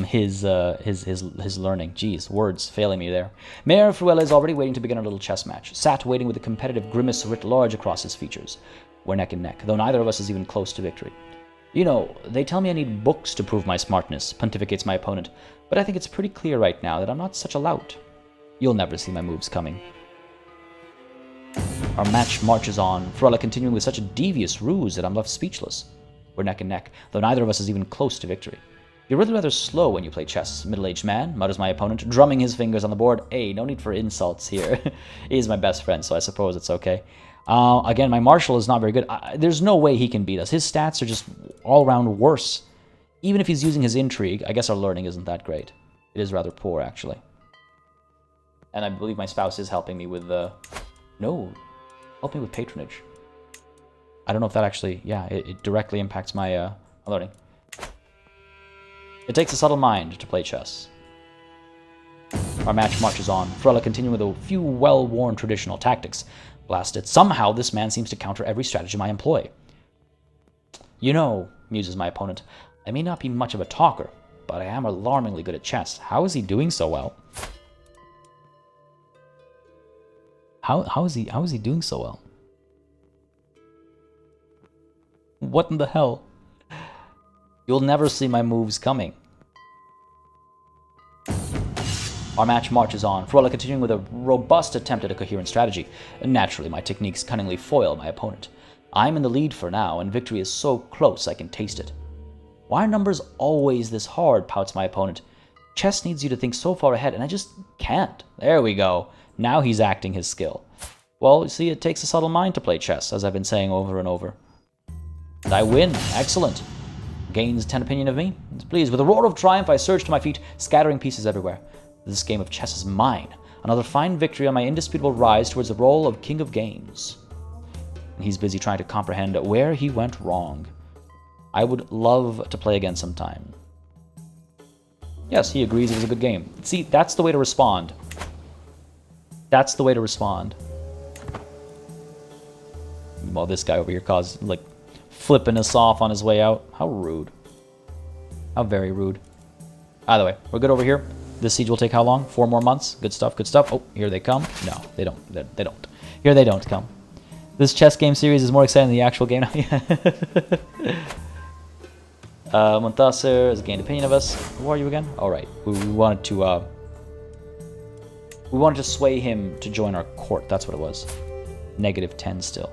his learning. Jeez, words failing me there. Mayor Fruela is already waiting to begin a little chess match, sat waiting with a competitive grimace writ large across his features. We're neck and neck, though neither of us is even close to victory. You know, they tell me I need books to prove my smartness, pontificates my opponent, but I think it's pretty clear right now that I'm not such a lout. You'll never see my moves coming. Our match marches on, Fruela continuing with such a devious ruse that I'm left speechless. We're neck and neck, though neither of us is even close to victory. You're really rather slow when you play chess, middle-aged man, mutters my opponent, drumming his fingers on the board. Hey, no need for insults here. He is my best friend, so I suppose it's okay. Again, my marshal is not very good. There's no way he can beat us. His stats are just all-around worse. Even if he's using his intrigue, I guess our learning isn't that great. It is rather poor, actually. And I believe my spouse is helping me with the... No, help me with patronage. I don't know if that actually... Yeah, it directly impacts my learning. It takes a subtle mind to play chess. Our match marches on, Fruela continuing with a few well-worn traditional tactics. Blast it. Somehow this man seems to counter every stratagem I employ. You know, muses my opponent, I may not be much of a talker, but I am alarmingly good at chess. How is he doing so well? How is he doing so well? What in the hell? You'll never see my moves coming. Our match marches on, Fruela continuing with a robust attempt at a coherent strategy. And naturally, my techniques cunningly foil my opponent. I'm in the lead for now, and victory is so close I can taste it. Why are numbers always this hard, pouts my opponent. Chess needs you to think so far ahead, and I just can't. There we go. Now he's acting his skill. Well, you see, it takes a subtle mind to play chess, as I've been saying over and over. And I win. Excellent. Gains 10 opinion of me. Pleased. With a roar of triumph, I surge to my feet, scattering pieces everywhere. This game of chess is mine. Another fine victory on my indisputable rise towards the role of King of Games. And he's busy trying to comprehend where he went wrong. I would love to play again sometime. Yes, he agrees it was a good game. See, that's the way to respond. That's the way to respond. Well, this guy over here caused, like, flipping us off on his way out. How rude. How very rude. Either way, we're good over here. This siege will take how long? 4 more months? Good stuff, good stuff. Oh, here they come. No, they don't. They don't. Here they don't come. This chess game series is more exciting than the actual game. Montasser has gained opinion of us. Who are you again? All right. We wanted to sway him to join our court. That's what it was. -10 still.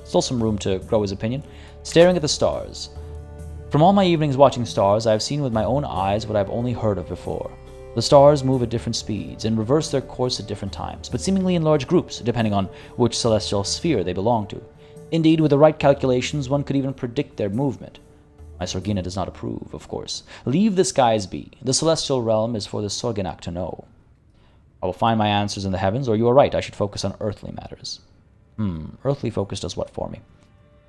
Still some room to grow his opinion. Staring at the stars. From all my evenings watching stars, I have seen with my own eyes what I have only heard of before. The stars move at different speeds and reverse their course at different times, but seemingly in large groups, depending on which celestial sphere they belong to. Indeed, with the right calculations, one could even predict their movement. My Sorgina does not approve, of course. Leave the skies be. The celestial realm is for the Sorganak to know. I will find my answers in the heavens, or you are right, I should focus on earthly matters. Earthly focus does what for me?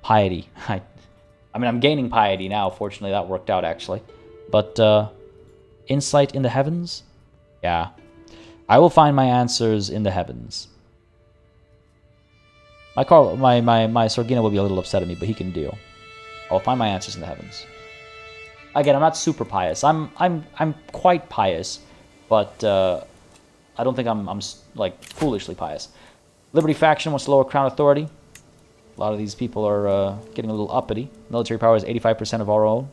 Piety. I mean, I'm gaining piety now. Fortunately, that worked out, actually. But, insight in the heavens? Yeah. I will find my answers in the heavens. My Sorgina will be a little upset at me, but he can deal. I'll find my answers in the heavens. Again, I'm not super pious. I'm quite pious, but I don't think I'm like foolishly pious. Liberty faction wants to lower crown authority. A lot of these people are getting a little uppity. Military power is 85% of our own.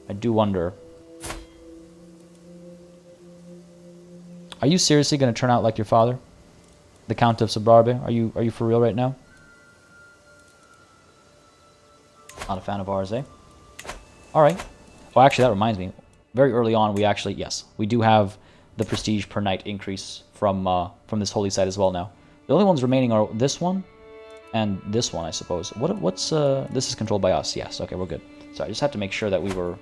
I do wonder. Are you seriously going to turn out like your father, the Count of Sobrarbe? Are you for real right now? Not a fan of ours, eh? All right. Well, actually, that reminds me. Very early on, we do have the prestige per night increase from this holy site as well now. The only ones remaining are this one and this one, I suppose. What's this is controlled by us? Yes. Okay, we're good. So I just have to make sure that we were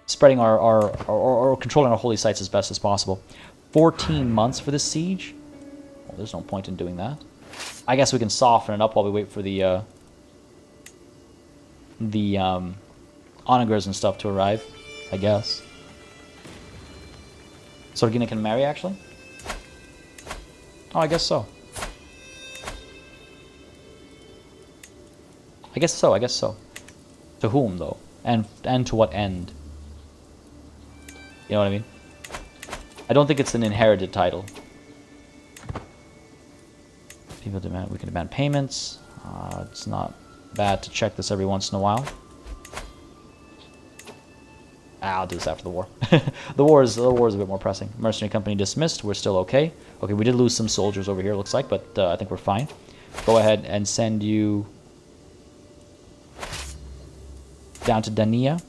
spreading or controlling our holy sites as best as possible. 14 months for this siege. Well, there's no point in doing that. I guess we can soften it up while we wait for the onagers and stuff to arrive, I guess. Sorgina can marry, actually? Oh, I guess so. I guess so. To whom, though? And to what end? You know what I mean? I don't think it's an inherited title. People demand, we can demand payments. It's not bad to check this every once in a while. I'll do this after the war. The war is a bit more pressing. Mercenary company dismissed. We're still okay. Okay, we did lose some soldiers over here, looks like, but I think we're fine. Go ahead and send you down to Dania.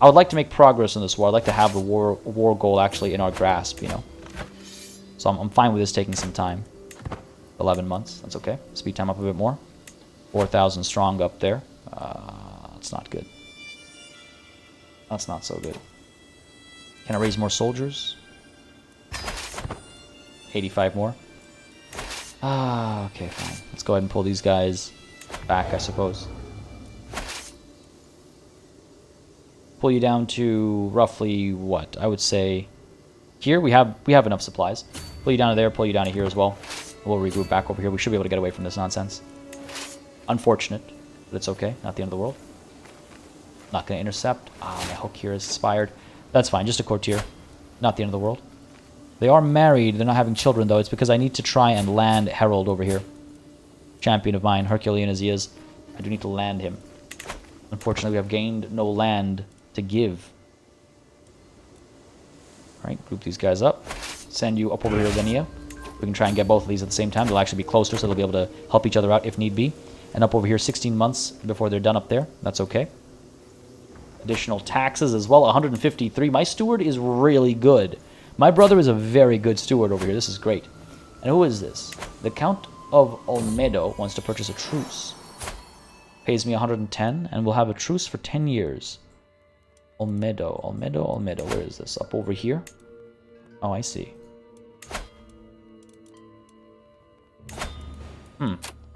I would like to make progress in this war. I'd like to have the war goal actually in our grasp, you know. So I'm fine with this taking some time. 11 months. That's okay. Speed time up a bit more. 4,000 strong up there. That's not good. That's not so good. Can I raise more soldiers? 85 more. Okay, fine. Let's go ahead and pull these guys back, I suppose. Pull you down to roughly what? I would say here we have enough supplies. Pull you down to there, pull you down to here as well. We'll regroup back over here. We should be able to get away from this nonsense. Unfortunate, but it's okay. Not the end of the world. Not going to intercept. My hook here is expired. That's fine. Just a courtier. Not the end of the world. They are married. They're not having children, though. It's because I need to try and land Harold over here. Champion of mine, Herculean as he is. I do need to land him. Unfortunately, we have gained no land to give. Alright, group these guys up. Send you up over here, Denia. We can try and get both of these at the same time. They'll actually be closer, so they'll be able to help each other out if need be. And up over here, 16 months before they're done up there. That's okay. Additional taxes as well, 153. My steward is really good. My brother is a very good steward over here. This is great. And who is this? The Count of Olmedo wants to purchase a truce. Pays me 110, and we'll have a truce for 10 years. Olmedo. Where is this? Up over here? Oh, I see.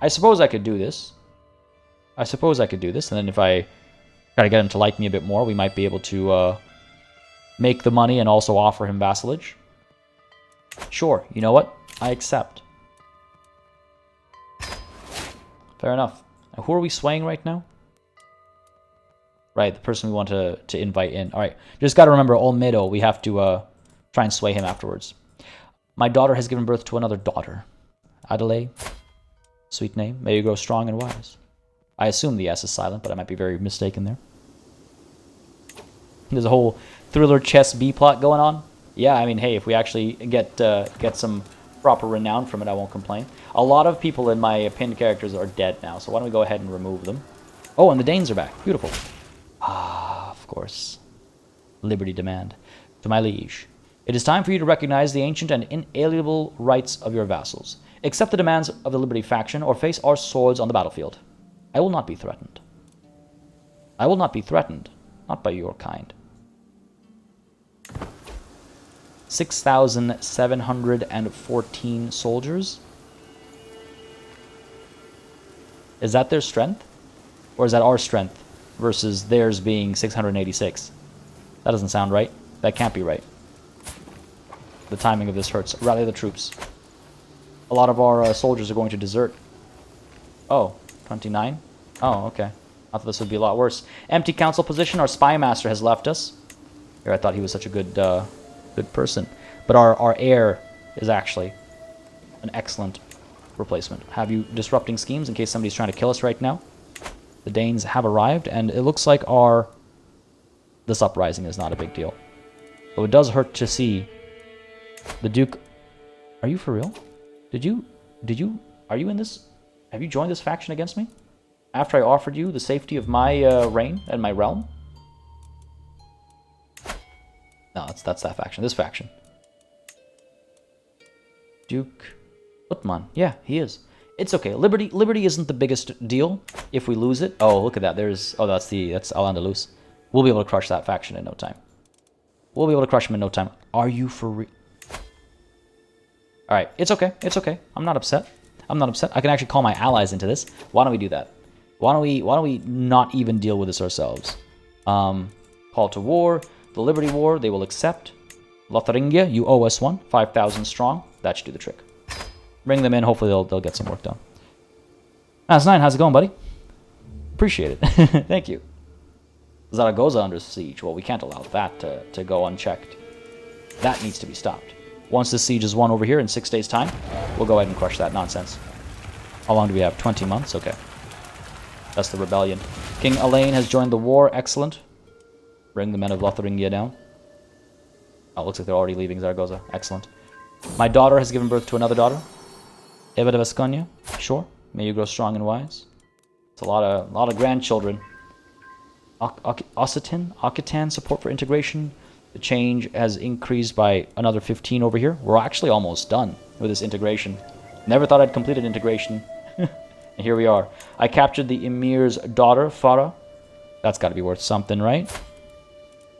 I suppose I could do this. And then if I try to get him to like me a bit more, we might be able to make the money and also offer him vassalage. Sure, you know what? I accept. Fair enough. Now, who are we swaying right now? Right, the person we want to invite in. All right, just got to remember Olmedo. We have to try and sway him afterwards. My daughter has given birth to another daughter. Adelaide. Sweet name. May you grow strong and wise. I assume the S is silent, but I might be very mistaken there. There's a whole thriller chess B plot going on. Yeah, I mean, hey, if we actually get some proper renown from it, I won't complain. A lot of people in my pinned characters are dead now, so why don't we go ahead and remove them? Oh, and the Danes are back. Beautiful. Ah, of course. Liberty demand. To my liege. It is time for you to recognize the ancient and inalienable rights of your vassals. Accept the demands of the Liberty faction or face our swords on the battlefield. I will not be threatened. I will not be threatened. Not by your kind. 6,714 soldiers? Is that their strength? Or is that our strength versus theirs being 686? That doesn't sound right. That can't be right. The timing of this hurts. Rally the troops. A lot of our soldiers are going to desert. Oh, 29? Oh, okay. I thought this would be a lot worse. Empty council position. Our spy master has left us. Here, I thought he was such a good person. But our heir is actually an excellent replacement. Have you disrupting schemes in case somebody's trying to kill us right now? The Danes have arrived, and it looks like this uprising is not a big deal. Though it does hurt to see the Duke... Are you for real? Are you in this? Have you joined this faction against me? After I offered you the safety of my reign and my realm? No, that's that faction. This faction. Duke Utman. Yeah, he is. It's okay. Liberty isn't the biggest deal if we lose it. Oh, look at that. That's Al-Andalus. We'll be able to crush that faction in no time. We'll be able to crush him in no time. Are you for real? Alright, it's okay. It's okay. I'm not upset. I'm not upset. I can actually call my allies into this. Why don't we do that? Why don't we not even deal with this ourselves? Call to war. The Liberty War, they will accept. Lotharingia, you owe us one. 5,000 strong. That should do the trick. Bring them in. Hopefully they'll get some work done. As9, how's it going, buddy? Appreciate it. Thank you. Zaragoza under siege. Well, we can't allow that to go unchecked. That needs to be stopped. Once this siege is won over here in 6 days' time, we'll go ahead and crush that nonsense. How long do we have? 20 months? Okay. That's the rebellion. King Alain has joined the war. Excellent. Bring the men of Lotharingia down. Oh, looks like they're already leaving Zaragoza. Excellent. My daughter has given birth to another daughter. Eva de Vasconia. Sure. May you grow strong and wise. It's a lot of grandchildren. Occitan support for integration. The change has increased by another 15 over here. We're actually almost done with this integration. Never thought I'd completed integration. And here we are. I captured the Emir's daughter, Farah. That's got to be worth something, right?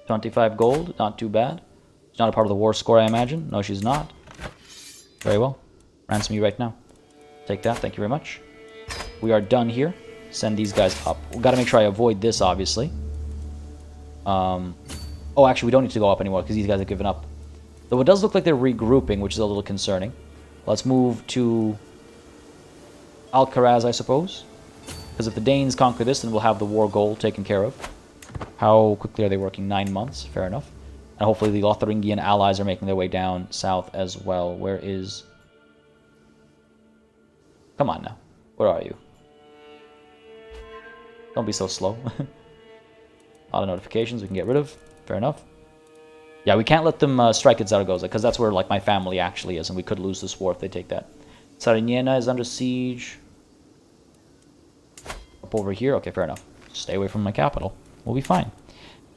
25 gold. Not too bad. She's not a part of the war score, I imagine. No, she's not. Very well. Ransom you right now. Take that. Thank you very much. We are done here. Send these guys up. We've got to make sure I avoid this, obviously. Oh, actually, we don't need to go up anymore because these guys have given up. Though it does look like they're regrouping, which is a little concerning. Let's move to Alcaraz, I suppose. Because if the Danes conquer this, then we'll have the war goal taken care of. How quickly are they working? 9 months. Fair enough. And hopefully the Lotharingian allies are making their way down south as well. Where is... Come on now. Where are you? Don't be so slow. A lot of notifications we can get rid of. Fair enough. Yeah, we can't let them strike at Zaragoza, because that's where like my family actually is, and we could lose this war if they take that. Sariñena is under siege. Up over here. Okay, fair enough. Stay away from my capital. We'll be fine.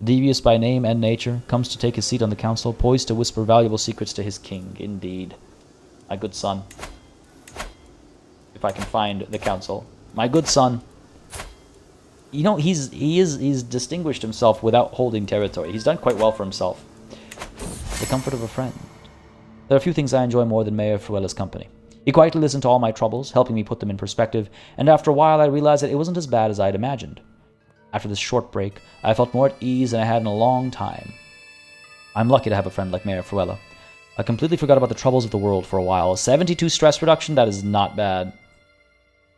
Devious by name and nature, comes to take his seat on the council, poised to whisper valuable secrets to his king. Indeed. My good son. If I can find the council. My good son. You know, he's distinguished himself without holding territory. He's done quite well for himself. The comfort of a friend. There are few things I enjoy more than Mayor Fruela's company. He quietly listened to all my troubles, helping me put them in perspective, and after a while I realized that it wasn't as bad as I had imagined. After this short break, I felt more at ease than I had in a long time. I'm lucky to have a friend like Mayor Fruela. I completely forgot about the troubles of the world for a while. 72 stress reduction, that is not bad.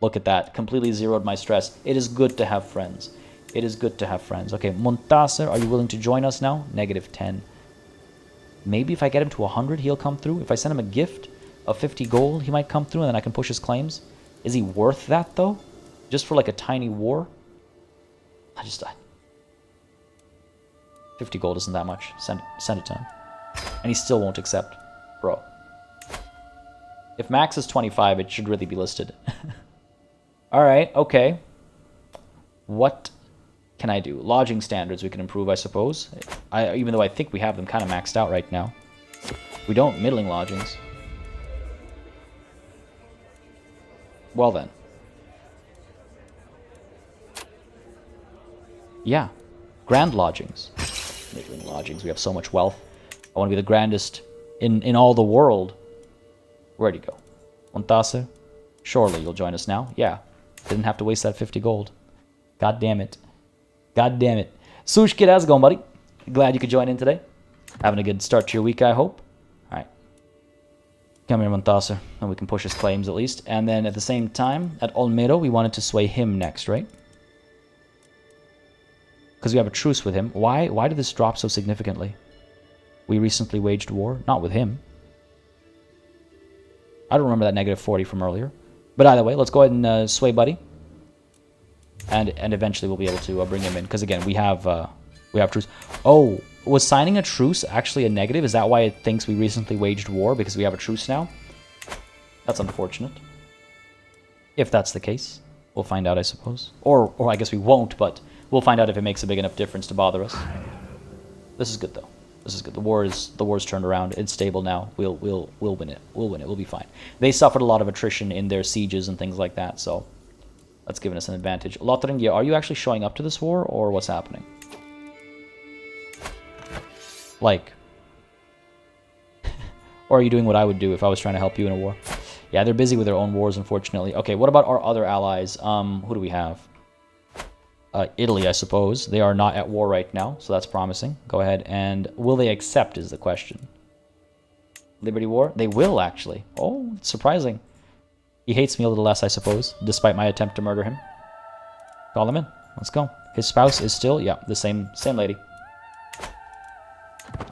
Look at that. Completely zeroed my stress. It is good to have friends. It is good to have friends. Okay, Montaser, are you willing to join us now? -10. Maybe if I get him to 100, he'll come through. If I send him a gift of 50 gold, he might come through, and then I can push his claims. Is he worth that, though? Just for, like, a tiny war? I just died. 50 gold isn't that much. Send it to him. And he still won't accept. Bro. If max is 25, it should really be listed. Alright, okay. What can I do? Lodging standards we can improve, I suppose. Even though I think we have them kind of maxed out right now. We don't. Middling lodgings. Well then. Yeah. Grand lodgings. Middling lodgings. We have so much wealth. I want to be the grandest in all the world. Where'd he go? Montase? Surely you'll join us now. Yeah. Didn't have to waste that 50 gold. God damn it. God damn it. Sush Kid, how's it going, buddy? Glad you could join in today. Having a good start to your week, I hope. Alright. Come here, Montaser. And we can push his claims at least. And then at the same time, at Olmedo, we wanted to sway him next, right? Because we have a truce with him. Why did this drop so significantly? We recently waged war. Not with him. I don't remember that -40 from earlier. But either way, let's go ahead and sway Buddy. And eventually we'll be able to bring him in. Because again, we have truce. Oh, was signing a truce actually a negative? Is that why it thinks we recently waged war? Because we have a truce now? That's unfortunate. If that's the case. We'll find out, I suppose. Or I guess we won't, but we'll find out if it makes a big enough difference to bother us. This is good, though. This is good. The war's turned around. It's stable now. We'll win it. We'll win it. We'll be fine. They suffered a lot of attrition in their sieges and things like that, so that's given us an advantage. Lothringia, are you actually showing up to this war, or what's happening? Like, or are you doing what I would do if I was trying to help you in a war? Yeah, they're busy with their own wars, unfortunately. Okay, what about our other allies? Who do we have? Italy, I suppose. They are not at war right now, so that's promising. Go ahead, and will they accept is the question. Liberty War? They will, actually. Oh, it's surprising. He hates me a little less, I suppose, despite my attempt to murder him. Call him in. Let's go. His spouse is still, yeah, the same lady.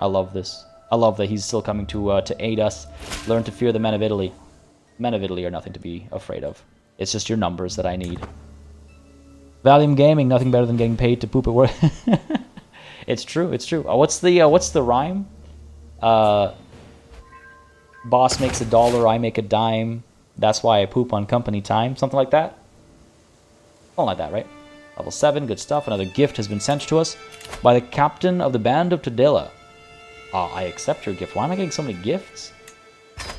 I love this. I love that he's still coming to aid us. Learn to fear the men of Italy. Men of Italy are nothing to be afraid of. It's just your numbers that I need. Valium Gaming, nothing better than getting paid to poop at work. It's true, it's true. What's the rhyme? Boss makes $1, I make a dime. That's why I poop on company time. Something like that? Something like that, right? Level 7, good stuff. Another gift has been sent to us by the captain of the band of Tudela. I accept your gift. Why am I getting so many gifts?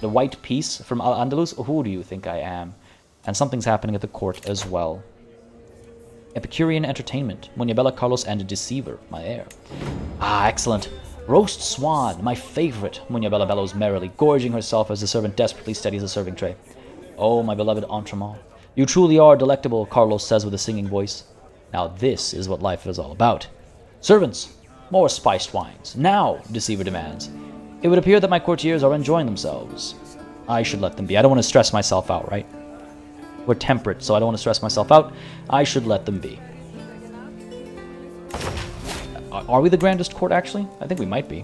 The white piece from Al-Andalus? Who do you think I am? And something's happening at the court as well. Epicurean Entertainment. Munyabella Carlos and Deceiver, my heir. Ah, excellent. Roast swan, my favorite. Munyabella bellows merrily, gorging herself as the servant desperately steadies the serving tray. Oh, my beloved entremont. You truly are delectable, Carlos says with a singing voice. Now this is what life is all about. Servants, more spiced wines. Now, Deceiver demands. It would appear that my courtiers are enjoying themselves. I should let them be. I don't want to stress myself out, right? We're temperate, so I don't want to stress myself out. I should let them be. Are we the grandest court, actually? I think we might be.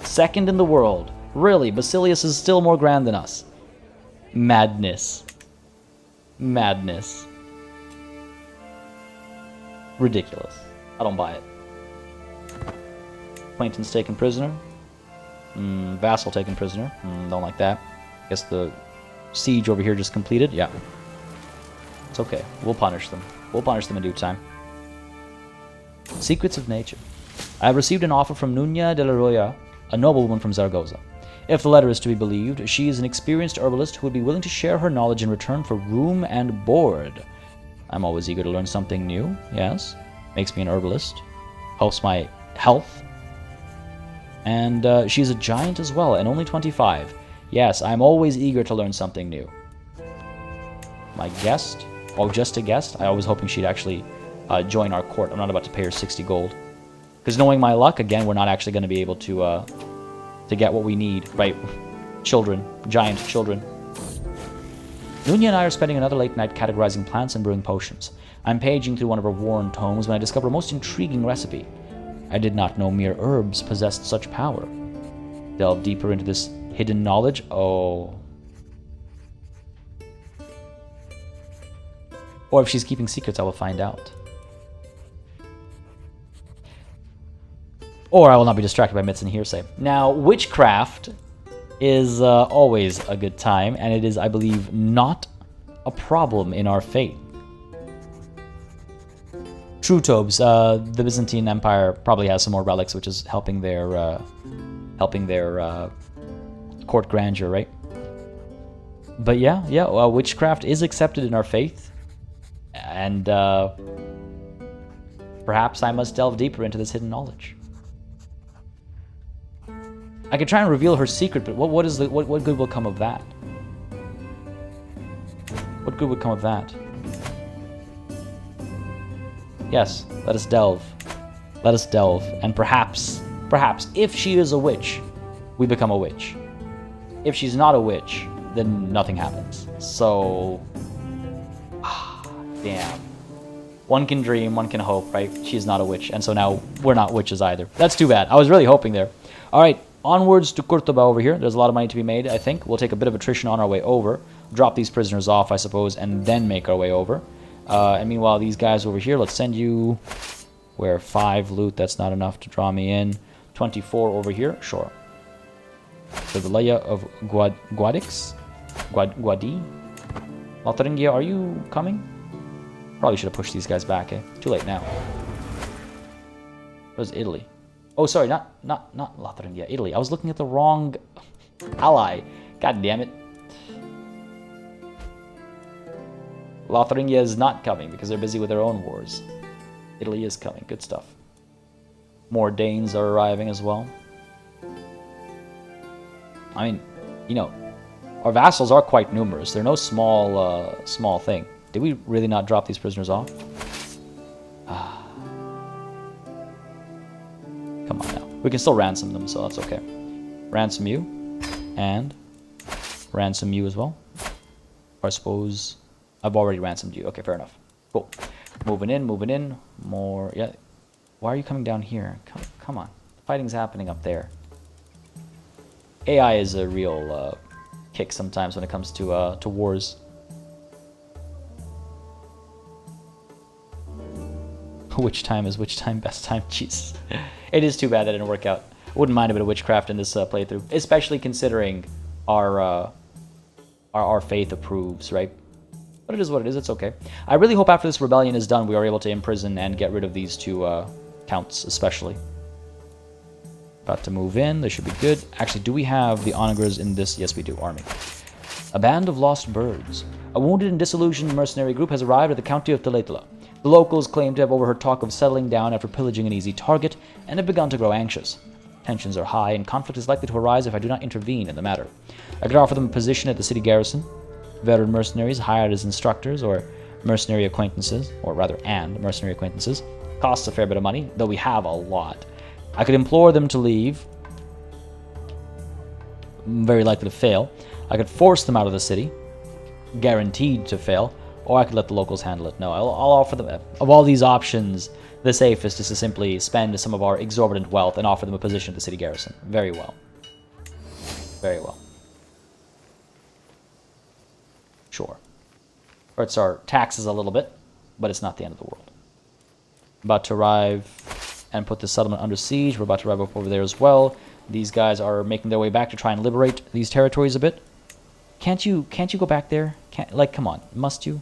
Second in the world. Really, Basilius is still more grand than us. Madness. Madness. Ridiculous. I don't buy it. Acquaintance taken prisoner. Vassal taken prisoner. Don't like that. Guess the siege over here just completed. Yeah. It's okay. We'll punish them. We'll punish them in due time. Secrets of Nature. I have received an offer from Nuña de la Roya, a noblewoman from Zaragoza. If the letter is to be believed, she is an experienced herbalist who would be willing to share her knowledge in return for room and board. I'm always eager to learn something new, yes. Makes me an herbalist. Helps my health. And she's a giant as well, and only 25. Yes, I'm always eager to learn something new. My guest? Oh, just a guest? I was hoping she'd actually join our court. I'm not about to pay her 60 gold. Because knowing my luck, again, we're not actually going to be able to get what we need. Right? Children. Giant children. Nunya and I are spending another late night categorizing plants and brewing potions. I'm paging through one of her worn tomes when I discover a most intriguing recipe. I did not know mere herbs possessed such power. Delve deeper into this hidden knowledge. Oh. Or if she's keeping secrets, I will find out. Or I will not be distracted by myths and hearsay. Now, witchcraft is always a good time, and it is, I believe, not a problem in our faith. True Tobes, the Byzantine Empire probably has some more relics, which is helping their court grandeur, right? But yeah, witchcraft is accepted in our faith, and perhaps I must delve deeper into this hidden knowledge. I could try and reveal her secret, but what good will come of that? What good would come of that? Yes, let us delve. Let us delve, and perhaps, if she is a witch, we become a witch. If she's not a witch, then nothing happens. So, damn. One can dream, one can hope, right? She's not a witch, and so now we're not witches either. That's too bad. I was really hoping there. All right, onwards to Kurtuba over here. There's a lot of money to be made, I think. We'll take a bit of attrition on our way over, drop these prisoners off, I suppose, and then make our way over. And meanwhile, these guys over here, let's send you... Where 5 loot, that's not enough to draw me in. 24 over here, sure. So the Leia of Guadix? Guadi? Lotharingia, are you coming? Probably should have pushed these guys back, eh? Too late now. It was Italy. Oh, sorry, not Lotharingia, Italy. I was looking at the wrong ally. God damn it. Lotharingia is not coming because they're busy with their own wars. Italy is coming. Good stuff. More Danes are arriving as well. I mean, you know, our vassals are quite numerous. They're no small thing. Did we really not drop these prisoners off? Come on now. We can still ransom them, so that's okay. Ransom you. And ransom you as well. Or I suppose I've already ransomed you. Okay, fair enough. Cool. Moving in. More, yeah. Why are you coming down here? Come on. Fighting's happening up there. AI is a real kick sometimes when it comes to wars. Which time is which time? Best time? Jeez. It is too bad that didn't work out. I wouldn't mind a bit of witchcraft in this playthrough, especially considering our faith approves, right? But it is what it is, it's okay. I really hope after this rebellion is done, we are able to imprison and get rid of these 2 counts, especially. About to move in, they should be good. Actually, do we have the onagers in this? Yes, we do, army. A band of lost birds. A wounded and disillusioned mercenary group has arrived at the county of Teletala. The locals claim to have overheard talk of settling down after pillaging an easy target, and have begun to grow anxious. Tensions are high, and conflict is likely to arise if I do not intervene in the matter. I could offer them a position at the city garrison. Veteran mercenaries hired as instructors or mercenary acquaintances, or rather, and mercenary acquaintances. Costs a fair bit of money, though we have a lot. I could implore them to leave. Very likely to fail. I could force them out of the city. Guaranteed to fail. Or I could let the locals handle it. No, I'll offer them... Of all these options, the safest is to simply spend some of our exorbitant wealth and offer them a position at the city garrison. Very well. Very well. Sure. Hurts our taxes a little bit, but it's not the end of the world. About to arrive and put the settlement under siege. We're about to arrive up over there as well. These guys are making their way back to try and liberate these territories a bit. Can't you go back there? Like, come on. Must you?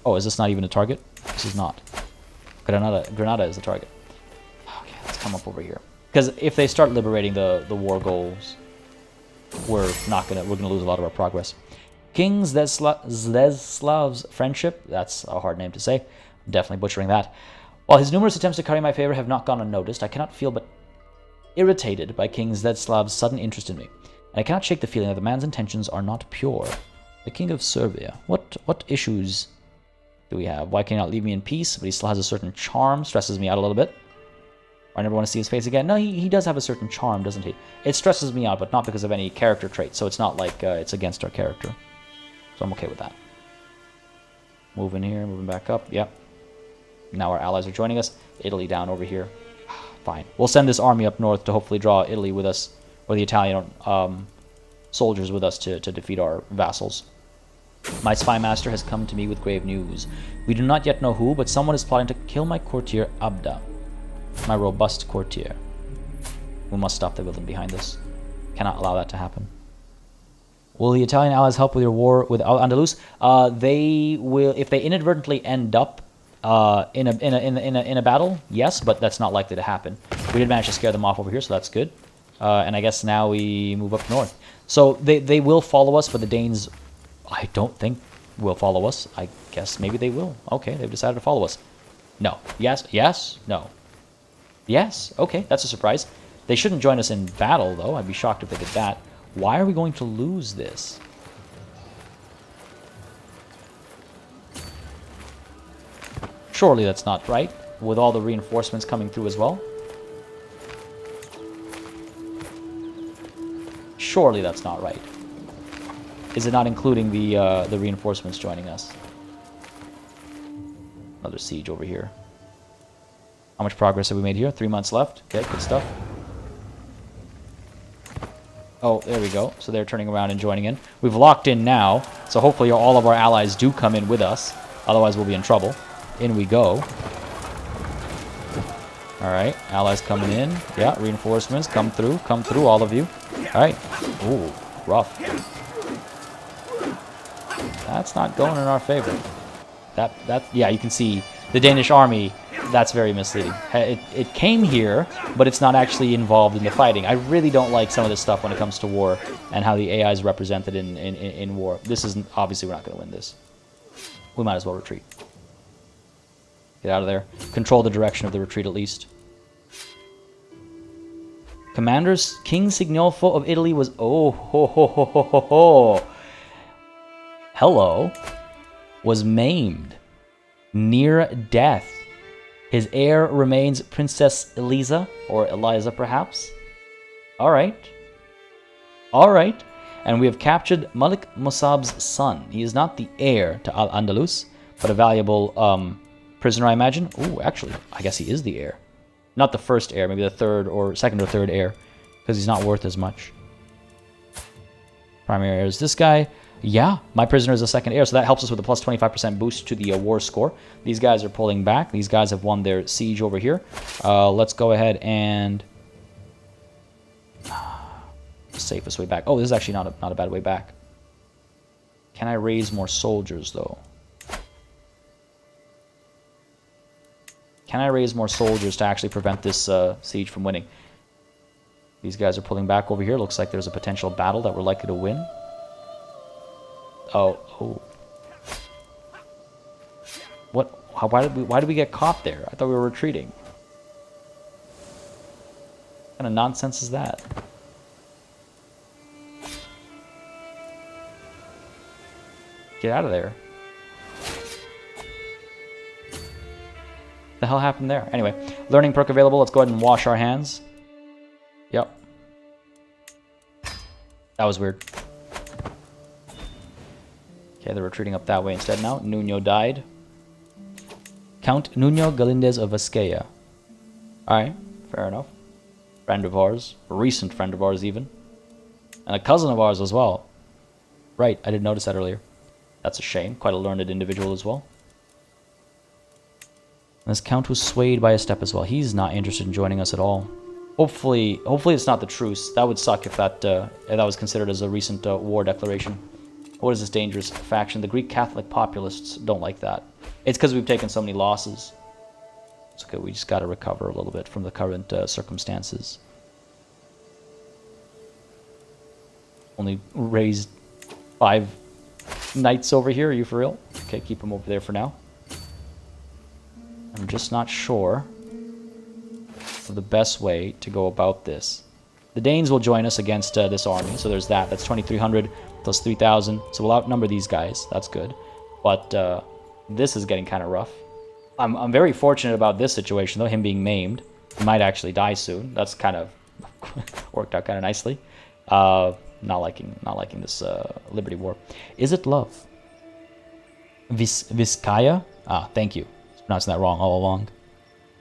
Oh, is this not even a target? This is not. Granada is the target. Okay, let's come up over here. Because if they start liberating the war goals, we're gonna lose a lot of our progress. King Zleslav's friendship, that's a hard name to say, I'm definitely butchering that. While his numerous attempts to curry my favor have not gone unnoticed, I cannot feel but irritated by King Zleslav's sudden interest in me, and I cannot shake the feeling that the man's intentions are not pure. The King of Serbia, what issues do we have? Why can't he not leave me in peace? But he still has a certain charm, stresses me out a little bit. I never want to see his face again. No, he does have a certain charm, doesn't he? It stresses me out, but not because of any character traits, so it's not like it's against our character. So I'm okay with that. Moving here, moving back up. Yep. Now our allies are joining us. Italy down over here. Fine. We'll send this army up north to hopefully draw Italy with us, or the Italian soldiers with us to defeat our vassals. My spy master has come to me with grave news. We do not yet know who, but someone is plotting to kill my courtier Abda, my robust courtier. We must stop the villain behind this. Cannot allow that to happen. Will the Italian allies help with your war with Al-Andalus? They will, if they inadvertently end up in a battle. Yes, but that's not likely to happen. We did manage to scare them off over here, so that's good. And I guess now we move up north. So they will follow us, but the Danes, I don't think, will follow us. I guess maybe they will. Okay, they've decided to follow us. No. Yes. Yes. No. Yes. Okay, that's a surprise. They shouldn't join us in battle, though. I'd be shocked if they did that. Why are we going to lose this? Surely that's not right, with all the reinforcements coming through as well. Surely that's not right. Is it not including the reinforcements joining us? Another siege over here. How much progress have we made here? 3 months left. Okay, good stuff. Oh, there we go. So they're turning around and joining in. We've locked in now, so hopefully all of our allies do come in with us. Otherwise, we'll be in trouble. In we go. Alright, allies coming in. Yeah, reinforcements, come through, all of you. Alright. Ooh, rough. That's not going in our favor. Yeah, you can see the Danish army, that's very misleading. It came here, but it's not actually involved in the fighting. I really don't like some of this stuff when it comes to war and how the AI is represented in war. This isn't, obviously we're not going to win this. We might as well retreat. Get out of there. Control the direction of the retreat at least. Commanders, King Signolfo of Italy was... Oh, ho, ho, ho, ho, ho, ho. Hello. Was maimed. Near death. His heir remains Princess Eliza, or Eliza perhaps. Alright. Alright. And we have captured Malik Musab's son. He is not the heir to Al-Andalus, but a valuable prisoner, I imagine. Ooh, actually, I guess he is the heir. Not the first heir, maybe the third or second or third heir, because he's not worth as much. Primary heir is this guy. Yeah, my prisoner is a second heir, so that helps us with a plus 25% boost to the war score. These guys are pulling back. These guys have won their siege over here. Let's go ahead and... safest way back. Oh, this is actually not a bad way back. Can I raise more soldiers, though? Can I raise more soldiers to actually prevent this siege from winning? These guys are pulling back over here. Looks like there's a potential battle that we're likely to win. Oh. What? Why did we get caught there? I thought we were retreating. What kind of nonsense is that? Get out of there. What the hell happened there? Anyway, learning perk available. Let's go ahead and wash our hands. Yep. That was weird. Okay, they're retreating up that way instead now. Nuno died. Count Nuno Galindez of Vizcaya. Alright, fair enough. Friend of ours. A recent friend of ours, even. And a cousin of ours as well. Right, I didn't notice that earlier. That's a shame. Quite a learned individual as well. And this count was swayed by a step as well. He's not interested in joining us at all. Hopefully it's not the truce. That would suck if that was considered as a recent war declaration. What is this dangerous faction? The Greek Catholic populists don't like that. It's because we've taken so many losses. It's okay, we just got to recover a little bit from the current circumstances. Only raised 5 knights over here, are you for real? Okay, keep them over there for now. I'm just not sure of the best way to go about this. The Danes will join us against this army, so there's that. That's 2,300 plus 3,000, so we'll outnumber these guys. That's good. But this is getting kind of rough. I'm very fortunate about this situation, though, him being maimed. He might actually die soon. That's kind of worked out kind of nicely. Not liking this Liberty War. Is it love? Vizcaya? Ah, thank you. I was pronouncing that wrong all along.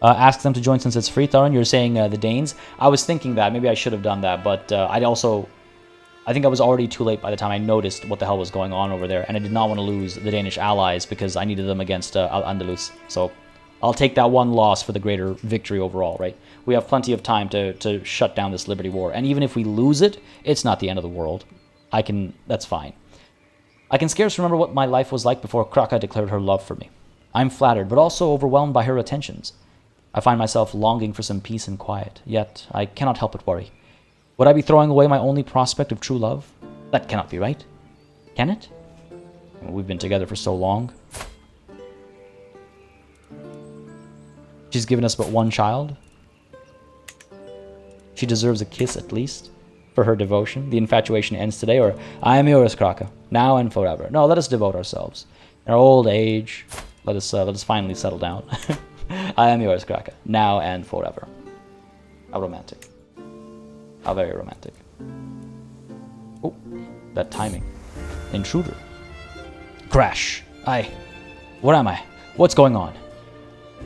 Ask them to join since it's free, Tharon. You're saying the Danes? I was thinking that. Maybe I should have done that, but I think I was already too late by the time I noticed what the hell was going on over there, and I did not want to lose the Danish allies because I needed them against Al-Andalus. So I'll take that one loss for the greater victory overall, right? We have plenty of time to shut down this Liberty War, and even if we lose it, it's not the end of the world. That's fine. I can scarce remember what my life was like before Kraka declared her love for me. I'm flattered, but also overwhelmed by her attentions. I find myself longing for some peace and quiet, yet I cannot help but worry. Would I be throwing away my only prospect of true love? That cannot be right. Can it? We've been together for so long. She's given us but one child. She deserves a kiss at least for her devotion. The infatuation ends today, or I am yours, Kraka, now and forever. No, let us devote ourselves. In our old age, let us finally settle down. I am yours, Kraka, now and forever. How romantic. How very romantic. Oh, that timing. Intruder. Crash. Where am I? What's going on?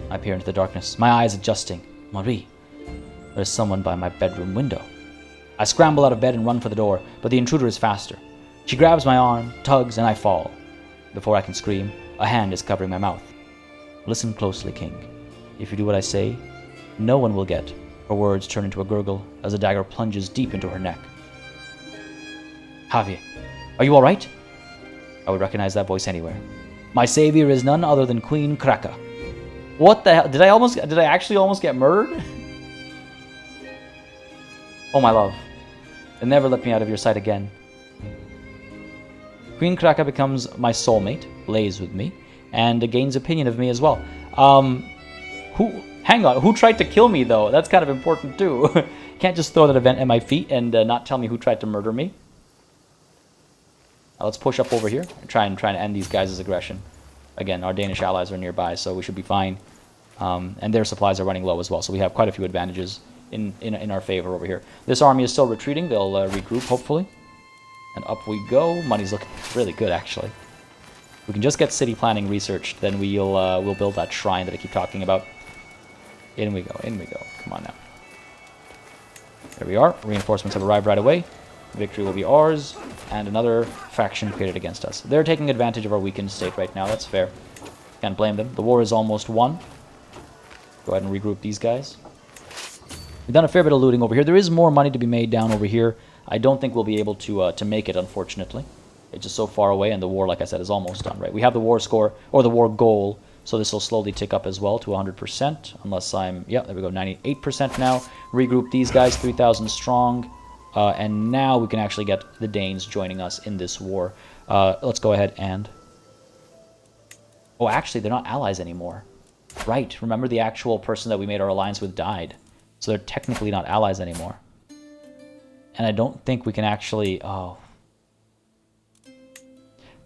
I peer into the darkness, my eyes adjusting. Marie, there's someone by my bedroom window. I scramble out of bed and run for the door, but the intruder is faster. She grabs my arm, tugs, and I fall. Before I can scream, a hand is covering my mouth. Listen closely, King. If you do what I say, no one will get. Her words turn into a gurgle as a dagger plunges deep into her neck. Javier, are you all right? I would recognize that voice anywhere. My savior is none other than Queen Kraka. What the hell? Did I actually almost get murdered? Oh, my love. And never let me out of your sight again. Queen Kraka becomes my soulmate, lays with me, and gains opinion of me as well. Hang on, who tried to kill me, though? That's kind of important, too. Can't just throw that event at my feet and not tell me who tried to murder me. Let's push up over here and try and end these guys' aggression. Again, our Danish allies are nearby, so we should be fine. And their supplies are running low as well, so we have quite a few advantages in our favor over here. This army is still retreating. They'll regroup, hopefully. And up we go. Money's looking really good, actually. We can just get city planning researched, then we'll build that shrine that I keep talking about. In we go, in we go. Come on now. There we are. Reinforcements have arrived right away. Victory will be ours, and another faction created against us. They're taking advantage of our weakened state right now. That's fair. Can't blame them. The war is almost won. Go ahead and regroup these guys. We've done a fair bit of looting over here. There is more money to be made down over here. I don't think we'll be able to make it, unfortunately. It's just so far away, and the war, like I said, is almost done, right? We have the war score, or the war goal, so this will slowly tick up as well to 100%, unless I'm... Yeah, there we go, 98% now. Regroup these guys, 3,000 strong. And now we can actually get the Danes joining us in this war. Let's go ahead and... Oh, actually, they're not allies anymore. Right, remember the actual person that we made our alliance with died. So they're technically not allies anymore. And I don't think we can actually... Oh.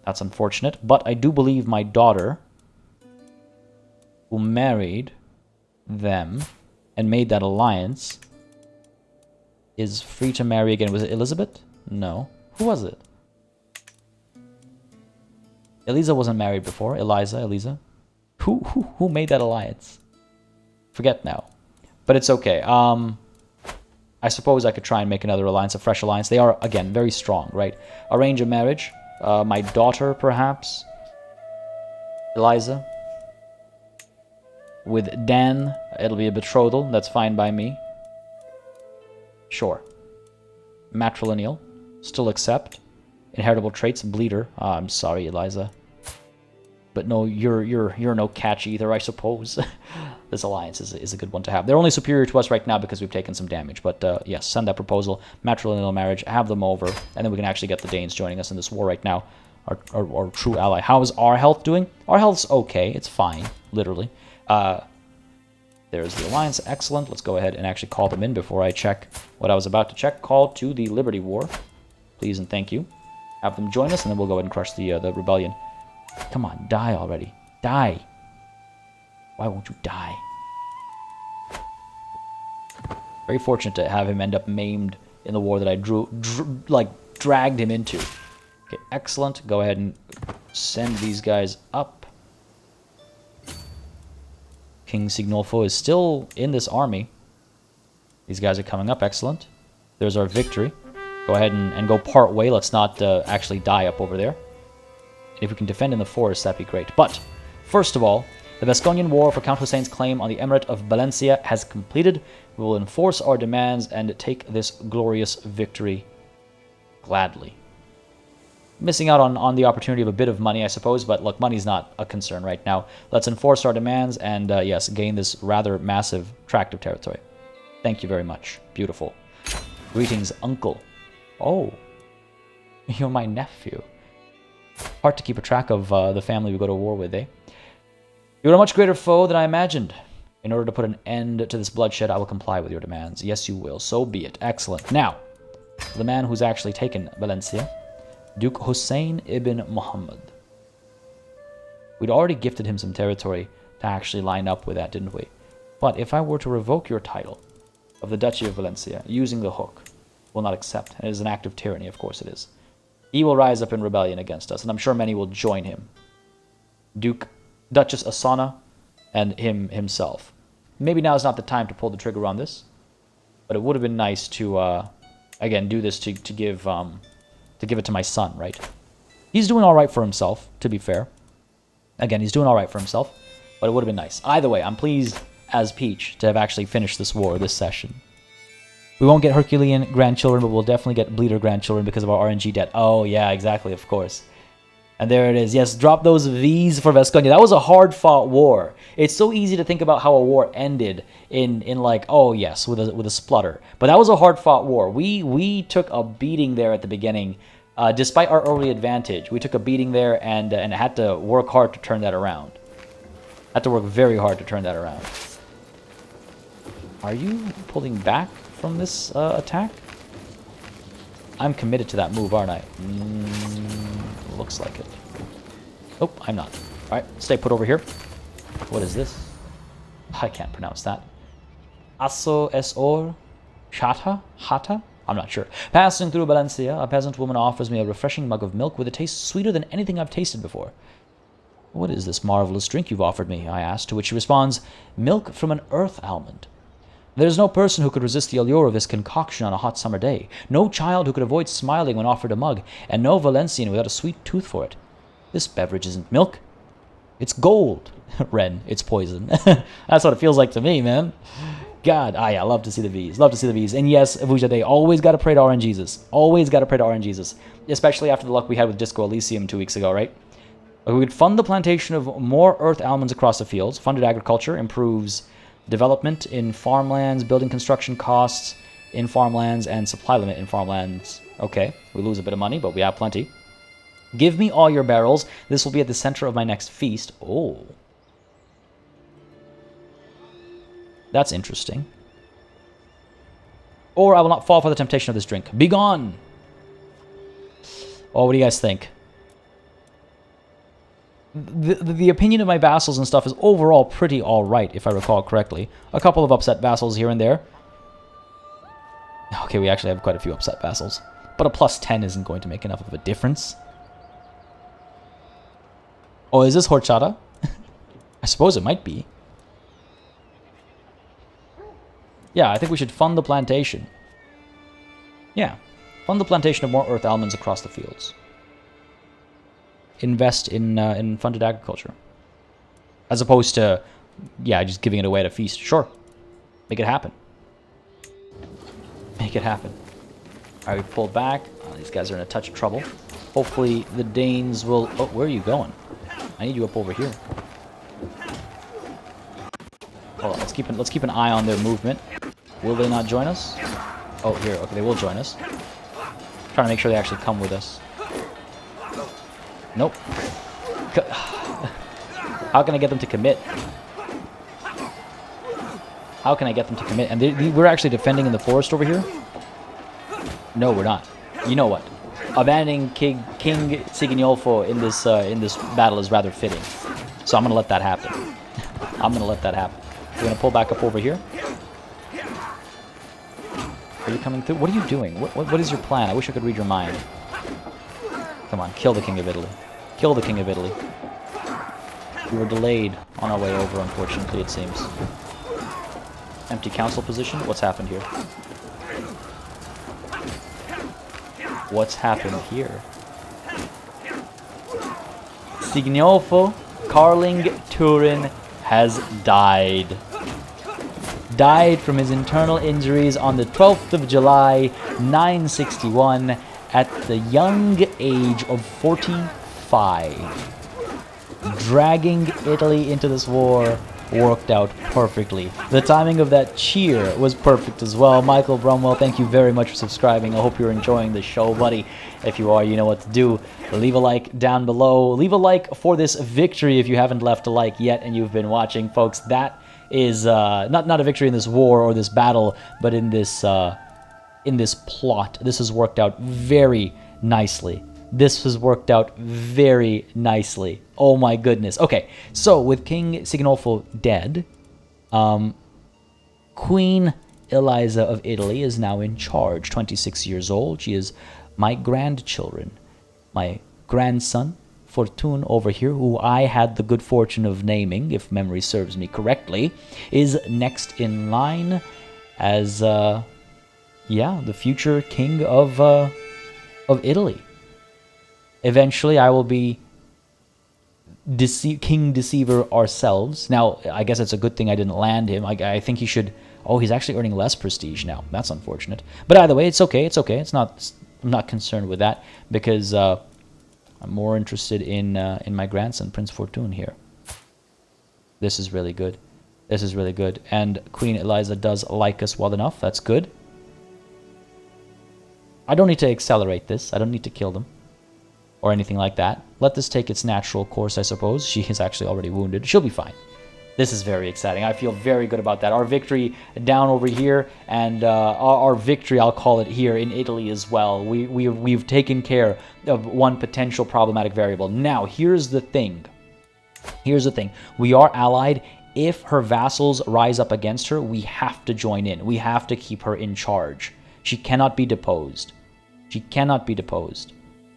That's unfortunate. But I do believe my daughter, who married them and made that alliance, is free to marry again. Was it Elizabeth? No. Who was it? Eliza wasn't married before. Eliza. Who made that alliance? Forget now. But it's okay. I suppose I could try and make another alliance, a fresh alliance. They are, again, very strong, right? Arrange a marriage. My daughter, perhaps. Eliza. With Dan, it'll be a betrothal. That's fine by me. Sure. Matrilineal. Still accept. Inheritable traits. Bleeder. I'm sorry, Eliza. But no, you're no catch either, I suppose. This alliance is a good one to have. They're only superior to us right now because we've taken some damage. But yes, send that proposal. Matrilineal marriage. Have them over. And then we can actually get the Danes joining us in this war right now. Our true ally. How is our health doing? Our health's okay. It's fine. Literally. There's the alliance. Excellent. Let's go ahead and actually call them in before I check what I was about to check. Call to the Liberty War. Please and thank you. Have them join us, and then we'll go ahead and crush the rebellion. Come on, die already. Die. Why won't you die? Very fortunate to have him end up maimed in the war that I dragged him into. Okay, excellent. Go ahead and send these guys up. King Signolfo is still in this army. These guys are coming up. Excellent. There's our victory. Go ahead and go part way. Let's not actually die up over there. If we can defend in the forest, that'd be great. But, first of all, the Vasconian War for Count Hussein's claim on the Emirate of Valencia has completed. We will enforce our demands and take this glorious victory gladly. Missing out on the opportunity of a bit of money, I suppose, but look, money's not a concern right now. Let's enforce our demands and, yes, gain this rather massive tract of territory. Thank you very much. Beautiful. Greetings, uncle. Oh, you're my nephew. Hard to keep a track of the family we go to war with, eh? You're a much greater foe than I imagined. In order to put an end to this bloodshed, I will comply with your demands. Yes, you will. So be it. Excellent. Now, the man who's actually taken Valencia, Duke Hussein ibn Muhammad. We'd already gifted him some territory to actually line up with that, didn't we? But if I were to revoke your title of the Duchy of Valencia using the hook, will not accept. And it is an act of tyranny, of course it is. He will rise up in rebellion against us, and I'm sure many will join him. Duchess Asana, and him himself. Maybe now is not the time to pull the trigger on this, but it would have been nice to, again, do this to give it to my son, right? He's doing all right for himself, to be fair. Again, he's doing all right for himself, but it would have been nice. Either way, I'm pleased as Peach to have actually finished this war this session. We won't get Herculean grandchildren, but we'll definitely get Bleeder grandchildren because of our RNG debt. Oh, yeah, exactly, of course. And there it is. Yes, drop those V's for Vasconia. That was a hard-fought war. It's so easy to think about how a war ended in like, oh, yes, with a splutter. But that was a hard-fought war. We took a beating there at the beginning. Despite our early advantage, we took a beating there and had to work hard to turn that around. Had to work very hard to turn that around. Are you pulling back from this attack? I'm committed to that move, aren't I? Looks like it. Oh, I'm not. Alright, stay put over here. What is this? I can't pronounce that. Aso esor Hata? I'm not sure. Passing through Valencia, a peasant woman offers me a refreshing mug of milk with a taste sweeter than anything I've tasted before. What is this marvelous drink you've offered me? I ask, to which she responds, milk from an earth almond. There is no person who could resist the allure of this concoction on a hot summer day. No child who could avoid smiling when offered a mug, and no Valencian without a sweet tooth for it. This beverage isn't milk. It's gold. Ren, it's poison. That's what it feels like to me, man. God, yeah, love to see the V's. Love to see the V's. And yes, Avuja, they always got to pray to RNGesus. Always got to pray to RNGesus. Especially after the luck we had with Disco Elysium 2 weeks ago, right? We could fund the plantation of more earth almonds across the fields. Funded agriculture improves development in farmlands, building construction costs in farmlands, and supply limit in farmlands. Okay, we lose a bit of money, but we have plenty. Give me all your barrels. This will be at the center of my next feast. Oh. That's interesting. Or I will not fall for the temptation of this drink. Be gone! Oh, what do you guys think? The opinion of my vassals and stuff is overall pretty alright, if I recall correctly. A couple of upset vassals here and there. Okay, we actually have quite a few upset vassals. But a plus 10 isn't going to make enough of a difference. Oh, is this horchata? I suppose it might be. Yeah, I think we should fund the plantation. Yeah, fund the plantation of more earth almonds across the fields. Invest in funded agriculture. As opposed to, yeah, just giving it away at a feast. Sure. Make it happen. Make it happen. Alright, we pulled back. Oh, these guys are in a touch of trouble. Hopefully the Danes will... Oh, where are you going? I need you up over here. Hold on, let's keep an eye on their movement. Will they not join us? Oh, here. Okay, they will join us. Trying to make sure they actually come with us. Nope. How can I get them to commit? How can I get them to commit? And we're actually defending in the forest over here? No, we're not. You know what? Abandoning King Signolfo in this battle is rather fitting. So I'm going to let that happen. I'm going to let that happen. We're going to pull back up over here. Are you coming through? What are you doing? What is your plan? I wish I could read your mind. Come on, kill the King of Italy. Kill the King of Italy. We were delayed on our way over, unfortunately, it seems. Empty council position? What's happened here? What's happened here? Signolfo Carling Turin has died. Died from his internal injuries on the 12th of July, 961, at the young age of 45. Dragging Italy into this war worked out perfectly. The timing of that cheer was perfect as well. Michael Brumwell, thank you very much for subscribing. I hope you're enjoying the show, buddy. If you are, you know what to do. Leave a like down below. Leave a like for this victory if you haven't left a like yet and you've been watching, folks. That is not a victory in this war or this battle, but in this plot. This has worked out very nicely. This has worked out very nicely. Oh my goodness. Okay, so with King Signolfo dead, Queen Eliza of Italy is now in charge, 26 years old. She is my grandchildren. My grandson, Fortune, over here, who I had the good fortune of naming, if memory serves me correctly, is next in line as, the future king of Italy. Eventually, I will be King Deceiver ourselves. Now, I guess it's a good thing I didn't land him. I think he should... Oh, he's actually earning less prestige now. That's unfortunate. But either way, it's okay. It's okay. I'm not concerned with that because I'm more interested in my grandson, Prince Fortune here. This is really good. This is really good. And Queen Eliza does like us well enough. That's good. I don't need to accelerate this. I don't need to kill them or anything like that. Let this take its natural course, I suppose. She is actually already wounded. She'll be fine. This is very exciting. I feel very good about that. Our victory down over here, and our victory, I'll call it, here in Italy as well. We've taken care of one potential problematic variable. Now, here's the thing. Here's the thing. We are allied. If her vassals rise up against her, we have to join in. We have to keep her in charge. She cannot be deposed. She cannot be deposed.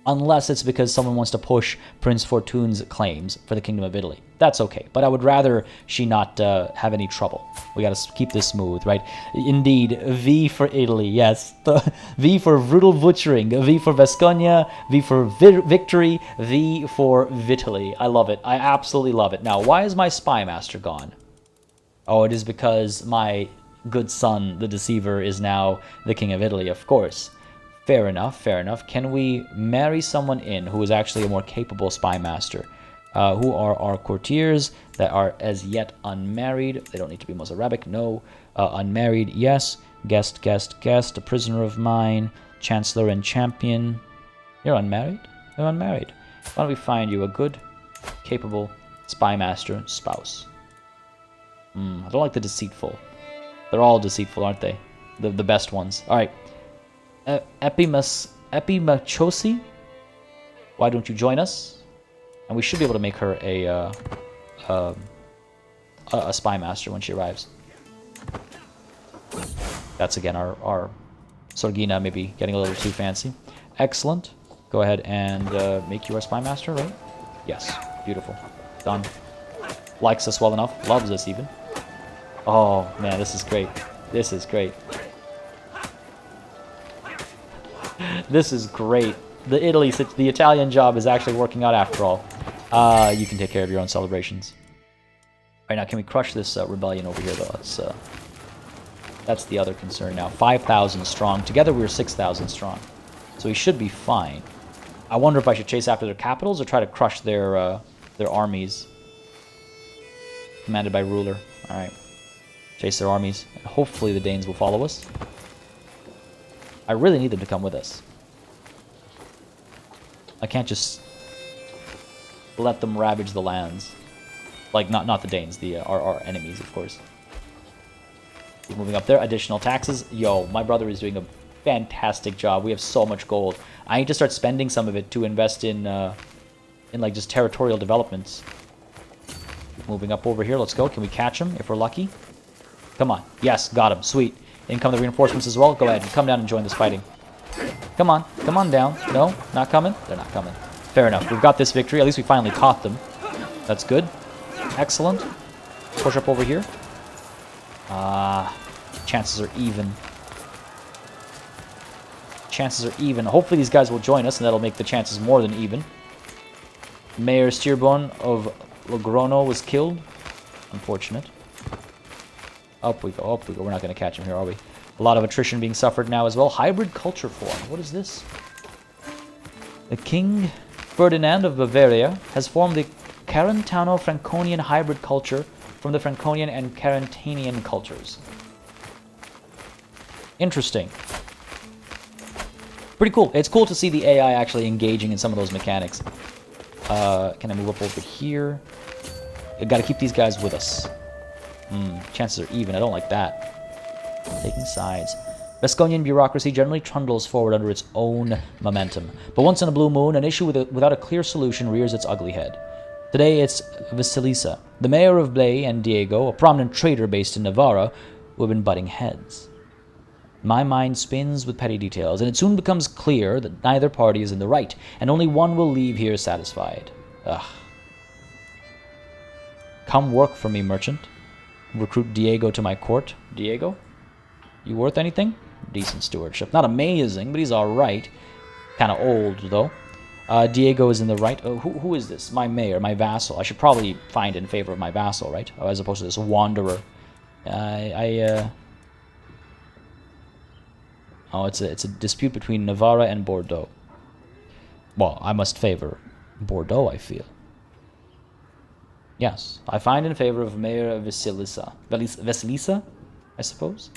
Unless it's because someone wants to push Prince Fortune's claims for the Kingdom of Italy. That's okay, but I would rather she not have any trouble. We gotta keep this smooth, right? Indeed, V for Italy, yes. V for brutal butchering, V for Vasconia, V for victory, V for Vitaly. I love it. I absolutely love it. Now, why is my spy master gone? Oh, it is because my good son, the Deceiver, is now the King of Italy, of course. Fair enough, fair enough. Can we marry someone in who is actually a more capable spy master? Who are our courtiers that are as yet unmarried? They don't need to be Mozarabic, no. Unmarried, yes. Guest, a prisoner of mine. Chancellor and champion. You're unmarried? You're unmarried. Why don't we find you a good, capable spy master spouse? I don't like the deceitful. They're all deceitful, aren't they? The best ones. All right. Epimachosi, why don't you join us? And we should be able to make her a spy master when she arrives. That's again our Sorgina maybe getting a little too fancy. Excellent. Go ahead and make you our spy master, right? Yes. Beautiful. Done. Likes us well enough. Loves us even. Oh man, this is great. This is great. This is great. The Italian job is actually working out after all. You can take care of your own celebrations. All right, now can we crush this rebellion over here, though? That's the other concern now. 5,000 strong. Together we're 6,000 strong. So we should be fine. I wonder if I should chase after their capitals or try to crush their armies. Commanded by ruler. All right. Chase their armies. And hopefully the Danes will follow us. I really need them to come with us. I can't just let them ravage the lands. Like, not the Danes, our enemies, of course. Keep moving up there. Additional taxes. Yo, my brother is doing a fantastic job. We have so much gold. I need to start spending some of it to invest in like, just territorial developments. Keep moving up over here. Let's go. Can we catch him if we're lucky? Come on. Yes, got him. Sweet. In come the reinforcements as well. Go ahead and come down and join this fighting. Come on. Come on down. No? Not coming? They're not coming. Fair enough. We've got this victory. At least we finally caught them. That's good. Excellent. Push up over here. Chances are even. Chances are even. Hopefully these guys will join us, and that'll make the chances more than even. Mayor Stirbon of Logrono was killed. Unfortunate. Up we go, up we go. We're not going to catch him here, are we? A lot of attrition being suffered now as well. Hybrid culture form. What is this? The King Ferdinand of Bavaria has formed the Carantano-Franconian hybrid culture from the Franconian and Carantanian cultures. Interesting. Pretty cool. It's cool to see the AI actually engaging in some of those mechanics. Can I move up over here? I gotta keep these guys with us. Chances are even. I don't like that. Taking sides. Basconian bureaucracy generally trundles forward under its own momentum. But once in a blue moon, an issue without a clear solution rears its ugly head. Today it's Vasilisa, the mayor of Blay, and Diego, a prominent trader based in Navarra, who have been butting heads. My mind spins with petty details, and it soon becomes clear that neither party is in the right, and only one will leave here satisfied. Ugh. Come work for me, merchant. Recruit Diego to my court. Diego? You worth anything? Decent stewardship. Not amazing, but he's alright. Kind of old, though. Diego is in the right. Oh, who is this? My mayor, my vassal. I should probably find in favor of my vassal, right? As opposed to this wanderer. Oh, it's a dispute between Navarra and Bordeaux. Well, I must favor Bordeaux, I feel. Yes, I find in favor of Mayor Vasilisa. Vasilisa, I suppose?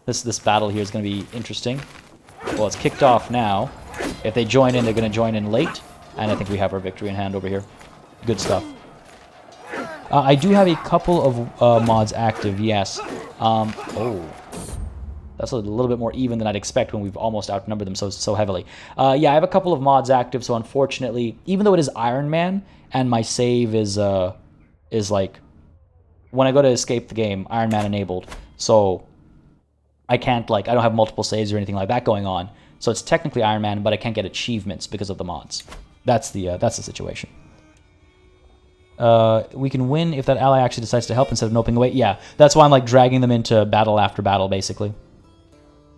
This battle here is going to be interesting. Well, it's kicked off now. If they join in, they're going to join in late. And I think we have our victory in hand over here. Good stuff. I do have a couple of mods active, yes. Oh. That's a little bit more even than I'd expect when we've almost outnumbered them so heavily. Yeah, I have a couple of mods active, so unfortunately, even though it is Iron Man, and my save is like, when I go to escape the game, Iron Man enabled, so I can't, like, I don't have multiple saves or anything like that going on, so it's technically Iron Man, but I can't get achievements because of the mods. That's the situation. We can win if that ally actually decides to help instead of noping away. Yeah, that's why I'm, like, dragging them into battle after battle, basically.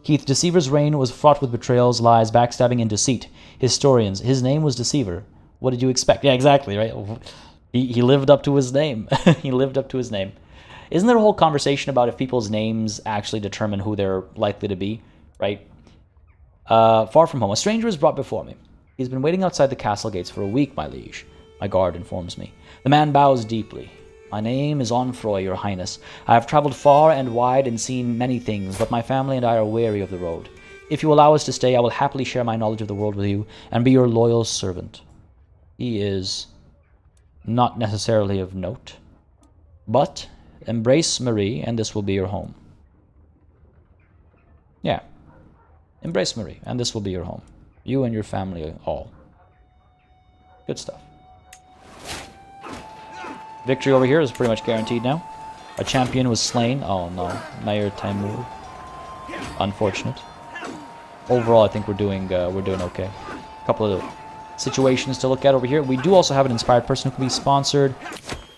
Keith, Deceiver's reign was fraught with betrayals, lies, backstabbing, and deceit. Historians, his name was Deceiver. What did you expect? Yeah, exactly, right? He lived up to his name. He lived up to his name. Isn't there a whole conversation about if people's names actually determine who they're likely to be, right? Far from home, a stranger is brought before me. He's been waiting outside the castle gates for a week, my liege. My guard informs me. The man bows deeply. My name is Onfroy, your highness. I have traveled far and wide and seen many things, but my family and I are weary of the road. If you allow us to stay, I will happily share my knowledge of the world with you and be your loyal servant. He is not necessarily of note, but embrace Marie, and this will be your home. Yeah. Embrace Marie, and this will be your home. You and your family all. Good stuff. Victory over here is pretty much guaranteed now. A champion was slain. Oh no, Mayor Timur. Unfortunate. Overall, I think we're doing okay. A couple of situations to look at over here. We do also have an inspired person who can be sponsored.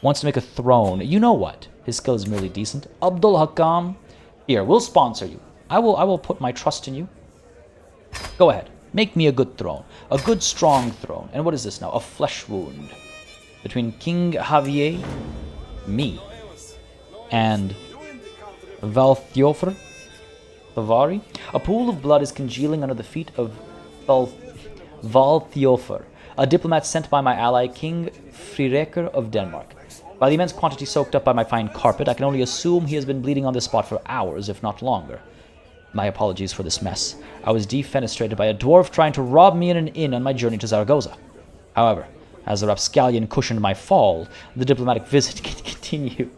Wants to make a throne. You know what? His skill is merely decent. Abdul Hakam. Here, we'll sponsor you. I will put my trust in you. Go ahead. Make me a good throne. A good, strong throne. And what is this now? A flesh wound. Between King Javier, me, and Valthiofr, Thavari. A pool of blood is congealing under the feet of Valthiofr, a diplomat sent by my ally King Frireker of Denmark. By the immense quantity soaked up by my fine carpet, I can only assume he has been bleeding on this spot for hours, if not longer. My apologies for this mess. I was defenestrated by a dwarf trying to rob me in an inn on my journey to Zaragoza. However, as the rapscallion cushioned my fall, the diplomatic visit can continue.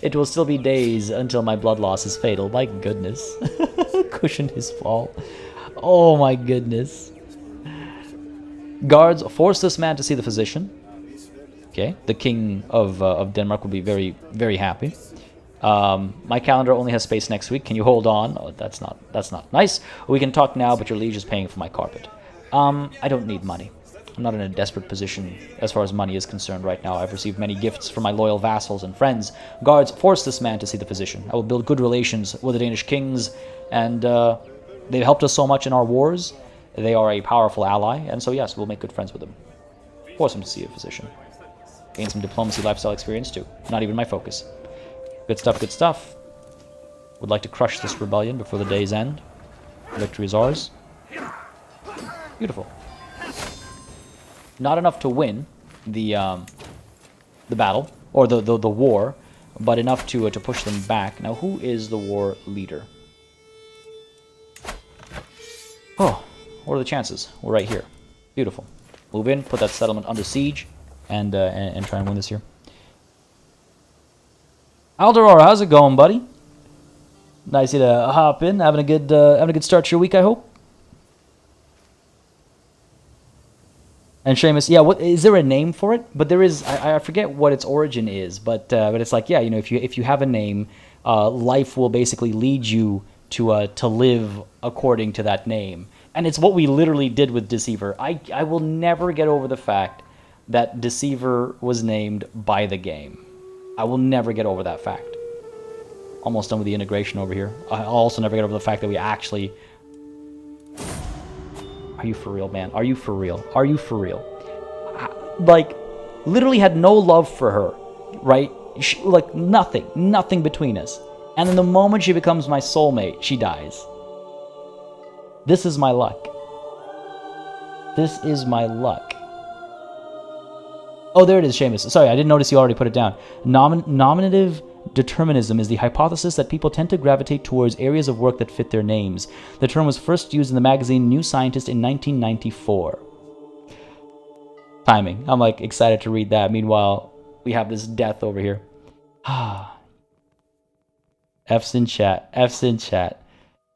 It will still be days until my blood loss is fatal. My goodness. Cushioned his fall. Oh my goodness. Guards, force this man to see the physician. Okay, the king of Denmark will be very, very happy. My calendar only has space next week. Can you hold on? Oh, that's not nice. We can talk now, but your liege is paying for my carpet. I don't need money. I'm not in a desperate position as far as money is concerned right now. I've received many gifts from my loyal vassals and friends. Guards, force this man to see the physician. I will build good relations with the Danish kings, and they've helped us so much in our wars. They are a powerful ally, and so yes, we'll make good friends with them. Force him to see a physician. Gain some diplomacy lifestyle experience too. Not even my focus. Good stuff, good stuff. Would like to crush this rebellion before the day's end. Victory is ours. Beautiful. Not enough to win the battle, or the war, but enough to push them back. Now, who is the war leader? Oh, what are the chances? We're right here. Beautiful. Move in, put that settlement under siege, and try and win this here. Aldoror, how's it going, buddy? Nice you to hop in, having a good start to your week, I hope. And Seamus, yeah, what is there a name for it? But there is, I forget what its origin is, but it's like, yeah, you know, if you have a name, life will basically lead you to live according to that name. And it's what we literally did with Deceiver. I will never get over the fact that Deceiver was named by the game. I will never get over that fact. Almost done with the integration over here. I'll also never get over the fact that we actually... Are you for real, man? Are you for real? Are you for real? Like, literally had no love for her, right? Like, nothing between us. And then the moment she becomes my soulmate, she dies. This is my luck. This is my luck. Oh, there it is, Seamus. Sorry, I didn't notice you already put it down. Nominative determinism is the hypothesis that people tend to gravitate towards areas of work that fit their names. The term was first used in the magazine New Scientist in 1994. Timing. I'm like excited to read that. Meanwhile, we have this death over here. F's in chat. F's in chat.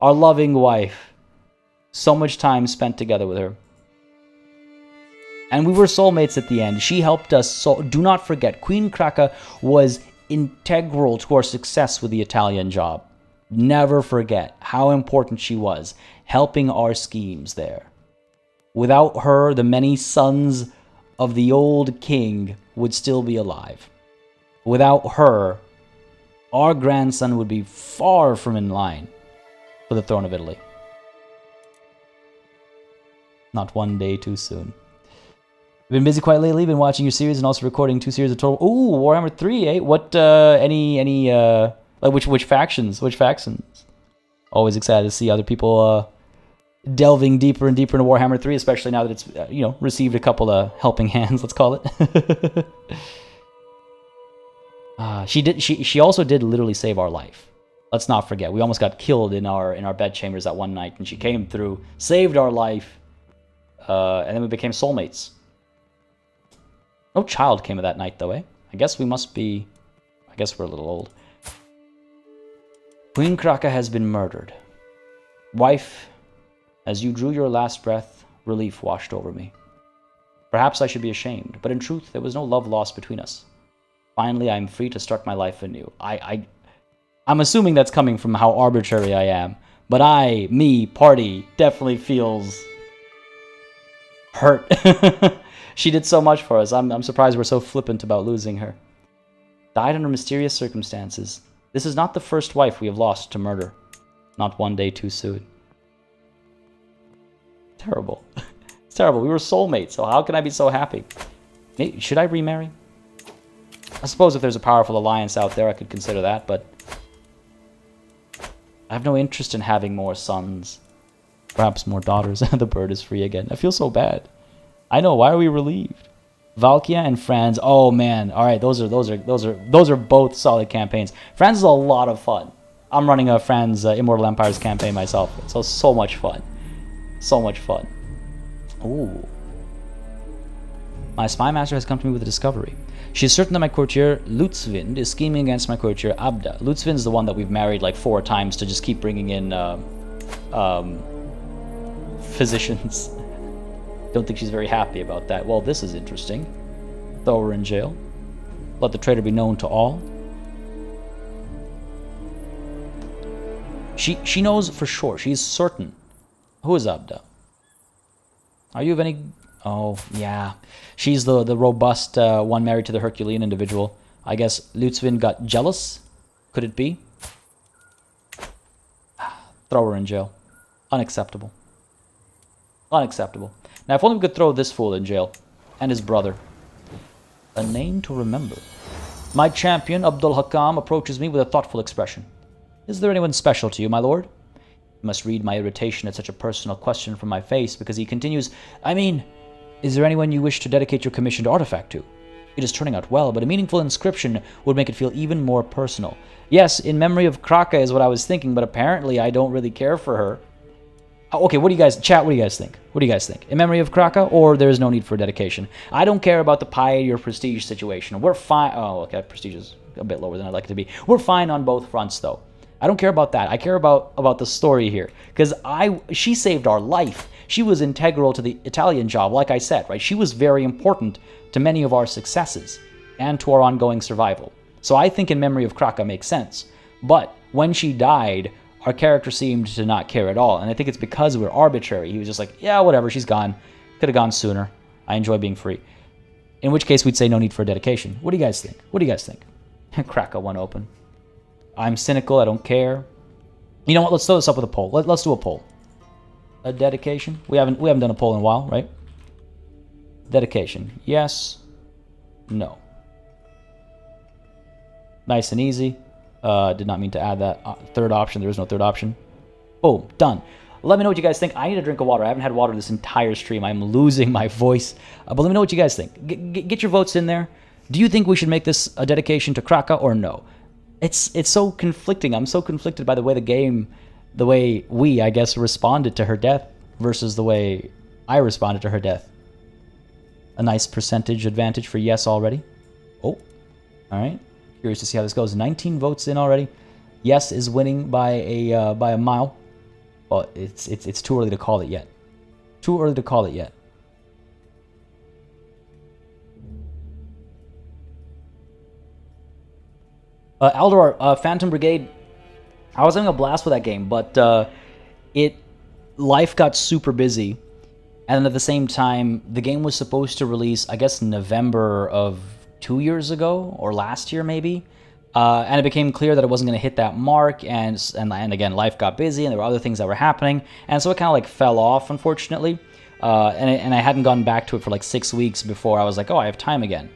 Our loving wife. So much time spent together with her. And we were soulmates at the end. She helped us. So do not forget, Queen Kraka was integral to our success with the Italian job. Never forget how important she was, helping our schemes there. Without her, the many sons of the old king would still be alive. Without her, our grandson would be far from in line for the throne of Italy. Not one day too soon. Been busy quite lately. Been watching your series and also recording 2 series of total. Ooh, Warhammer 3, eh? What? Like which factions? Which factions? Always excited to see other people delving deeper and deeper into Warhammer 3, especially now that it's received a couple of helping hands. Let's call it. She also did literally save our life. Let's not forget. We almost got killed in our bed chambers that one night, and she came through, saved our life, and then we became soulmates. No child came of that night, though, eh? I guess we must be... I guess we're a little old. Queen Kraka has been murdered. Wife, as you drew your last breath, relief washed over me. Perhaps I should be ashamed, but in truth, there was no love lost between us. Finally, I am free to start my life anew. I'm assuming that's coming from how arbitrary I am, but Party, definitely feels hurt. She did so much for us. I'm surprised we're so flippant about losing her. Died under mysterious circumstances. This is not the first wife we have lost to murder. Not one day too soon. Terrible. It's terrible. We were soulmates, so how can I be so happy? Should I remarry? I suppose if there's a powerful alliance out there, I could consider that, but... I have no interest in having more sons. Perhaps more daughters. The bird is free again. I feel so bad. I know. Why are we relieved? Valkia and Franz. Oh man. All right. Those are both solid campaigns. Franz is a lot of fun. I'm running a Franz Immortal Empires campaign myself. So much fun. So much fun. Ooh. My spy master has come to me with a discovery. She is certain that my courtier Lutzvind is scheming against my courtier Abda. Lutzvind is the one that we've married like 4 times to just keep bringing in physicians. Don't think she's very happy about that. Well, this is interesting. Throw her in jail. Let the traitor be known to all. She knows for sure. She's certain. Who is Abda? Are you of any Oh, yeah. She's the robust one married to the Herculean individual. I guess Lutzvin got jealous? Could it be? Throw her in jail. Unacceptable. Unacceptable. Now, if only we could throw this fool in jail. And his brother. A name to remember. My champion, Abdul Hakam, approaches me with a thoughtful expression. Is there anyone special to you, my lord? You must read my irritation at such a personal question from my face, because he continues, I mean, is there anyone you wish to dedicate your commissioned artifact to? It is turning out well, but a meaningful inscription would make it feel even more personal. Yes, in memory of Kraka is what I was thinking, but apparently I don't really care for her. Okay, what do you guys, chat, what do you guys think? What do you guys think? In memory of Kraka, or there is no need for dedication? I don't care about the piety or prestige situation. We're fine. Oh, okay, prestige is a bit lower than I'd like it to be. We're fine on both fronts, though. I don't care about that. I care about the story here, because she saved our life. She was integral to the Italian job, like I said, right? She was very important to many of our successes and to our ongoing survival. So I think in memory of Kraka makes sense. But when she died, our character seemed to not care at all, and I think it's because we're arbitrary. He was just like, yeah, whatever, she's gone. Could have gone sooner. I enjoy being free. In which case, we'd say no need for dedication. What do you guys think? What do you guys think? Kraka one open. I'm cynical. I don't care. You know what? Let's throw this up with a poll. Let's do a poll. A dedication? We haven't done a poll in a while, right? Dedication. Yes. No. Nice and easy. Did not mean to add that third option. There is no third option. Boom. Done. Let me know what you guys think. I need a drink of water. I haven't had water this entire stream. I'm losing my voice. But let me know what you guys think. Get your votes in there. Do you think we should make this a dedication to Kraka or no? It's so conflicting. I'm so conflicted by the way we, I guess, responded to her death versus the way I responded to her death. A nice percentage advantage for yes already. Oh, all right. Curious to see how this goes. 19 votes in already. Yes is winning by a mile. Well, it's too early to call it yet. Too early to call it yet. Aldor, Phantom Brigade. I was having a blast with that game, but life got super busy, and at the same time, the game was supposed to release, I guess, November of 2 years ago, or last year maybe, and it became clear that it wasn't going to hit that mark, and again, life got busy, and there were other things that were happening, and so it kind of like fell off, unfortunately, and I hadn't gone back to it for like 6 weeks before I was like, oh, I have time again.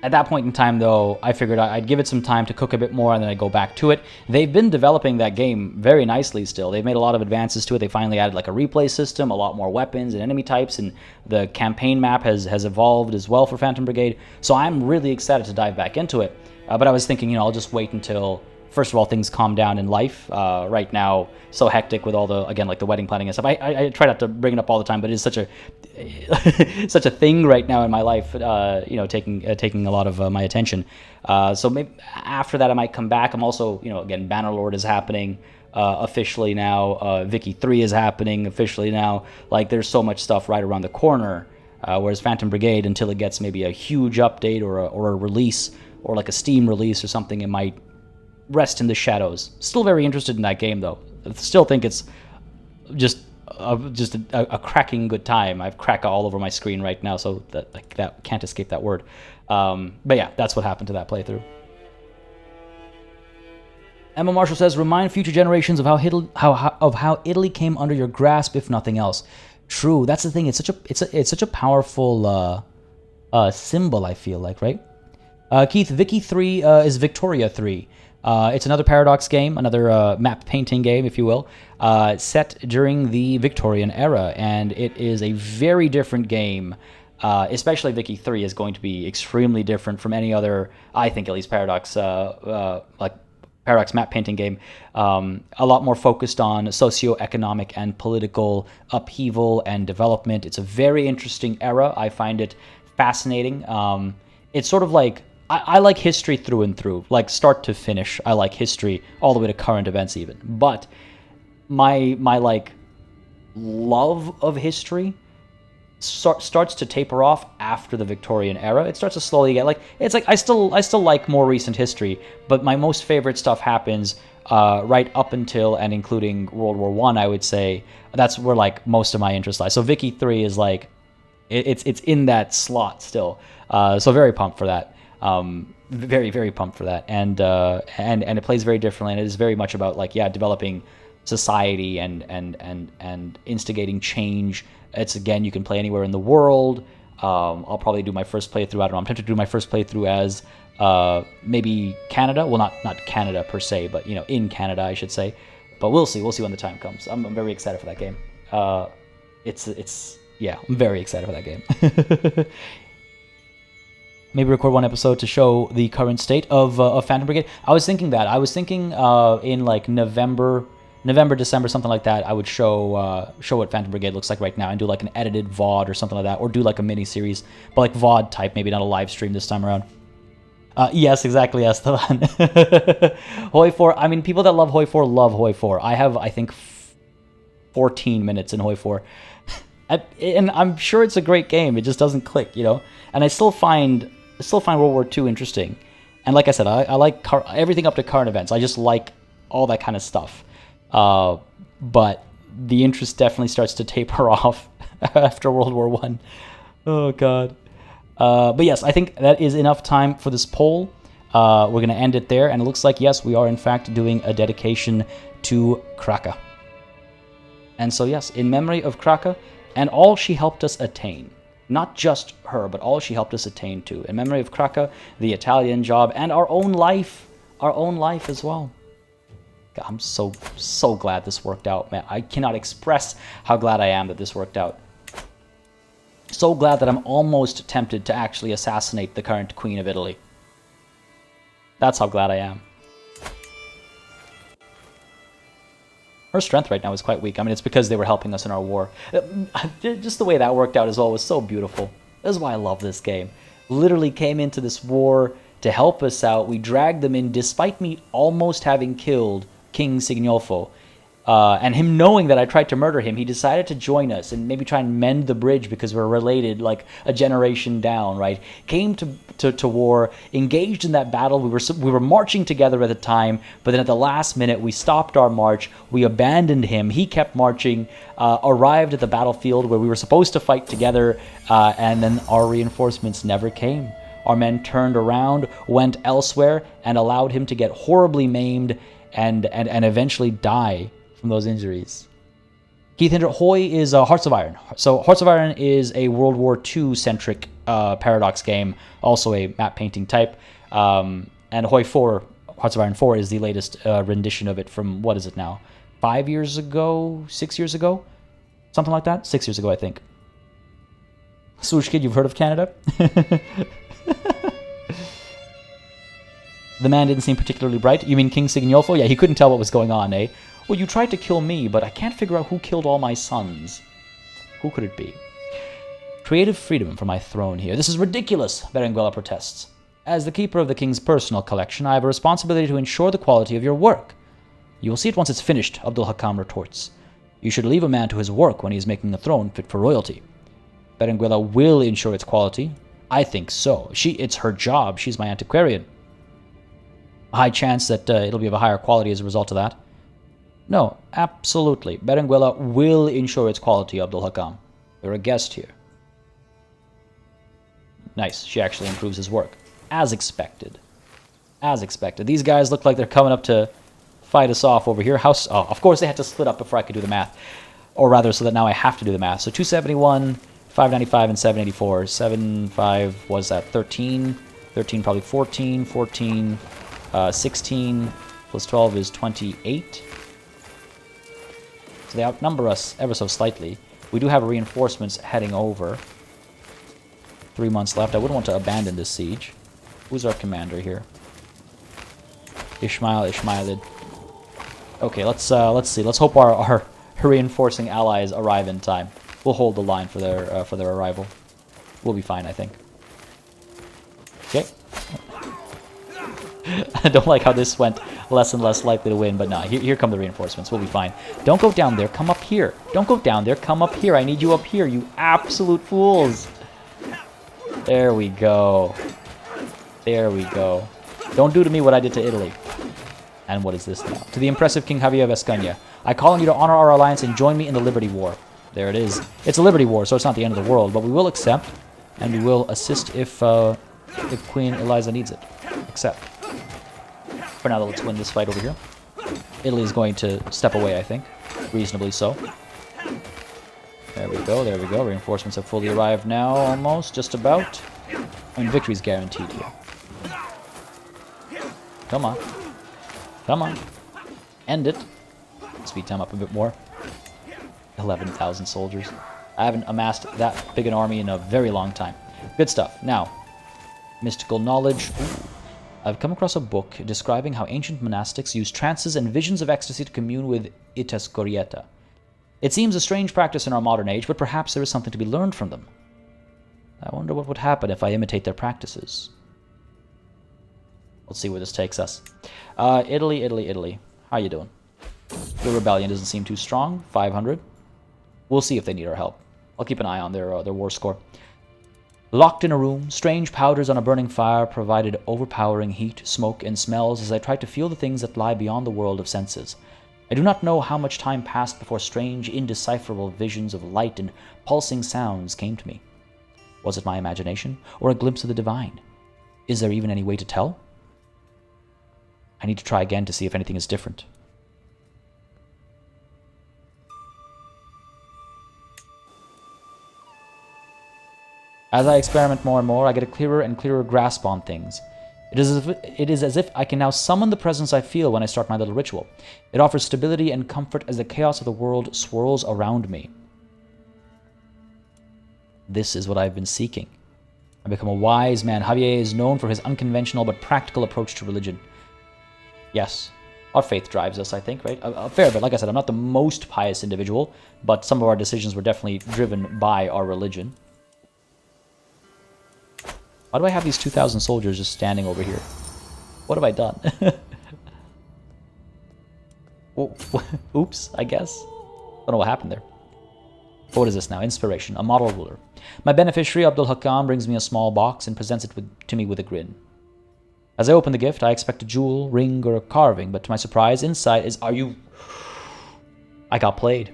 At that point in time, though, I figured I'd give it some time to cook a bit more, and then I'd go back to it. They've been developing that game very nicely still. They've made a lot of advances to it. They finally added like a replay system, a lot more weapons and enemy types, and the campaign map has evolved as well for Phantom Brigade. So I'm really excited to dive back into it. But I was thinking, I'll just wait until, first of all, things calm down in life. Right now, so hectic with all the, again, like the wedding planning and stuff. I try not to bring it up all the time, but it's such a such a thing right now in my life, taking a lot of my attention. So maybe after that I might come back. I'm also, again, Bannerlord is happening officially now. Vicky 3 is happening officially now. Like, there's so much stuff right around the corner. Whereas Phantom Brigade, until it gets maybe a huge update or a release, or like a Steam release or something, it might rest in the shadows. Still very interested in that game, though. I still think it's just a cracking good time. I have Kraka all over my screen right now, so that can't escape that word. But yeah, that's what happened to that playthrough. Emma Marshall says, "Remind future generations of how Italy came under your grasp, if nothing else." True, that's the thing. It's such a powerful symbol. I feel like, right? Keith, Vicky 3 is Victoria 3. It's another Paradox game, another map painting game, if you will, set during the Victorian era, and it is a very different game. Especially Vicky 3 is going to be extremely different from any other, I think at least, Paradox Paradox map painting game. A lot more focused on socio-economic and political upheaval and development. It's a very interesting era. I find it fascinating. It's sort of like, I like history through and through, like start to finish. I like history all the way to current events even. But my like love of history starts to taper off after the Victorian era. It starts to slowly get like, it's like I still like more recent history, but my most favorite stuff happens right up until and including World War One, I would say that's where like most of my interest lies. So Vicky 3 is like it's in that slot still. So very pumped for that. Very, very pumped for that. And it plays very differently, and it is very much about like developing society and instigating change. It's again, you can play anywhere in the world. I'll probably do my first playthrough. I don't know. I'm tempted to do my first playthrough as maybe Canada. Well, not Canada per se, but in Canada, I should say. But we'll see. We'll see when the time comes. I'm very excited for that game. I'm very excited for that game. Maybe record one episode to show the current state of Phantom Brigade. I was thinking that. I was thinking in like November, December, something like that. I would show what Phantom Brigade looks like right now and do like an edited VOD or something like that, or do like a mini series, but like VOD type, maybe not a live stream this time around. Yes, exactly, Esteban. Hoi 4. I mean, people that love Hoi 4 love Hoi 4. I have, I think, 14 minutes in Hoi 4. And I'm sure it's a great game. It just doesn't click, And I still find World War II interesting. And like I said, I like everything up to current events. I just like all that kind of stuff. But the interest definitely starts to taper off after World War I. Oh, God. But yes, I think that is enough time for this poll. We're going to end it there. And it looks like, yes, we are in fact doing a dedication to Kraka. And so, yes, in memory of Kraka and all she helped us attain. Not just her, but all she helped us attain to. In memory of Kraka, the Italian job, and our own life as well. God, I'm so glad this worked out, man. I cannot express how glad I am that this worked out. So glad that I'm almost tempted to actually assassinate the current Queen of Italy. That's how glad I am. Her strength right now is quite weak. I mean, it's because they were helping us in our war. Just the way that worked out as well was so beautiful. This is why I love this game. Literally came into this war to help us out. We dragged them in despite me almost having killed King Signolfo. And him knowing that I tried to murder him, he decided to join us and maybe try and mend the bridge because we're related like a generation down, right? Came to war, engaged in that battle. We were marching together at the time, but then at the last minute, we stopped our march. We abandoned him. He kept marching, arrived at the battlefield where we were supposed to fight together, and then our reinforcements never came. Our men turned around, went elsewhere, and allowed him to get horribly maimed and eventually die from those injuries. Keith Hinder, Hoi is Hearts of Iron. So Hearts of Iron is a World War II-centric Paradox game, also a map painting type. And Hoi 4, Hearts of Iron 4, is the latest rendition of it from, what is it now? 5 years ago? 6 years ago? Something like that? 6 years ago, I think. Swoosh Kid, you've heard of Canada? The man didn't seem particularly bright. You mean King Signolfo? Yeah, he couldn't tell what was going on, eh? Well, you tried to kill me, but I can't figure out who killed all my sons. Who could it be? Creative freedom for my throne here. This is ridiculous, Berenguela protests. As the keeper of the king's personal collection, I have a responsibility to ensure the quality of your work. You will see it once it's finished, Abdul Hakam retorts. You should leave a man to his work when he is making a throne fit for royalty. Berenguela will ensure its quality. I think so. It's her job. She's my antiquarian. A high chance that it'll be of a higher quality as a result of that. No, absolutely. Berenguela will ensure its quality, Abdul Hakam. You're a guest here. Nice. She actually improves his work. As expected. As expected. These guys look like they're coming up to fight us off over here. Oh, of course they had to split up before I could do the math. Or rather, so that now I have to do the math. So 271, 595, and 784. 75 was that 13. 13 probably 14. 14, 16 plus 12 is 28. So they outnumber us ever so slightly. We do have reinforcements heading over. 3 months left. I wouldn't want to abandon this siege. Who's our commander here? Ishmaelid. Okay, let's see. Let's hope our reinforcing allies arrive in time. We'll hold the line for their arrival. We'll be fine, I think. Okay. I don't like how this went less and less likely to win, but no, here come the reinforcements. We'll be fine. Don't go down there. Come up here. Don't go down there. Come up here. I need you up here, you absolute fools. There we go. There we go. Don't do to me what I did to Italy. And what is this now? To the impressive King Javier Vescaña, I call on you to honor our alliance and join me in the Liberty War. There it is. It's a Liberty War, so it's not the end of the world, but we will accept, and we will assist if Queen Eliza needs it. Accept. For now, let's win this fight over here. Italy is going to step away, I think. Reasonably so. There we go, there we go. Reinforcements have fully arrived now, almost, just about. I mean, victory's guaranteed here. Come on. Come on. End it. Speed time up a bit more. 11,000 soldiers. I haven't amassed that big an army in a very long time. Good stuff. Now, mystical knowledge. Ooh. I've come across a book describing how ancient monastics used trances and visions of ecstasy to commune with ites corieta. It seems a strange practice in our modern age, but perhaps there is something to be learned from them. I wonder what would happen if I imitate their practices. Let's see where this takes us. Italy, Italy, Italy. How you doing? The rebellion doesn't seem too strong. 500. We'll see if they need our help. I'll keep an eye on their war score. Locked in a room, strange powders on a burning fire provided overpowering heat, smoke, and smells as I tried to feel the things that lie beyond the world of senses. I do not know how much time passed before strange, indecipherable visions of light and pulsing sounds came to me. Was it my imagination, or a glimpse of the divine? Is there even any way to tell? I need to try again to see if anything is different. As I experiment more and more, I get a clearer and clearer grasp on things. It is as if I can now summon the presence I feel when I start my little ritual. It offers stability and comfort as the chaos of the world swirls around me. This is what I've been seeking. I become a wise man. Javier is known for his unconventional but practical approach to religion. Yes, our faith drives us, I think, right? A fair bit. Like I said, I'm not the most pious individual, but some of our decisions were definitely driven by our religion. Why do I have these 2,000 soldiers just standing over here? What have I done? Oops, I guess. Don't know what happened there. What is this now? Inspiration. A model ruler. My beneficiary, Abdul Hakam, brings me a small box and presents it to me with a grin. As I open the gift, I expect a jewel, ring, or a carving, but to my surprise, inside is... I got played.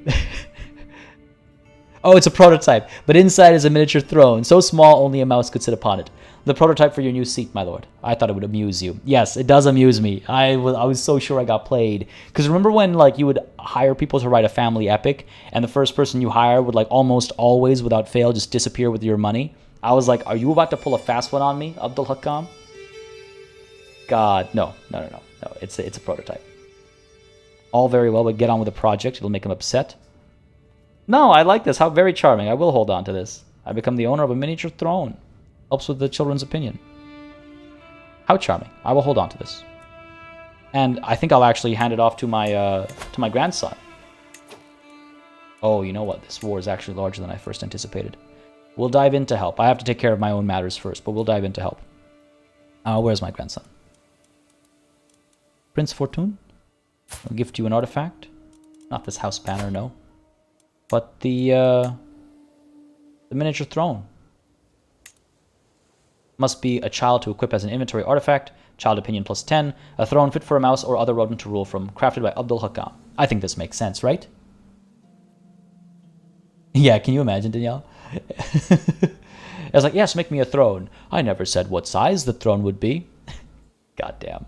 Oh, it's a prototype, but inside is a miniature throne, so small only a mouse could sit upon it. The prototype for your new seat, my lord. I thought it would amuse you. Yes, it does amuse me. I was so sure I got played. Because remember when like you would hire people to write a family epic, and the first person you hire would like almost always, without fail, just disappear with your money? I was like, are you about to pull a fast one on me, Abdul Hakam? God, no. It's a prototype. All very well, but get on with the project. It'll make him upset. No, I like this. How very charming. I will hold on to this. I become the owner of a miniature throne. Helps with the children's opinion. How charming. I will hold on to this. And I think I'll actually hand it off to my grandson. Oh, you know what? This war is actually larger than I first anticipated. We'll dive in to help. I have to take care of my own matters first, but we'll dive in to help. Where's my grandson? Prince Fortune? I'll gift you an artifact. Not this house banner, no. But the miniature throne. Must be a child to equip as an inventory artifact. Child opinion plus 10. A throne fit for a mouse or other rodent to rule from. Crafted by Abdul Hakam. I think this makes sense, right? Yeah, can you imagine, Danielle? I was like, yes, make me a throne. I never said what size the throne would be. Goddamn.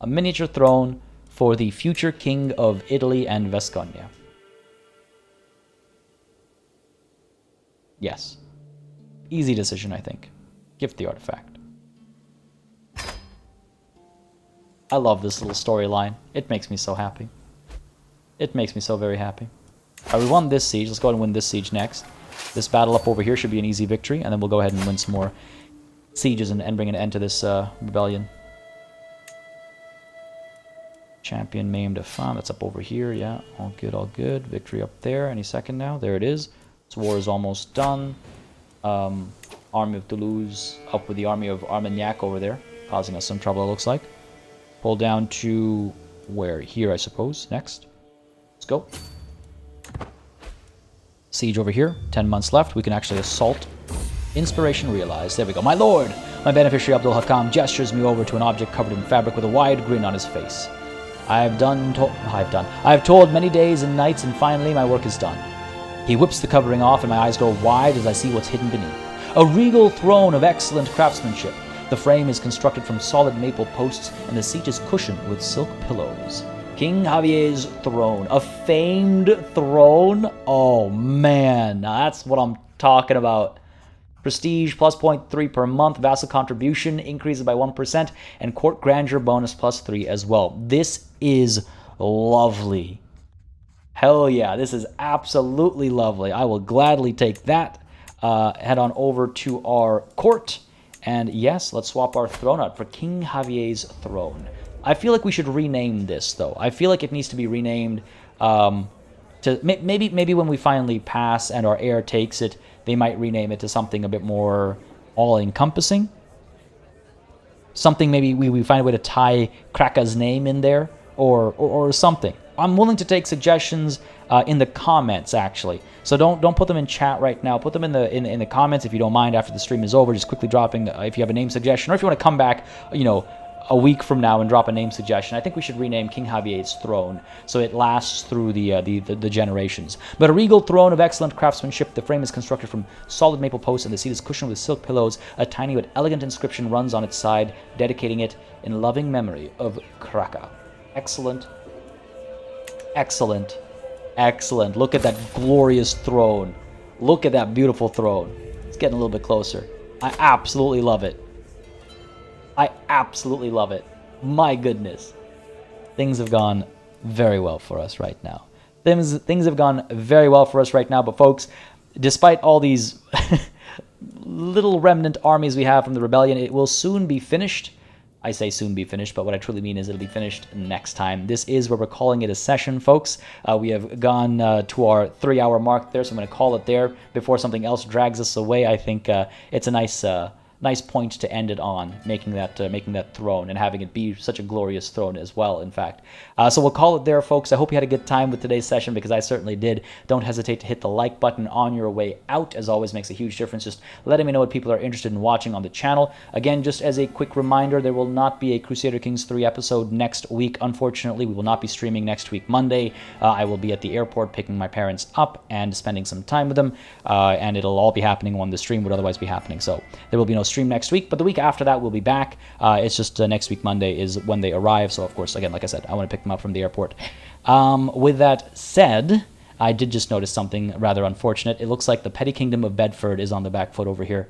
A miniature throne for the future king of Italy and Vasconia. Yes. Easy decision, I think. Gift the artifact. I love this little storyline. It makes me so happy. It makes me so very happy. Alright, we won this siege. Let's go ahead and win this siege next. This battle up over here should be an easy victory, and then we'll go ahead and win some more sieges and bring an end to this rebellion. Champion maimed a farm. That's up over here. Yeah, all good, all good. Victory up there. Any second now. There it is. This war is almost done. Army of Toulouse up with the army of Armagnac over there, causing us some trouble, it looks like. Pull down to where? Here, I suppose. Next. Let's go. Siege over here. 10 months left. We can actually assault. Inspiration realized. There we go. My lord! My beneficiary Abdul Hakam gestures me over to an object covered in fabric with a wide grin on his face. I've toiled many days and nights, and finally my work is done. He whips the covering off, and my eyes go wide as I see what's hidden beneath. A regal throne of excellent craftsmanship. The frame is constructed from solid maple posts, and the seat is cushioned with silk pillows. King Javier's throne. A famed throne? Oh, man. Now that's what I'm talking about. Prestige plus 0.3 per month. Vassal contribution increases by 1%. And court grandeur bonus plus 3 as well. This is lovely. Hell yeah, this is absolutely lovely. I will gladly take that. Head on over to our court. And yes, let's swap our throne out for King Javier's throne. I feel like we should rename this, though. I feel like it needs to be renamed to maybe when we finally pass and our heir takes it, they might rename it to something a bit more all-encompassing. Something maybe we find a way to tie Kraka's name in there or something. I'm willing to take suggestions in the comments, actually. So don't put them in chat right now. Put them in the comments if you don't mind after the stream is over. Just quickly dropping if you have a name suggestion, or if you want to come back, a week from now and drop a name suggestion. I think we should rename King Javier's throne so it lasts through the generations. But a regal throne of excellent craftsmanship. The frame is constructed from solid maple posts, and the seat is cushioned with silk pillows. A tiny but elegant inscription runs on its side, dedicating it in loving memory of Kraka. Excellent. Excellent. Excellent. Look at that glorious throne. Look at that beautiful throne. It's getting a little bit closer. I absolutely love it. I absolutely love it. My goodness. Things have gone very well for us right now. Things have gone very well for us right now, but folks, despite all these little remnant armies we have from the rebellion, it will soon be finished. I say soon be finished, but what I truly mean is it'll be finished next time. This is where we're calling it a session, folks. We have gone to our 3-hour mark there, so I'm going to call it there before something else drags us away. I think it's a nice point to end it on, making that throne and having it be such a glorious throne as well, in fact. So we'll call it there, folks. I hope you had a good time with today's session, because I certainly did. Don't hesitate to hit the like button on your way out. As always, makes a huge difference. Just letting me know what people are interested in watching on the channel. Again, just as a quick reminder, there will not be a Crusader Kings 3 episode next week. Unfortunately, we will not be streaming next week, Monday. I will be at the airport picking my parents up and spending some time with them, and it'll all be happening when the stream would otherwise be happening. So there will be no stream next week, but the week after that we'll be back. It's just next week Monday is when they arrive, so of course, again, like I said, I want to pick them up from the airport. With that said, I did just notice something rather unfortunate. It looks like the petty kingdom of Bedford is on the back foot over here.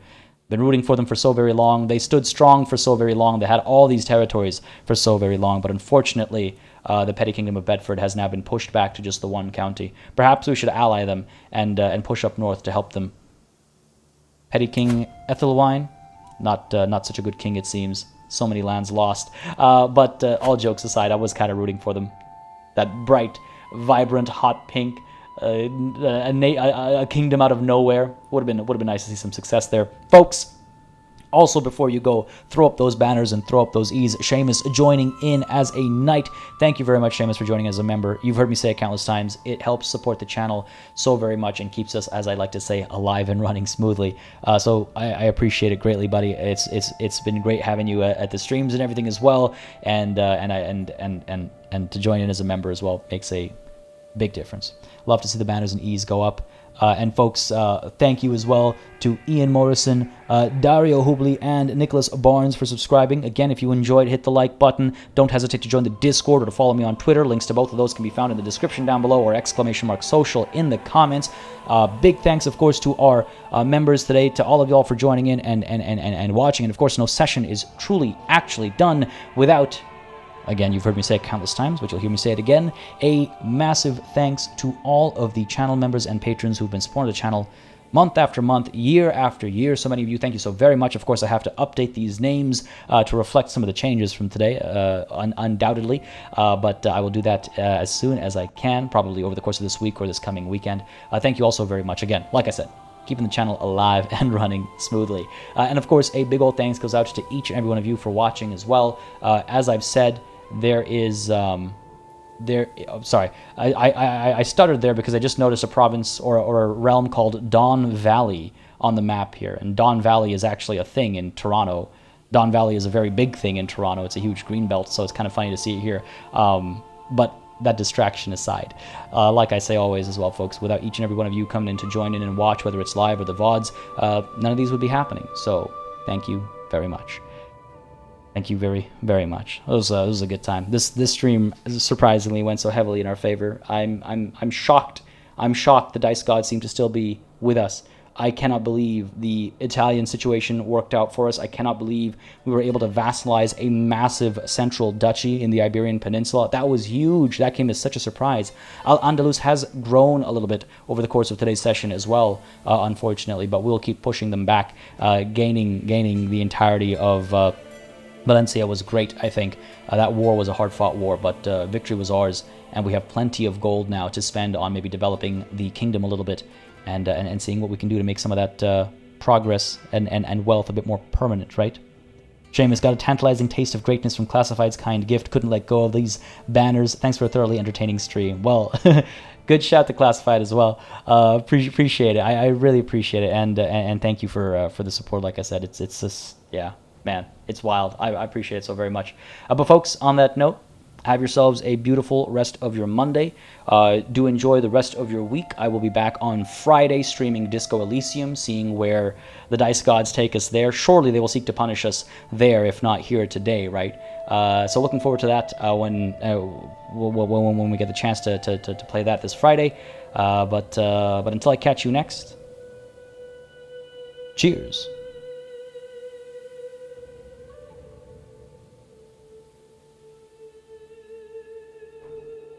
Been rooting for them for so very long. They stood strong for so very long. They had all these territories for so very long, but unfortunately the petty kingdom of Bedford has now been pushed back to just the one county. Perhaps we should ally them and push up north to help them. Petty King Ethelwine, not such a good king, it seems. So many lands lost. But all jokes aside, I was kind of rooting for them. That bright, vibrant, hot pink, a kingdom out of nowhere. Would have been nice to see some success there, folks. Also, before you go, throw up those banners and throw up those E's. Seamus joining in as a knight. Thank you very much, Seamus, for joining as a member. You've heard me say it countless times. It helps support the channel so very much and keeps us, as I like to say, alive and running smoothly. So I appreciate it greatly, buddy. It's been great having you at the streams and everything as well. And to join in as a member as well makes a big difference. Love to see the banners and E's go up. And folks, thank you as well to Ian Morrison, Dario Hubley, and Nicholas Barnes for subscribing. Again, if you enjoyed, hit the like button. Don't hesitate to join the Discord or to follow me on Twitter. Links to both of those can be found in the description down below, or !social in the comments. Big thanks, of course, to our members today, to all of y'all for joining in and watching. And of course, no session is truly actually done without... Again, you've heard me say it countless times, but you'll hear me say it again. A massive thanks to all of the channel members and patrons who've been supporting the channel month after month, year after year. So many of you, thank you so very much. Of course, I have to update these names to reflect some of the changes from today, undoubtedly. But I will do that as soon as I can, probably over the course of this week or this coming weekend. Thank you also very much. Again, like I said, keeping the channel alive and running smoothly. And of course, a big old thanks goes out to each and every one of you for watching as well. As I've said, there is I stuttered there because I just noticed a province or a realm called Don Valley on the map here, and Don Valley is actually a thing in Toronto. Don Valley is a very big thing in Toronto. It's a huge green belt, so it's kind of funny to see it here. But that distraction aside, like I say always as well, folks, without each and every one of you coming in to join in and watch, whether it's live or the VODs, none of these would be happening. So thank you very much. Thank you very, very much. It was a good time. This stream surprisingly went so heavily in our favor. I'm shocked. I'm shocked the Dice Gods seem to still be with us. I cannot believe the Italian situation worked out for us. I cannot believe we were able to vassalize a massive central duchy in the Iberian Peninsula. That was huge. That came as such a surprise. Al-Andalus has grown a little bit over the course of today's session as well, unfortunately, but we'll keep pushing them back. Gaining the entirety of Valencia was great, I think. That war was a hard-fought war, but victory was ours, and we have plenty of gold now to spend on maybe developing the kingdom a little bit, and seeing what we can do to make some of that progress and wealth a bit more permanent, right? Seamus got a tantalizing taste of greatness from Classified's kind gift. Couldn't let go of these banners. Thanks for a thoroughly entertaining stream. Well, good shout to Classified as well. Appreciate it. I really appreciate it, and thank you for the support. Like I said, it's just, yeah, man, it's wild. I appreciate it so very much. But folks, on that note, have yourselves a beautiful rest of your Monday. Do enjoy the rest of your week. I will be back on Friday streaming Disco Elysium, seeing where the Dice Gods take us there. Surely they will seek to punish us there, if not here today, right? So looking forward to that when we get the chance to play that this Friday. But until I catch you next, cheers.